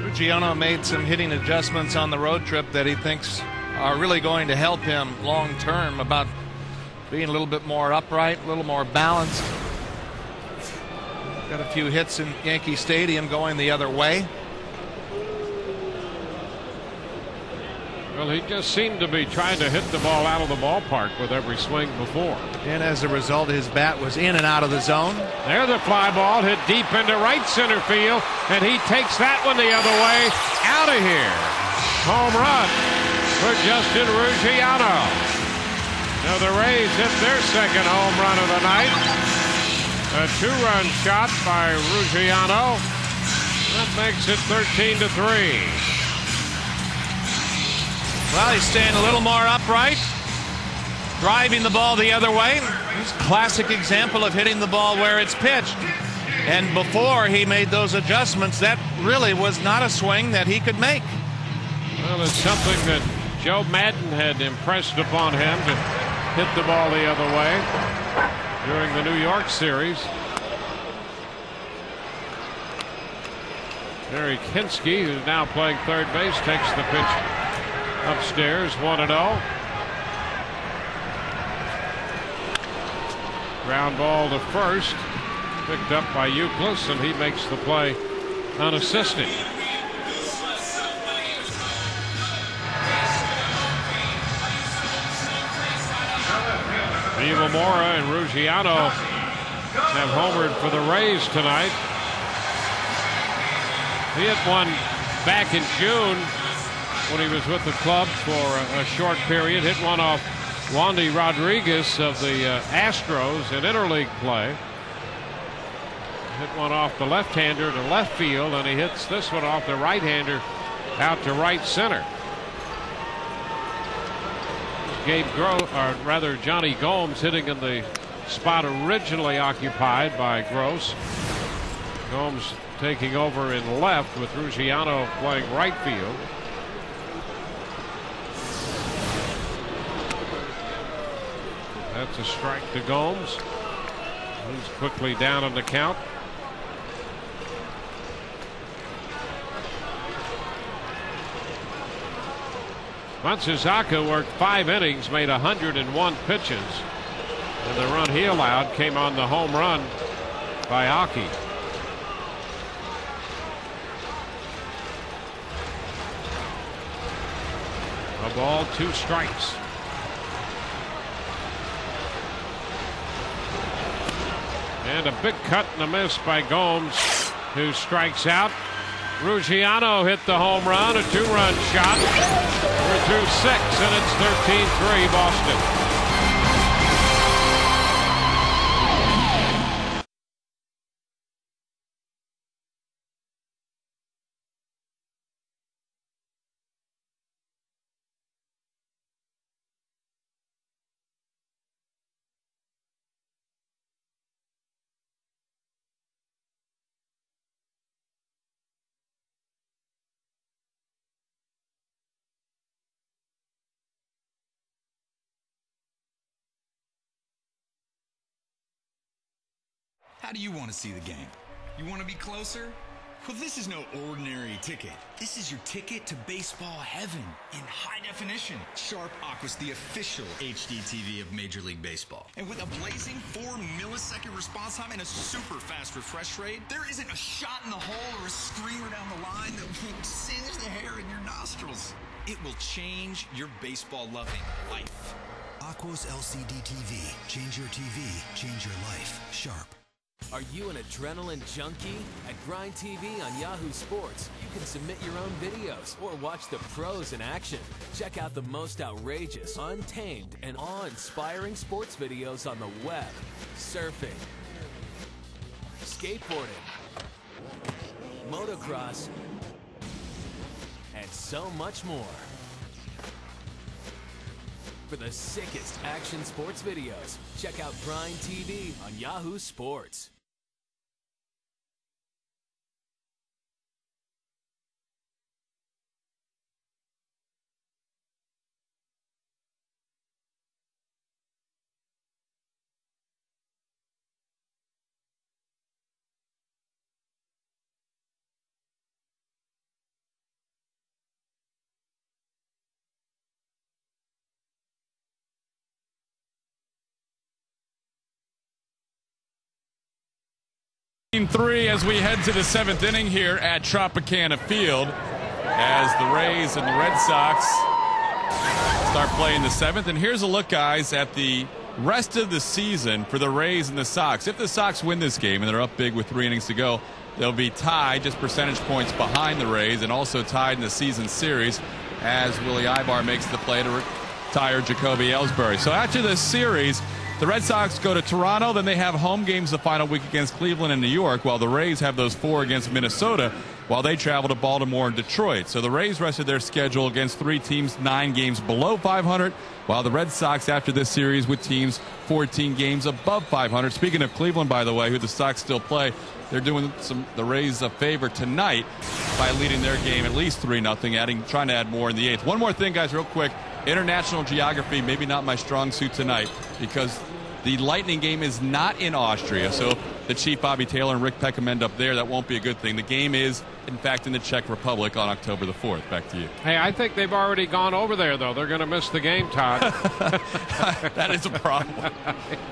Ruggiano made some hitting adjustments on the road trip that he thinks are really going to help him long term, about being a little bit more upright, a little more balanced. Got a few hits in Yankee Stadium going the other way. Well, he just seemed to be trying to hit the ball out of the ballpark with every swing before. And as a result, his bat was in and out of the zone. There's a fly ball hit deep into right center field, and he takes that one the other way. Out of here. Home run for Justin Ruggiano. Now the Rays hit their second home run of the night. A two-run shot by Ruggiano. That makes it 13-3. Well, he's staying a little more upright, driving the ball the other way. It's a classic example of hitting the ball where it's pitched. And before he made those adjustments, that really was not a swing that he could make. Well, it's something that Joe Madden had impressed upon him, to hit the ball the other way during the New York series. Gary Kinski, who's now playing third base, takes the pitch upstairs, 1-0. Ground ball to first, picked up by Euclid, and he makes the play unassisted. Imamura and Ruggiano have homered for the Rays tonight. He hit one back in June when he was with the club for a short period. Hit one off Wandy Rodriguez of the Astros in interleague play. Hit one off the left-hander to left field, and he hits this one off the right-hander out to right center. Johnny Gomes hitting in the spot originally occupied by Gross. Gomes taking over in left with Ruggiano playing right field. That's a strike to Gomes. He's quickly down on the count. Matsuzaka worked 5 innings, made 101 pitches, and the run he allowed came on the home run by Aki. A ball, 2 strikes. And a big cut and a miss by Gomes, who strikes out. Ruggiano hit the home run, a 2-run shot. We're through 6, and it's 13-3 Boston. How do you want to see the game? You want to be closer? Well, this is no ordinary ticket. This is your ticket to baseball heaven in high definition. Sharp Aqua's the official HD TV of Major League Baseball. And with a blazing 4-millisecond response time and a super fast refresh rate, there isn't a shot in the hole or a screamer down the line that will singe the hair in your nostrils. It will change your baseball-loving life. Aqua's LCD TV. Change your TV, change your life. Sharp. Are you an adrenaline junkie? At Grind TV on Yahoo Sports, you can submit your own videos or watch the pros in action. Check out the most outrageous, untamed, and awe-inspiring sports videos on the web, surfing, skateboarding, motocross, and so much more. For the sickest action sports videos, check out Grind TV on Yahoo Sports. Three as we head to the 7th inning here at Tropicana Field as the Rays and the Red Sox start playing the 7th. And here's a look, guys, at the rest of the season for the Rays and the Sox. If the Sox win this game and they're up big with 3 innings to go, they'll be tied just percentage points behind the Rays and also tied in the season series as Willie Ibar makes the play to retire Jacoby Ellsbury. So after this series, the Red Sox go to Toronto, then they have home games the final week against Cleveland and New York, while the Rays have those 4 against Minnesota, while they travel to Baltimore and Detroit. So the Rays rested their schedule against 3 teams 9 games below 500, while the Red Sox after this series with teams 14 games above 500. Speaking of Cleveland, by the way, who the Sox still play, they're doing the Rays a favor tonight by leading their game at least 3-0, trying to add more in the 8th. One more thing, guys, real quick. International geography, maybe not my strong suit tonight, because the Lightning game is not in Austria. So if the Chief Bobby Taylor and Rick Peckham end up there, that won't be a good thing. The game is, in fact, in the Czech Republic on October the 4th. Back to you. Hey, I think they've already gone over there, though. They're going to miss the game, Todd. That is a problem.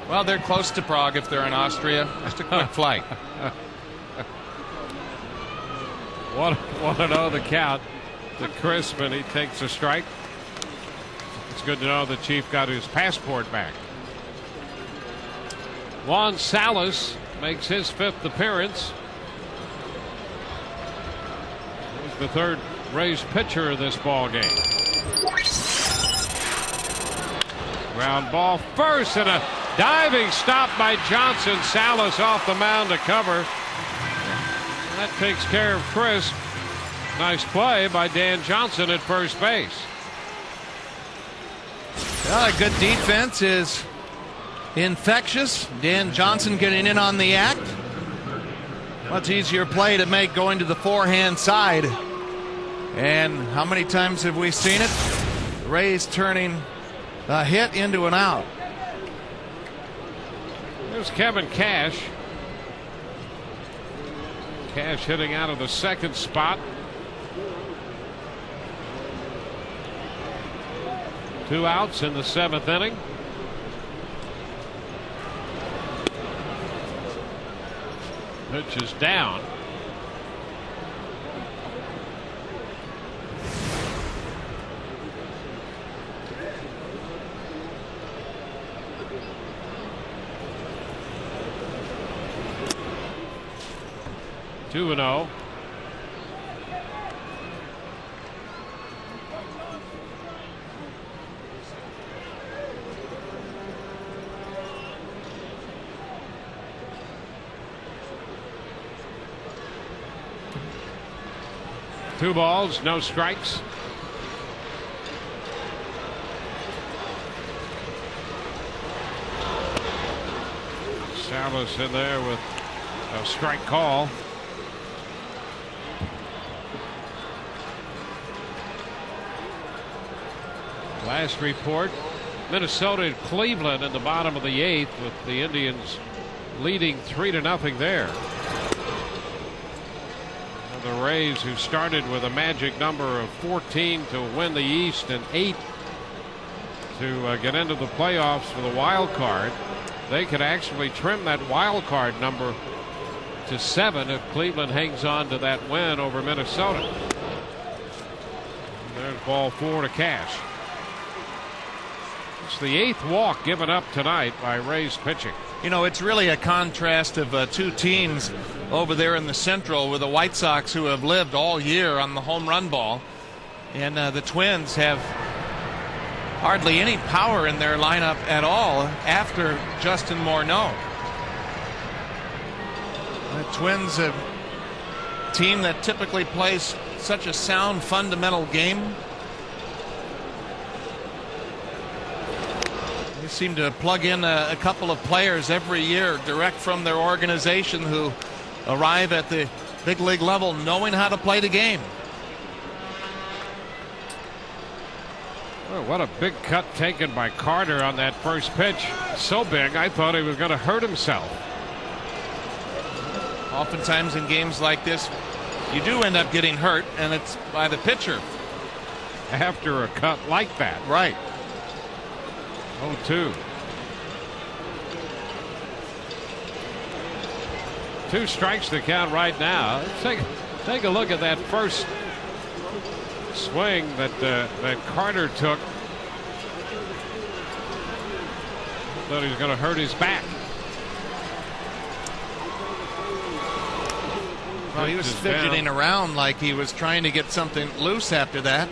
Well, they're close to Prague if they're in Austria. Just a quick flight. 1-0 the count to Crispin. He takes a strike. It's good to know the Chief got his passport back. Juan Salas makes his 5th appearance. He's the 3rd Rays pitcher of this ball game. Ground ball first and a diving stop by Johnson. Salas off the mound to cover. That takes care of Chris. Nice play by Dan Johnson at first base. Well, a good defense is infectious. Dan Johnson getting in on the act. Much easier play to make going to the forehand side. And how many times have we seen it? The Rays turning a hit into an out. There's Kevin Cash. Cash hitting out of the 2nd spot. 2 outs in the 7th inning. Pitch is down. Two and 0. Two balls, no strikes. Salas in there with a strike call. Last report, Minnesota and Cleveland in the bottom of the 8th, with the Indians leading 3-0 there. The Rays, who started with a magic number of 14 to win the East and 8 to get into the playoffs for the wild card, they could actually trim that wild card number to 7 if Cleveland hangs on to that win over Minnesota. There's ball 4 to Cash. It's the 8th walk given up tonight by Rays pitching. You know, it's really a contrast of two teams over there in the Central, with the White Sox, who have lived all year on the home run ball, and the Twins have hardly any power in their lineup at all after Justin Morneau. The Twins, a team that typically plays such a sound fundamental game. They seem to plug in a couple of players every year direct from their organization who arrive at the big league level knowing how to play the game. Oh, what a big cut taken by Carter on that first pitch. So big, I thought he was going to hurt himself. Oftentimes in games like this, you do end up getting hurt, and it's by the pitcher. After a cut like that. Right. 0-2. 2 strikes to count right now. Take a look at that first swing that Carter took. Thought he was going to hurt his back. Well, he was fidgeting around like he was trying to get something loose after that.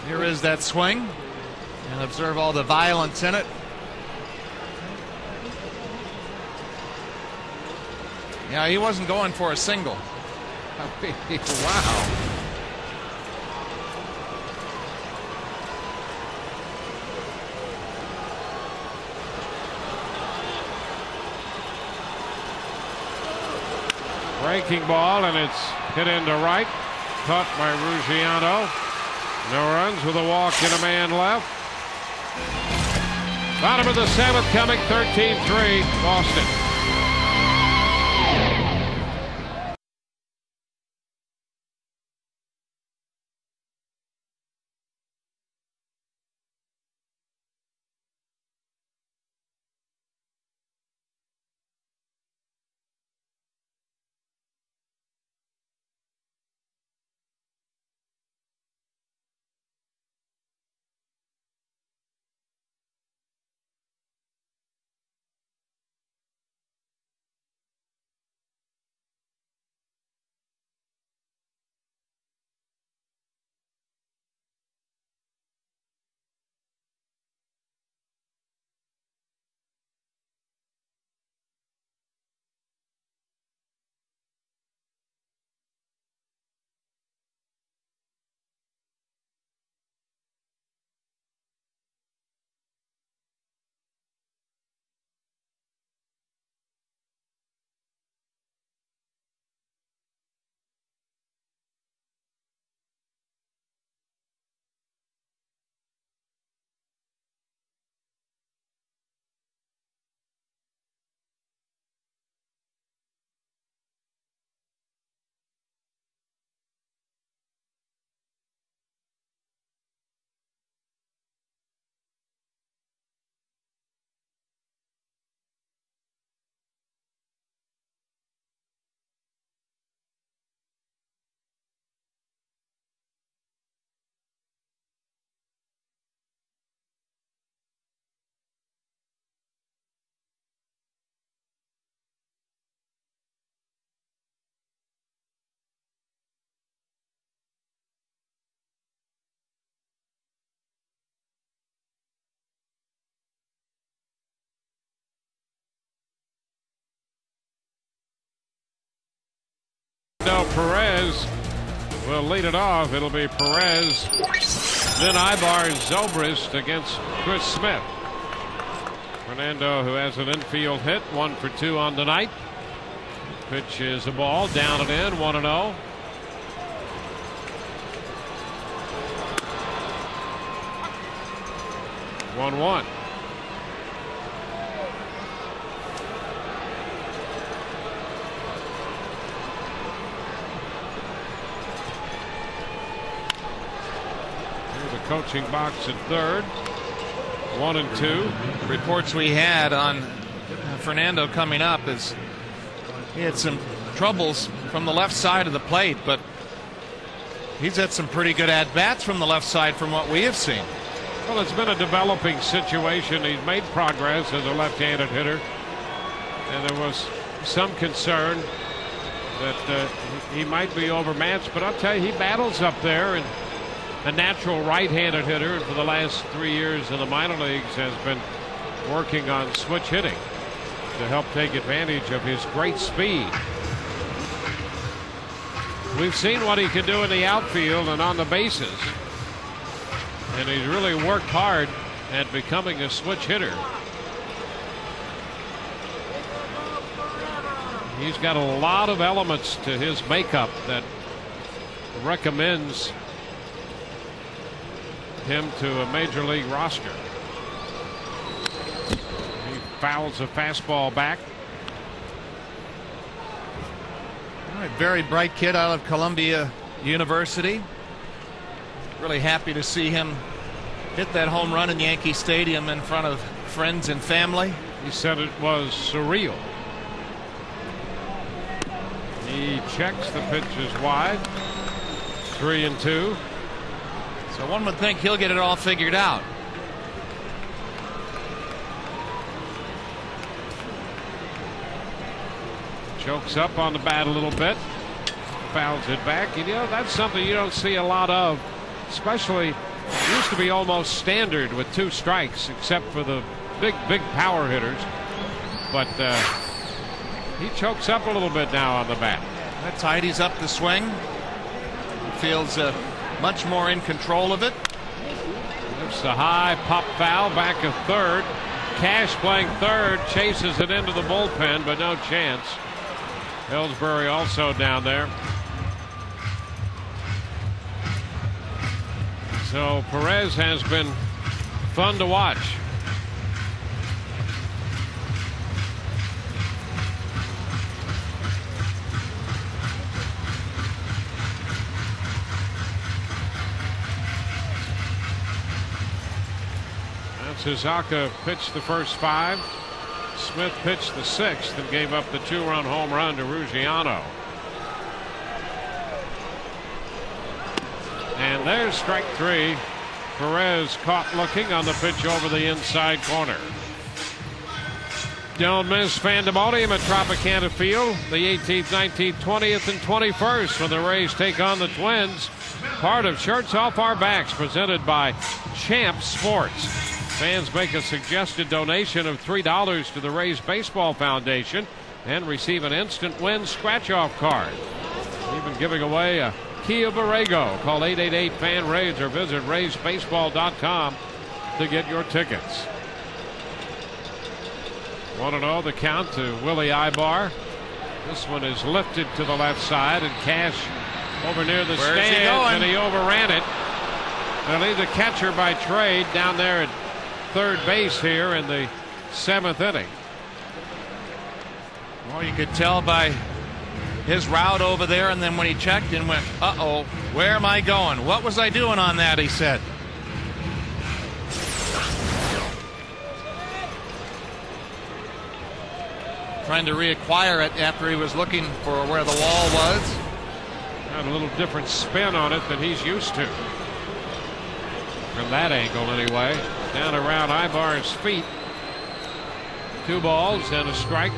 Here is that swing. And observe all the violence in it. Yeah, he wasn't going for a single. Wow. Breaking ball, and it's hit into right. Caught by Ruggiano. No runs with a walk and a man left. Bottom of the 7th coming, 13-3 Boston. Perez will lead it off. It'll be Perez, then Ibar Zobrist against Chris Smith. Fernando, who has an infield hit, 1 for 2 on the night. Pitch is a ball, down and in, 1-0. One. coaching box at third. 1-2. Reports we had on Fernando coming up is he had some troubles from the left side of the plate, but he's had some pretty good at-bats from the left side from what we have seen. Well, it's been a developing situation. He's made progress as a left-handed hitter, and there was some concern that he might be overmatched, but I'll tell you, he battles up there, and a natural right-handed hitter, and for the last 3 years in the minor leagues has been working on switch hitting to help take advantage of his great speed. We've seen what he can do in the outfield and on the bases, and he's really worked hard at becoming a switch hitter. He's got a lot of elements to his makeup that recommends him to a major league roster. He fouls a fastball back. All right, very bright kid out of Columbia University. Really happy to see him hit that home run in Yankee Stadium in front of friends and family. He said it was surreal. He checks, the pitch is wide. 3-2. So one would think he'll get it all figured out. Chokes up on the bat a little bit. Fouls it back. You know, that's something you don't see a lot of, especially it used to be almost standard with 2 strikes, except for the big power hitters. But he chokes up a little bit now on the bat. That tidies up the swing. He feels much more in control of it. It's a high pop foul back of third. Cash playing third, chases it into the bullpen, but no chance. Ellsbury also down there. So Perez has been fun to watch. Matsuzaka pitched the first 5. Smith pitched the 6th and gave up the 2-run home run to Ruggiano. And there's strike 3. Perez caught looking on the pitch over the inside corner. Don't miss Pandemonium at Tropicana Field, the 18th, 19th, 20th, and 21st when the Rays take on the Twins. Part of Shirts Off Our Backs, presented by Champ Sports. Fans make a suggested donation of $3 to the Rays Baseball Foundation and receive an instant win scratch-off card. Even giving away a Kia Borrego. Call 888-FAN-RAYS or visit RaysBaseball.com to get your tickets. 1-0 the count to Willie Ibar. This one is lifted to the left side, and Cash over near the stands, and he overran it. They'll leave the catcher by trade down there at third base here in the 7th inning. Well, you could tell by his route over there, and then when he checked and went, uh-oh, where am I going? What was I doing on that, he said. Trying to reacquire it after he was looking for where the wall was. Got a little different spin on it than he's used to. From that angle, anyway. Down around Ibar's feet. 2 balls and a strike.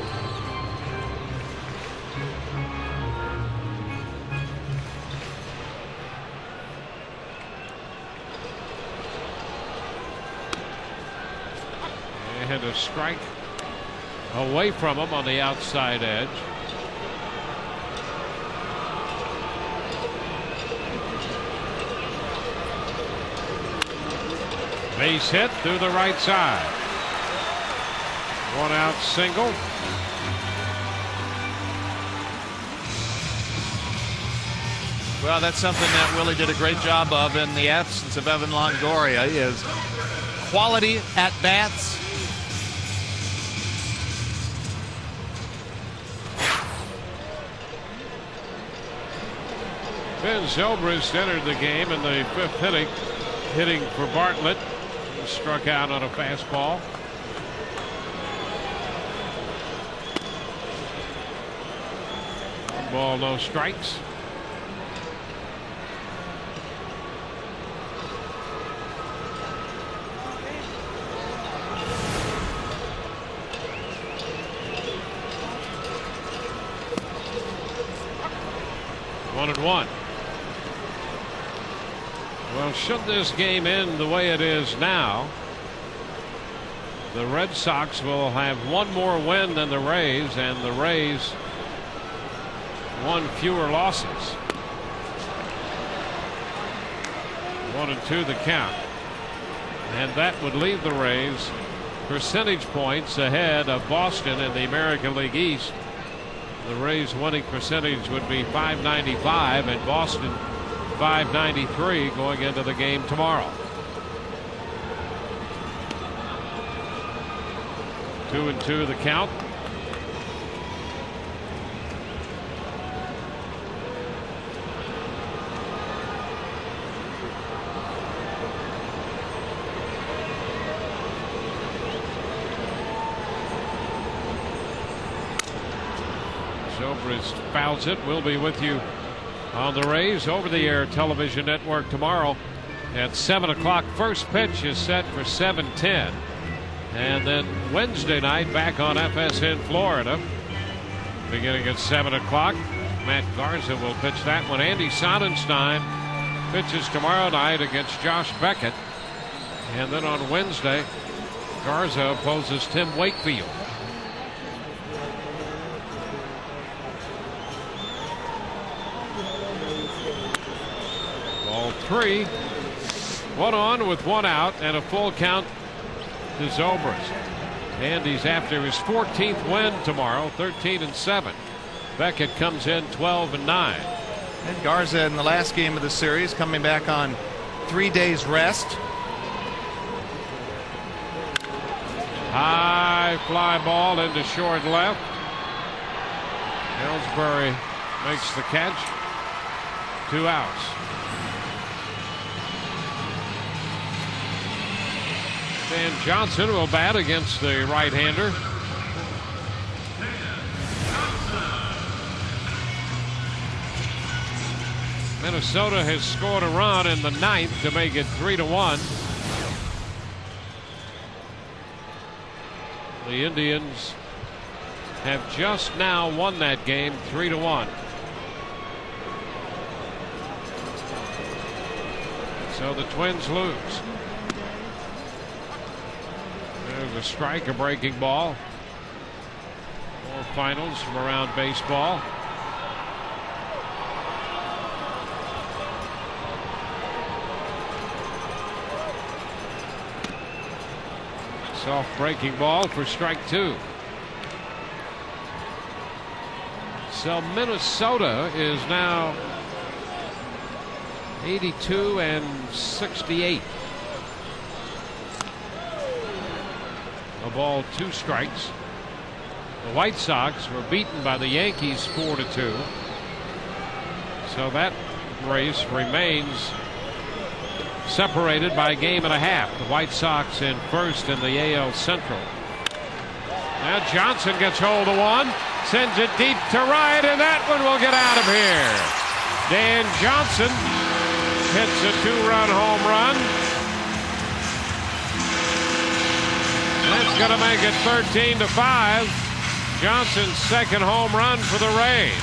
And a strike away from him on the outside edge. Base hit through the right side. 1 out single. Well, that's something that Willie did a great job of in the absence of Evan Longoria, is quality at bats. Ben Zobrist entered the game in the 5th inning. hitting for Bartlett. He struck out on a fastball. One ball, no strikes. One and one. Well, should this game end the way it is now, the Red Sox will have one more win than the Rays, and the Rays one fewer losses. 1-2 the count, and that would leave the Rays percentage points ahead of Boston in the American League East. The Rays winning percentage would be .595 and Boston .593 going into the game tomorrow. 2-2 the count. Zobrist fouls it. We'll be with you on the Rays over-the-air television network tomorrow at 7 o'clock. First pitch is set for 7:10. And then Wednesday night back on FSN Florida beginning at 7 o'clock. Matt Garza will pitch that one. Andy Sonnenstein pitches tomorrow night against Josh Beckett. And then on Wednesday, Garza opposes Tim Wakefield. Ball three. One on with one out and a full count to Zobrist. Andy's after his 14th win tomorrow, 13-7. Beckett comes in 12-9. And Garza in the last game of the series coming back on 3 days rest. High fly ball into short left. Ellsbury makes the catch. 2 outs. Dan Johnson will bat against the right-hander. Minnesota has scored a run in the 9th to make it 3-1. The Indians have just now won that game 3-1. So the Twins lose. There's a strike, a breaking ball. More finals from around baseball. Soft breaking ball for strike 2. So Minnesota is now 82-68. A ball, 2 strikes. The White Sox were beaten by the Yankees 4-2. So that race remains separated by a game and a half. The White Sox in first in the AL Central. Now Johnson gets hold of one, sends it deep to right, and that one will get out of here. Dan Johnson hits a 2-run home run. That's going to make it 13-5. Johnson's second home run for the Rays.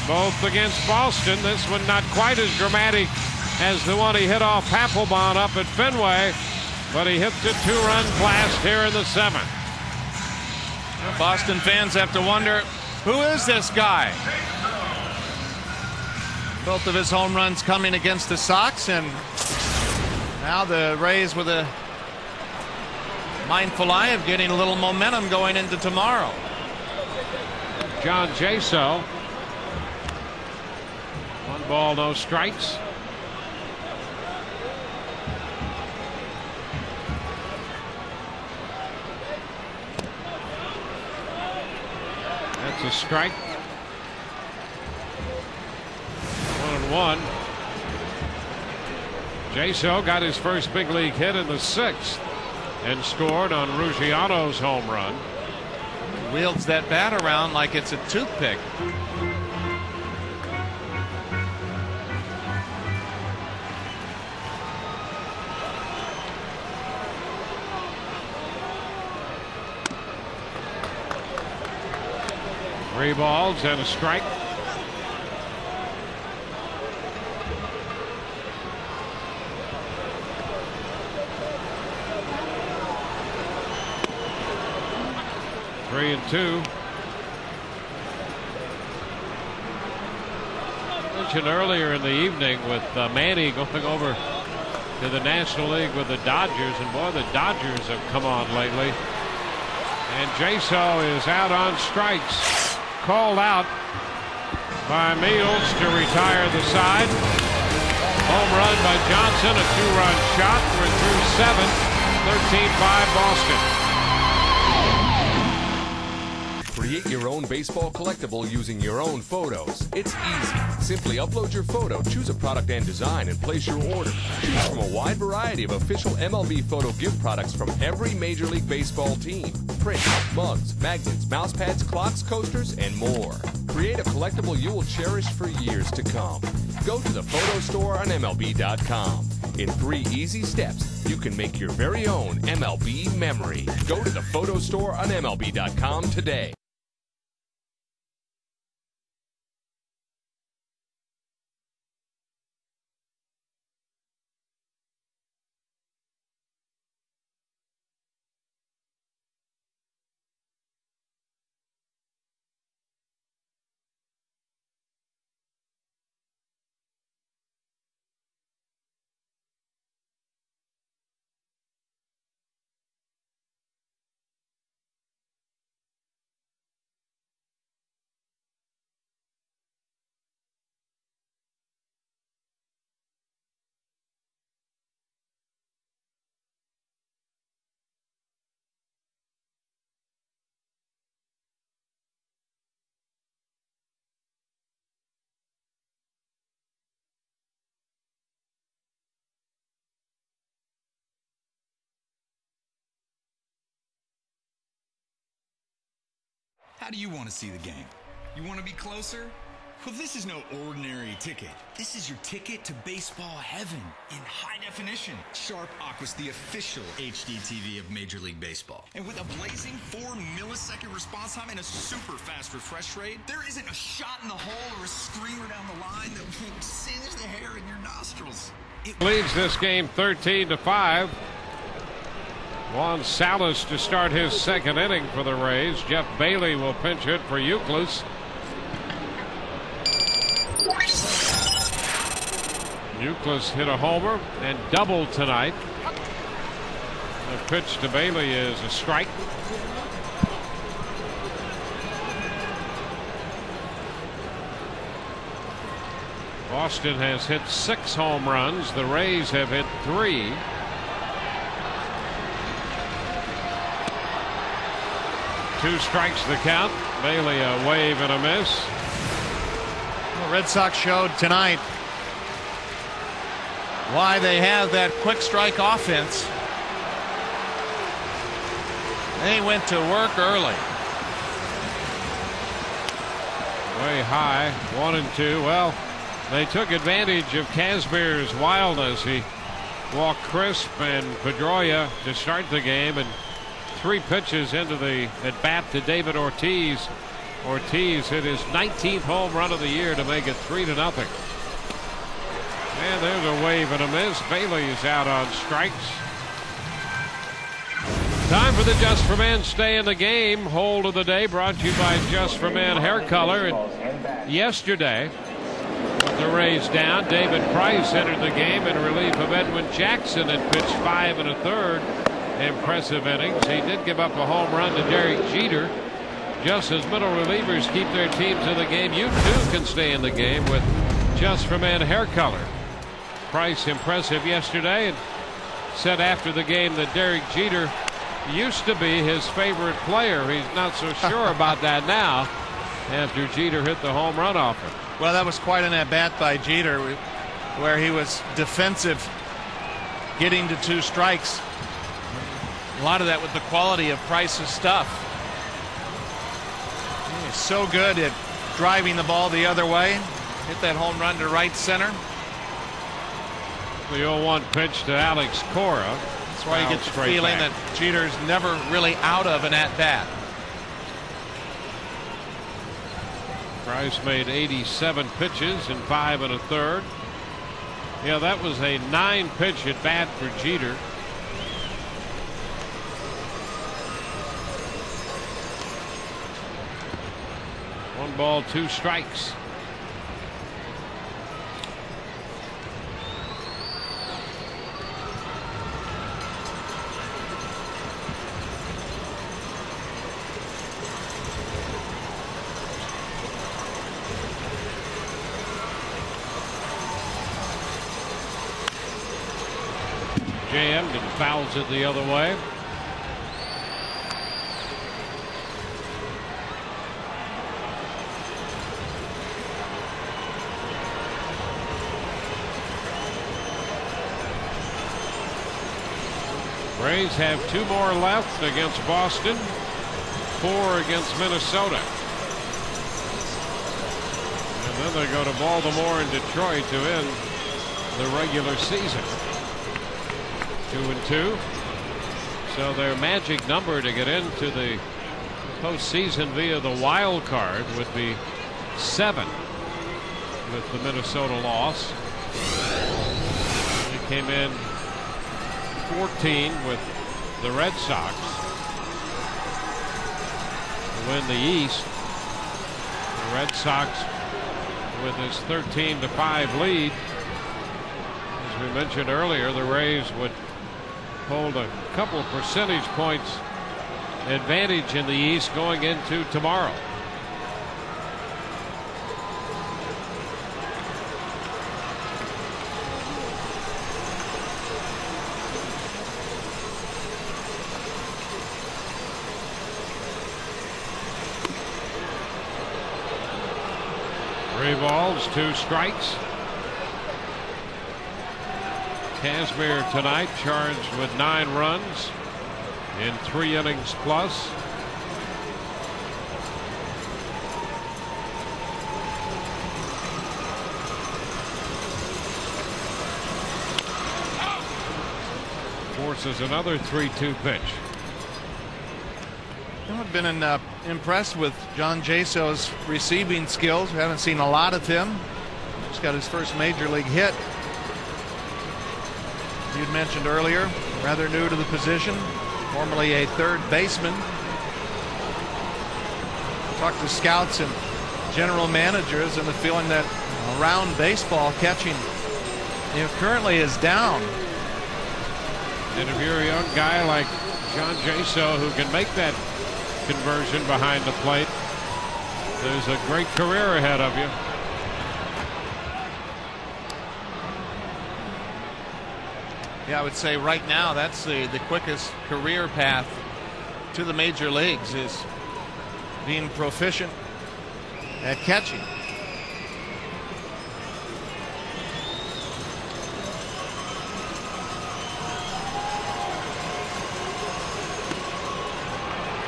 Both against Boston. This one not quite as dramatic as the one he hit off Papelbon up at Fenway, but he hits a 2-run blast here in the 7th. Boston fans have to wonder, who is this guy? Both of his home runs coming against the Sox, and now the Rays with a mindful eye of getting a little momentum going into tomorrow. John Jaso. 1 ball, no strikes. That's a strike. 1-1. Jaso got his first big league hit in the 6th and scored on Ruggiano's home run. Wields that bat around like it's a toothpick. Three balls and a strike. Three and two. Mentioned earlier in the evening with Manny going over to the National League with the Dodgers, and boy, the Dodgers have come on lately. And Jaso is out on strikes. Called out by Mills to retire the side. Home run by Johnson, a 2-run shot. We're through 7. 13-5 Boston. Create your own baseball collectible using your own photos. It's easy. Simply upload your photo, choose a product and design, and place your order. Choose from a wide variety of official MLB photo gift products from every Major League Baseball team. Prints, mugs, magnets, mouse pads, clocks, coasters, and more. Create a collectible you will cherish for years to come. Go to the photo store on MLB.com. In 3 easy steps, you can make your very own MLB memory. Go to the photo store on MLB.com today. How do you want to see the game? You want to be closer? Well, this is no ordinary ticket. This is your ticket to baseball heaven in high definition. Sharp Aqua's the official HD TV of Major League Baseball. And with a blazing 4-millisecond response time and a super fast refresh rate, there isn't a shot in the hole or a screamer down the line that will singe the hair in your nostrils. It leads this game 13-5. Juan Salas to start his 2nd inning for the Rays. Jeff Bailey will pinch hit for Euclid. Euclid hit a homer and doubled tonight. The pitch to Bailey is a strike. Boston has hit 6 home runs. The Rays have hit 3. Two strikes the count. Bailey a wave and a miss. The Red Sox showed tonight why they have that quick strike offense. They went to work early. Way high, 1-2. Well, they took advantage of Kazmir's wildness. He walked Crisp and Pedroia to start the game, and 3 pitches into the at-bat to David Ortiz. Ortiz hit his 19th home run of the year to make it 3-0. And there's a wave and a miss. Bailey's out on strikes. Time for the Just for Men Stay in the Game hold of the day, brought to you by Just for Men Hair Color. And yesterday, with the Rays down, David Price entered the game in relief of Edwin Jackson and pitched 5 1/3 impressive innings. He did give up a home run to Derek Jeter. Just as middle relievers keep their teams in the game, you too can stay in the game with Just for Men Hair Color. Price impressive yesterday, and said after the game that Derek Jeter used to be his favorite player. He's not so sure about that now after Jeter hit the home run off him. Well, that was quite an at-bat by Jeter where he was defensive getting to 2 strikes. A lot of that with the quality of Price's stuff. He's so good at driving the ball the other way. Hit that home run to right center. The 0-1 pitch to Alex Cora. That's why you get the feeling that Jeter's never really out of an at-bat. Price made 87 pitches in 5 1/3. Yeah, that was a 9-pitch at bat for Jeter. One ball, 2 strikes. Jammed and fouls it the other way. Rays have 2 more left against Boston, 4 against Minnesota. And then they go to Baltimore and Detroit to end the regular season. 2-2. So their magic number to get into the postseason via the wild card would be 7 with the Minnesota loss. They came in 14 with the Red Sox to win the East. The Red Sox with his 13-5 lead. As we mentioned earlier, the Rays would hold a couple of percentage points advantage in the East going into tomorrow. Three balls, 2 strikes. Kazmir tonight charged with 9 runs in 3 innings plus. Forces another 3-2 pitch. I've been impressed with John Jaso's receiving skills. We haven't seen a lot of him. Just got his first major league hit. You'd mentioned earlier, rather new to the position, formerly a third baseman. Talked to scouts and general managers, and the feeling that around baseball catching, currently is down. And if you're a young guy like John Jaso who can make that conversion behind the plate, there's a great career ahead of you. Yeah, I would say right now that's the quickest career path to the major leagues, is being proficient at catching.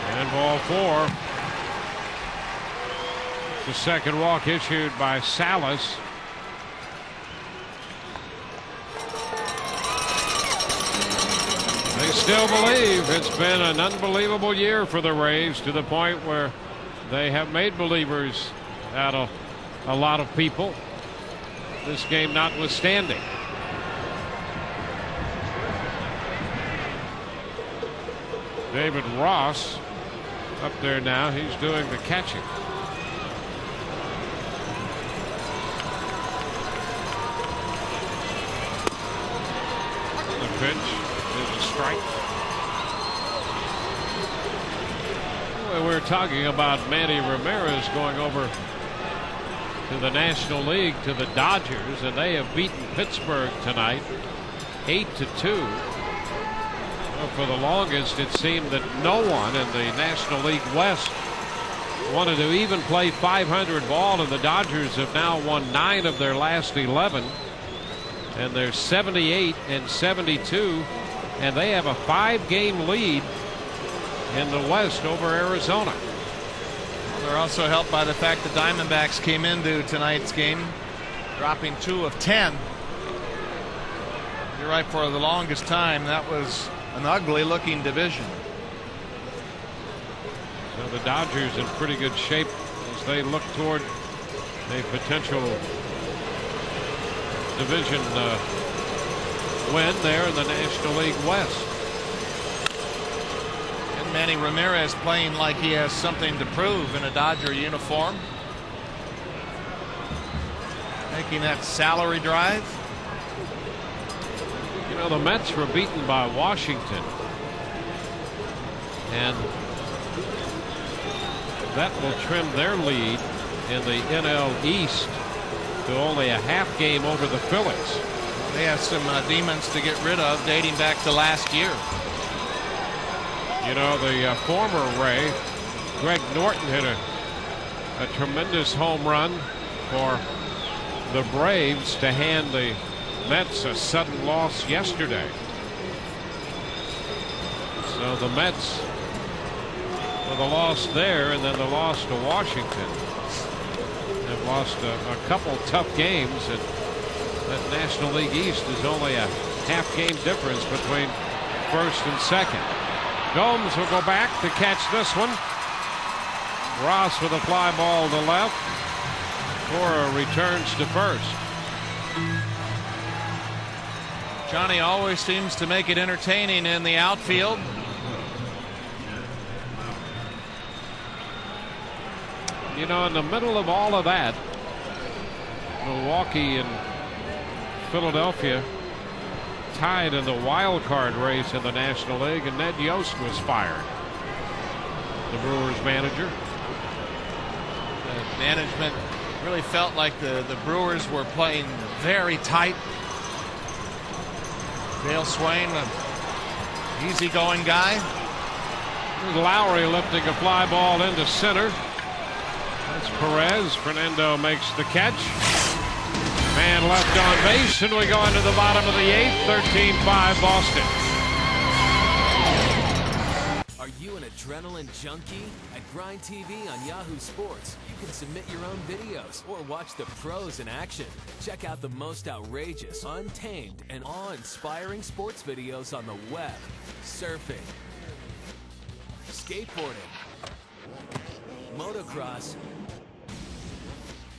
And ball 4. The second walk issued by Salas. They still believe. It's been an unbelievable year for the Rays, to the point where they have made believers out of a lot of people, this game notwithstanding. David Ross up there now. He's doing the catching. The pitch is a strike. Well, we're talking about Manny Ramirez going over to the National League, to the Dodgers, and they have beaten Pittsburgh tonight 8-2. For the longest, it seemed that no one in the National League West wanted to even play 500 ball, and the Dodgers have now won 9 of their last 11 and they're 78 and 72, and they have a 5-game lead in the West over Arizona. They're also helped by the fact the Diamondbacks came into tonight's game dropping 2 of 10. You're right, for the longest time that was an ugly looking division. So the Dodgers in pretty good shape as they look toward a potential division win there in the National League West. And Manny Ramirez playing like he has something to prove in a Dodger uniform. Making that salary drive. You know, the Mets were beaten by Washington, and that will trim their lead in the NL East to only a half game over the Phillies. They have some demons to get rid of dating back to last year. You know, the former Ray, Greg Norton, hit a tremendous home run for the Braves to hand the Mets a sudden loss yesterday. So the Mets with a loss there and then the loss to Washington have lost a couple tough games, and that National League East is only a half game difference between first and second. Gomes will go back to catch this one. Ross with a fly ball to left. Cora returns to first. Johnny always seems to make it entertaining in the outfield. You know, in the middle of all of that, Milwaukee and Philadelphia tied in the wild card race in the National League, and Ned Yost was fired, the Brewers manager. The management really felt like the Brewers were playing very tight. Dale Swain, an easygoing guy. Lowry lifting a fly ball into center. That's Perez. Fernando makes the catch. Man left on base, and we go into the bottom of the 8th. 13-5 Boston. Are you an adrenaline junkie? At Grind TV on Yahoo Sports, you can submit your own videos or watch the pros in action. Check out the most outrageous, untamed, and awe-inspiring sports videos on the web, surfing, skateboarding, motocross,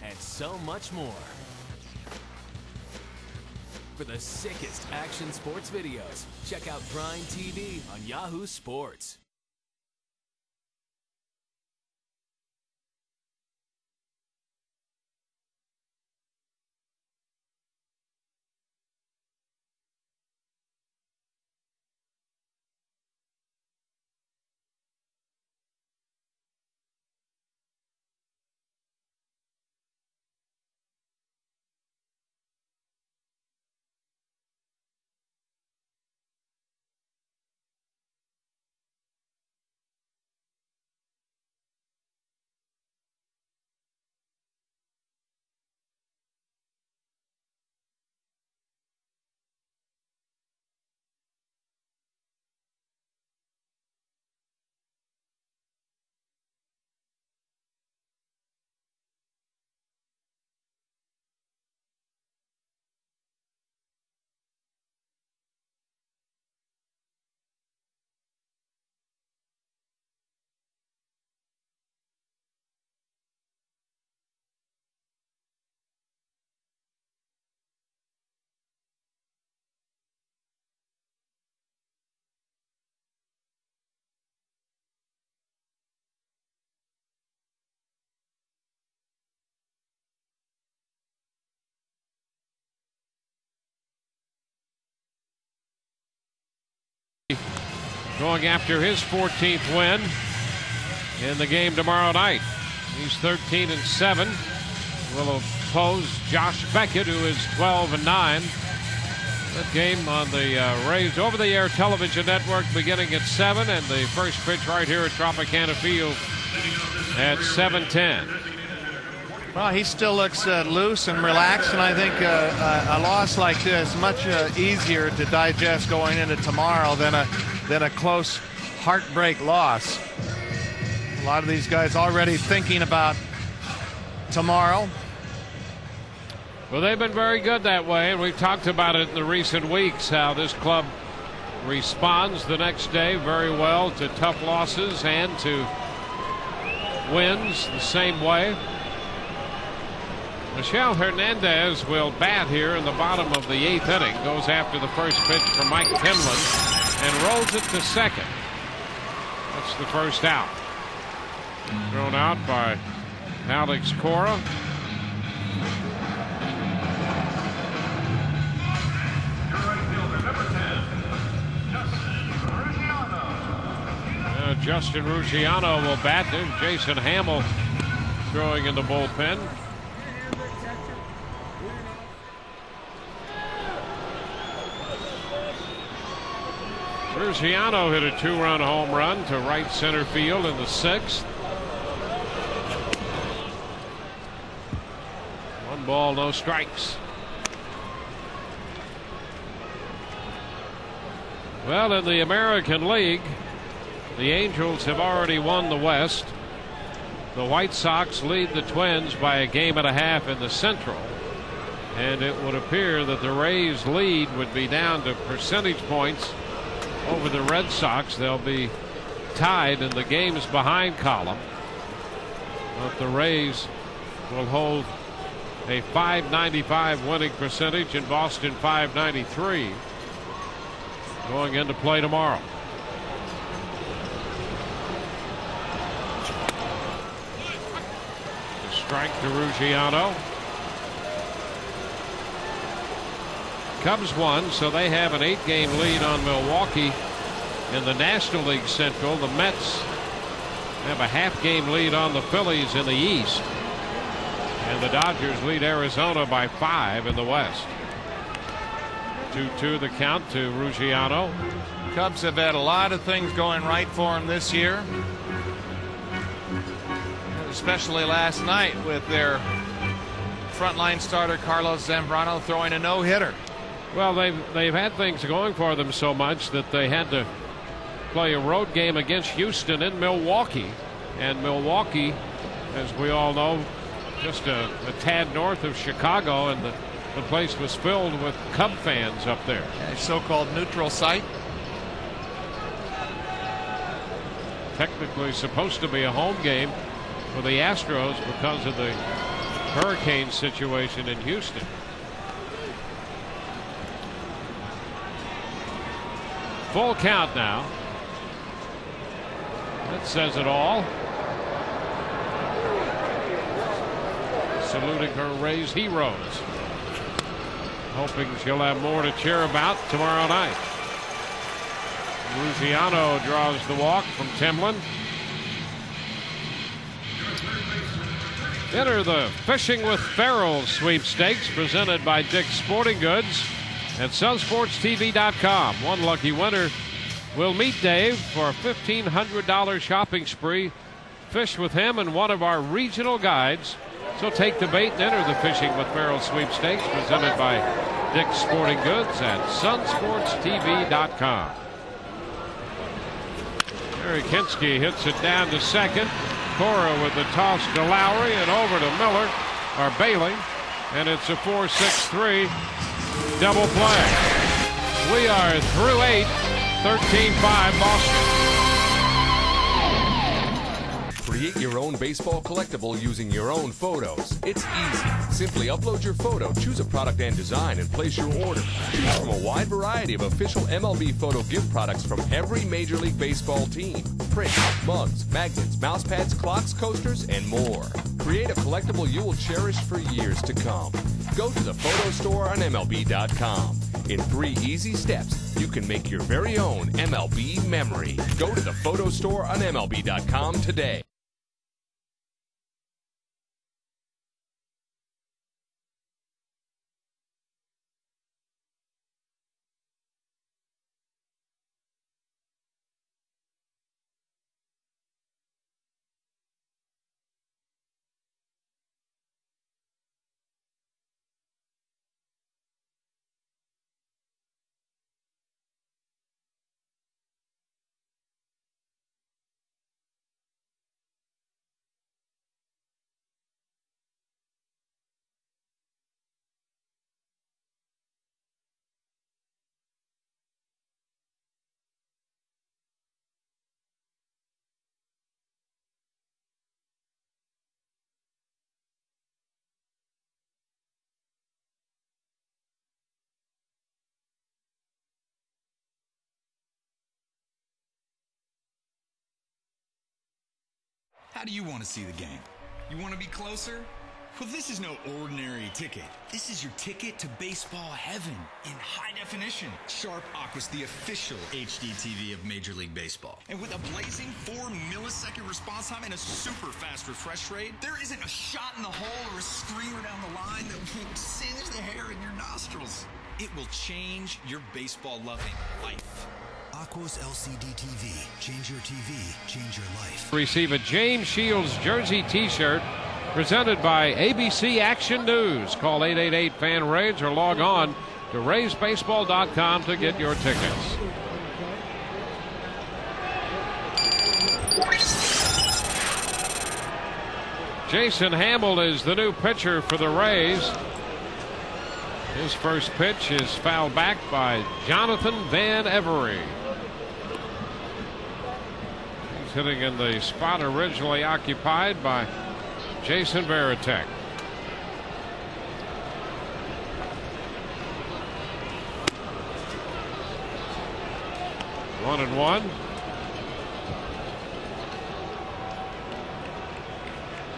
and so much more. For the sickest action sports videos, check out Grind TV on Yahoo Sports. Going after his 14th win in the game tomorrow night. He's 13-7. Will oppose Josh Beckett, who is 12-9. That game on the Rays over-the-air television network beginning at 7, and the first pitch right here at Tropicana Field at 7:10. Well, he still looks loose and relaxed, and I think a loss like this much easier to digest going into tomorrow than a close heartbreak loss. A lot of these guys already thinking about tomorrow. Well, they've been very good that way, and we've talked about it in the recent weeks, how this club responds the next day very well to tough losses and to wins the same way. Michel Hernandez will bat here in the bottom of the 8th inning. Goes after the first pitch from Mike Timlin and rolls it to second. That's the first out. Thrown out by Alex Cora. Justin Ruggiano will bat there. Jason Hamill throwing in the bullpen. Ruggiano hit a 2-run home run to right center field in the 6th. 1 ball, no strikes. Well, in the American League, the Angels have already won the West. The White Sox lead the Twins by a game and a half in the Central. And it would appear that the Rays' lead would be down to percentage points over the Red Sox. They'll be tied in the games behind column. But the Rays will hold a .595 winning percentage and Boston .593 going into play tomorrow. A strike to Ruggiano. Cubs won, so they have an 8-game lead on Milwaukee in the National League Central. The Mets have a half-game lead on the Phillies in the East. And the Dodgers lead Arizona by 5 in the West. 2-2 the count to Ruggiano. Cubs have had a lot of things going right for them this year, especially last night with their frontline starter Carlos Zambrano throwing a no-hitter. Well, they've had things going for them so much that they had to play a road game against Houston in Milwaukee. And Milwaukee, as we all know, just a tad north of Chicago, and the place was filled with Cub fans up there. A so-called neutral site. Technically supposed to be a home game for the Astros because of the hurricane situation in Houston. Full count now. That says it all. Saluting her Rays heroes. Hoping she'll have more to cheer about tomorrow night. Ruggiano draws the walk from Timlin. Enter the Fishing with Farrell sweepstakes presented by Dick's Sporting Goods at SunSportsTV.com. One lucky winner will meet Dave for a $1,500 shopping spree. Fish with him and one of our regional guides. So take the bait and enter the Fishing with Farrell sweepstakes presented by Dick's Sporting Goods at SunSportsTV.com. Eric Hinsky hits it down to second. Cora with the toss to Lowry and over to Miller or Bailey, and it's a 4-6-3 double play. We are through 8, 13-5 Boston. Create your own baseball collectible using your own photos. It's easy. Simply upload your photo, choose a product and design, and place your order. Choose from a wide variety of official MLB photo gift products from every Major League Baseball team. Prints, mugs, magnets, mouse pads, clocks, coasters, and more. Create a collectible you will cherish for years to come. Go to the photo store on MLB.com. In 3 easy steps, you can make your very own MLB memory. Go to the photo store on MLB.com today. How do you want to see the game? You want to be closer? Well, this is no ordinary ticket. This is your ticket to baseball heaven in high definition. Sharp Aqua's the official HD TV of Major League Baseball. And with a blazing 4-millisecond response time and a super fast refresh rate, there isn't a shot in the hole or a screamer down the line that will singe the hair in your nostrils. It will change your baseball-loving life. Aqua's LCD TV. Change your TV, change your life. Receive a James Shields jersey t-shirt presented by ABC Action News. Call 888-FAN-RAYS or log on to RaysBaseball.com to get your tickets. Jason Hamill is the new pitcher for the Rays. His first pitch is fouled back by Jonathan Van Every. He's hitting in the spot originally occupied by Jason Varitek. One and one.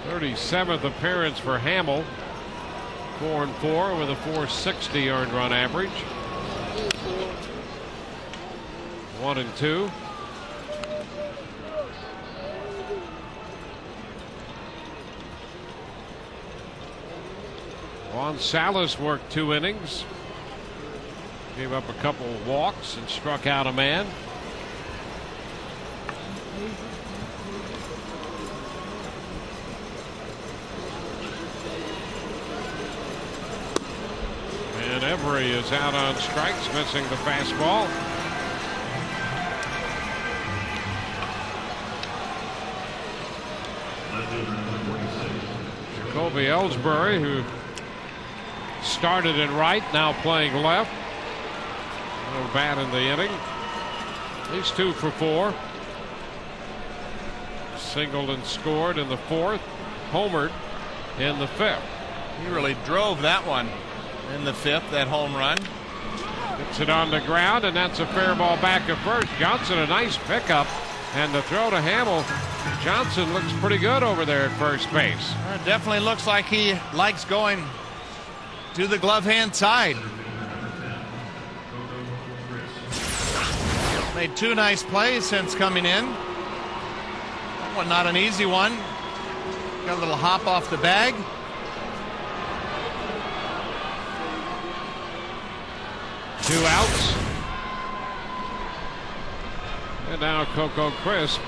37th appearance for Hamill. 4-4 with a .460 earned run average. 1-2. Juan Salas worked 2 innings. Gave up a couple of walks and struck out a man. And Every is out on strikes, missing the fastball. Jacoby Ellsbury, who started in right, now playing left. No bat in the inning. He's 2 for 4. Singled and scored in the 4th. Homered in the 5th. He really drove that one in the 5th, that home run. Gets it on the ground, and that's a fair ball back at first. Johnson, a nice pickup, and the throw to Hamill. Johnson looks pretty good over there at first base. It definitely looks like he likes going to the glove hand side. Made 2 nice plays since coming in. That one not an easy one. Got a little hop off the bag. Two outs. And now Coco Crisp.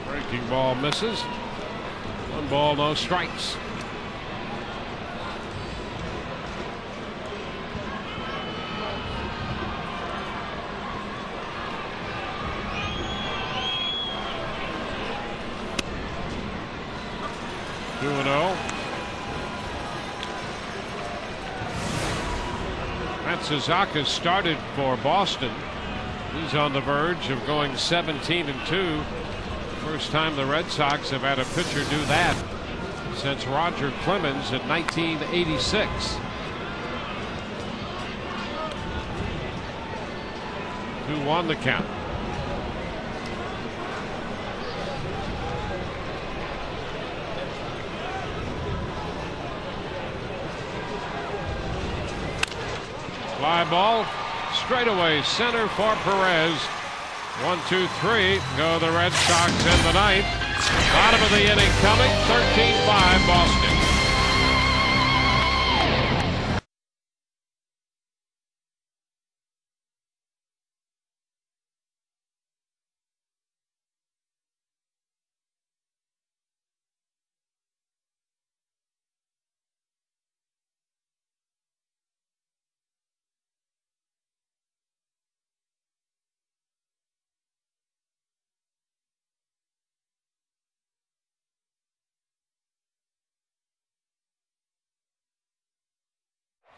Breaking ball misses. 1 ball, no strikes. Two and 0. Matsuzaka started for Boston. He's on the verge of going 17-2. First time the Red Sox have had a pitcher do that since Roger Clemens in 1986. Who won the count? Fly ball, straightaway center for Perez. 1, 2, 3. Go the Red Sox in the 9th. Bottom of the inning coming. 13-5 Boston.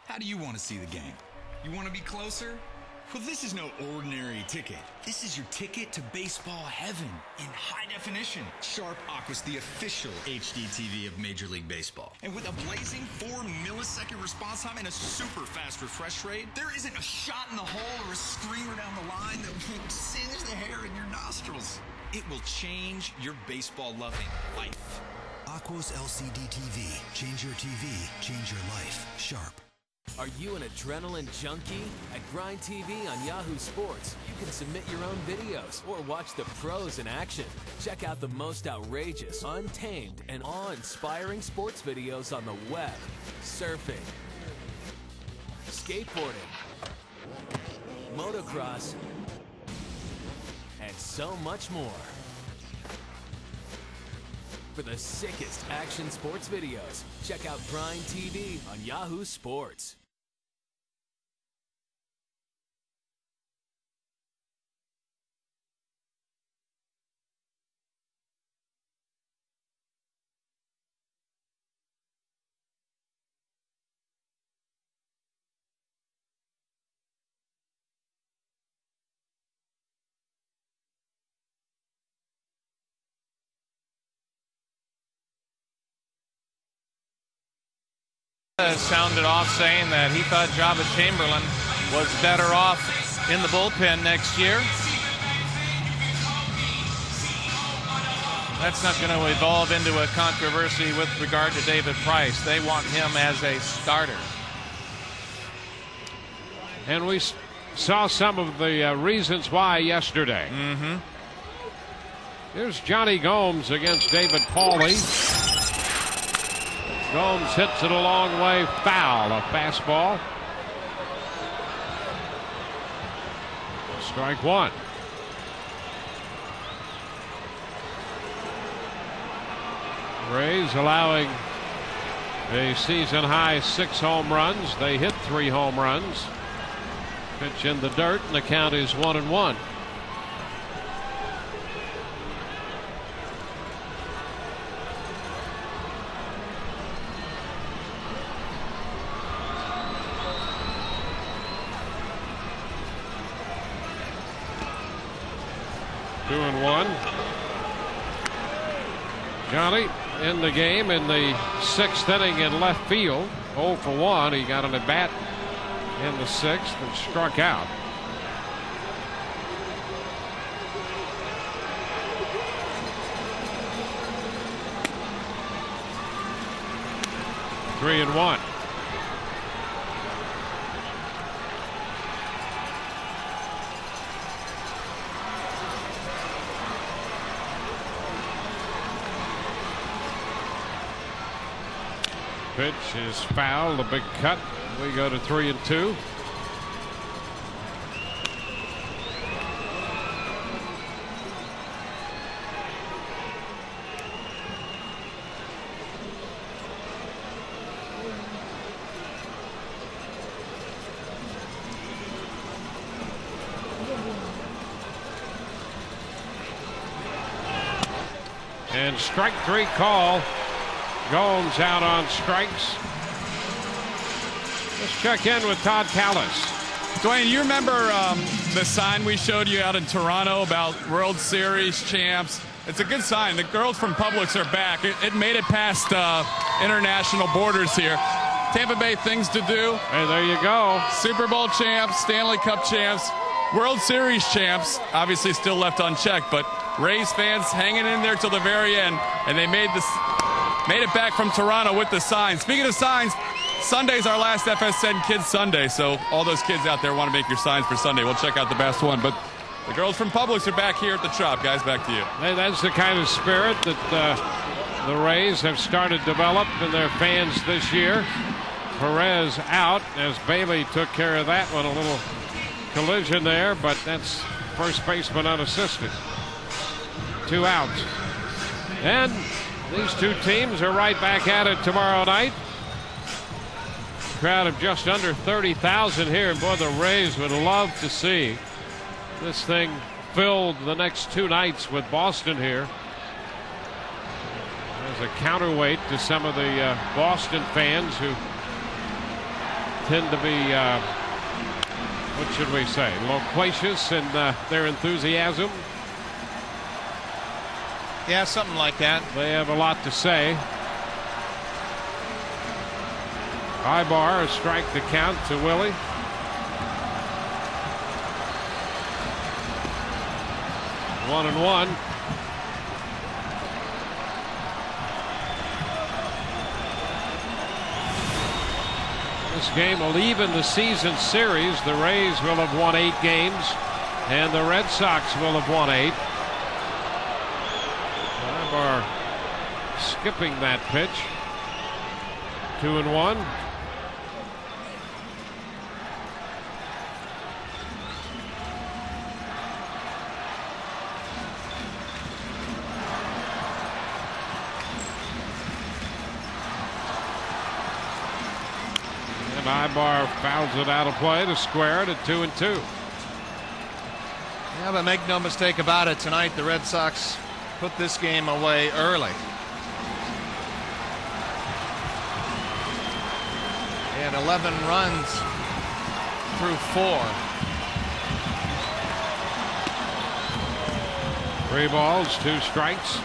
How do you want to see the game? You want to be closer? Well, this is no ordinary ticket. This is your ticket to baseball heaven in high definition. Sharp Aqua's the official HD TV of Major League Baseball. And with a blazing 4-millisecond response time and a super fast refresh rate, there isn't a shot in the hole or a screamer down the line that will singe the hair in your nostrils. It will change your baseball-loving life. Aqua's LCD TV. Change your TV, change your life. Sharp. Are you an adrenaline junkie? At Grind TV on Yahoo Sports, you can submit your own videos or watch the pros in action. Check out the most outrageous, untamed, and awe-inspiring sports videos on the web, surfing, skateboarding, motocross, and so much more. For the sickest action sports videos, check out Grind TV on Yahoo Sports. Sounded off saying that he thought Jabba Chamberlain was better off in the bullpen next year. That's not going to evolve into a controversy with regard to David Price. They want him as a starter. And we saw some of the reasons why yesterday. Here's Johnny Gomes against David Pauly. Gomes hits it a long way foul. A fastball. Strike one. Rays allowing a season high 6 home runs. They hit 3 home runs. Pitch in the dirt, and the count is 1-1. Johnny in the game in the 6th inning in left field. 0 for 1. He got an at bat in the 6th and struck out. Three and one. Pitch is foul. The big cut. We go to 3-2. And strike 3 call. Gomes out on strikes. Let's check in with Todd Callis. Dwayne, you remember the sign we showed you out in Toronto about World Series champs? It's a good sign. The girls from Publix are back. It made it past international borders here. Tampa Bay things to do. Hey, there you go. Super Bowl champs, Stanley Cup champs, World Series champs, obviously still left unchecked, but Rays fans hanging in there till the very end, and they made it back from Toronto with the sign. Speaking of signs, Sunday's our last FSN Kids Sunday, so all those kids out there want to make your signs for Sunday. We'll check out the best one, but the girls from Publix are back here at the Trop. Guys, back to you. Hey, that's the kind of spirit that the Rays have started to develop in their fans this year. Perez out as Bailey took care of that one. A little collision there, but that's first baseman unassisted. 2 outs. And these two teams are right back at it tomorrow night. Crowd of just under 30,000 here. And boy, the Rays would love to see this thing filled the next 2 nights with Boston here. As a counterweight to some of the Boston fans who tend to be a what should we say, loquacious in their enthusiasm. Yeah, something like that. They have a lot to say. High bar, a strike to count to Willie. One and one. This game will even the season series. The Rays will have won 8 games, and the Red Sox will have won 8. Are skipping that pitch. 2-1. And Ibar fouls it out of play to square it at 2-2. Yeah, but make no mistake about it, tonight the Red Sox put this game away early. They had 11 runs through 4. 3 balls, 2 strikes.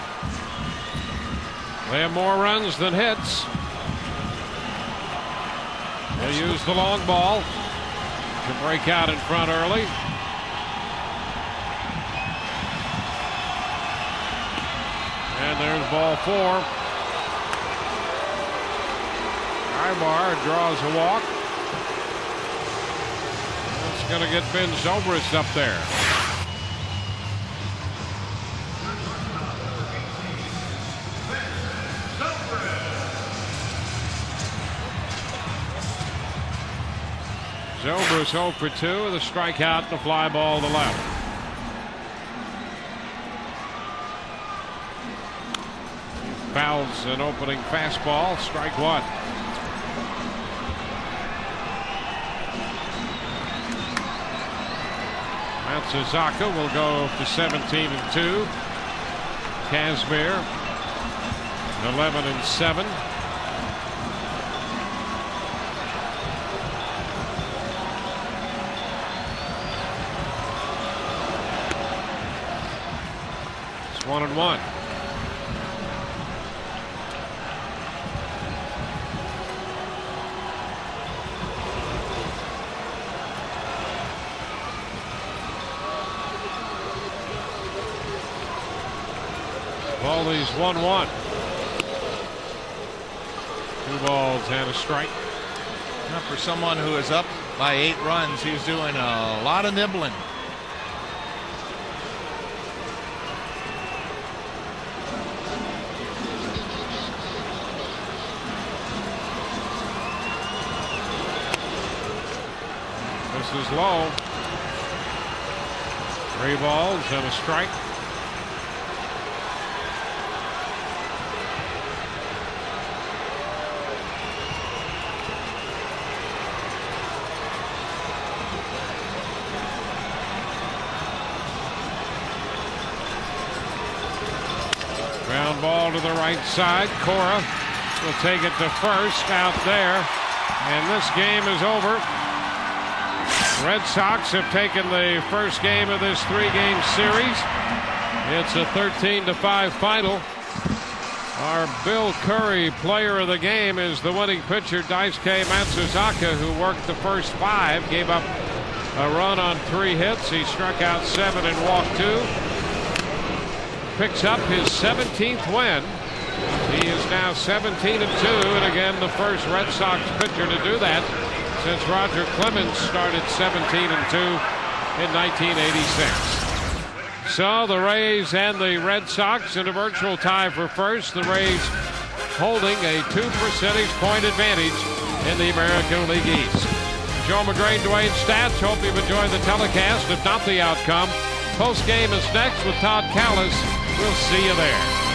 They have more runs than hits. They use the long ball to break out in front early. And there's ball 4. Ibar draws a walk. That's going to get Ben Zobrist up there. Zobrist 0 for 2 with a strikeout and a fly ball to left. Fouls an opening fastball, strike 1. Matsuzaka will go to 17-2. Kazmir 11-7. It's 1-1. Baldy's 1-1. 2 balls and a strike. Now for someone who is up by 8 runs, he's doing a lot of nibbling. This is low. 3 balls and a strike. Ground ball to the right side. Cora will take it to first out there. And this game is over. Red Sox have taken the first game of this 3-game series. It's a 13-5 final. Our Bill Curry player of the game is the winning pitcher, Daisuke Matsuzaka, who worked the first 5, gave up a run on 3 hits. He struck out 7 and walked 2. Picks up his 17th win. He is now 17-2, and again the first Red Sox pitcher to do that since Roger Clemens started 17-2 in 1986. So the Rays and the Red Sox in a virtual tie for first. The Rays holding a 2 percentage point advantage in the American League East. Joe McGray, Dwayne Stats. Hope you've enjoyed the telecast. If not, the outcome. Post game is next with Todd Callis. We'll see you there.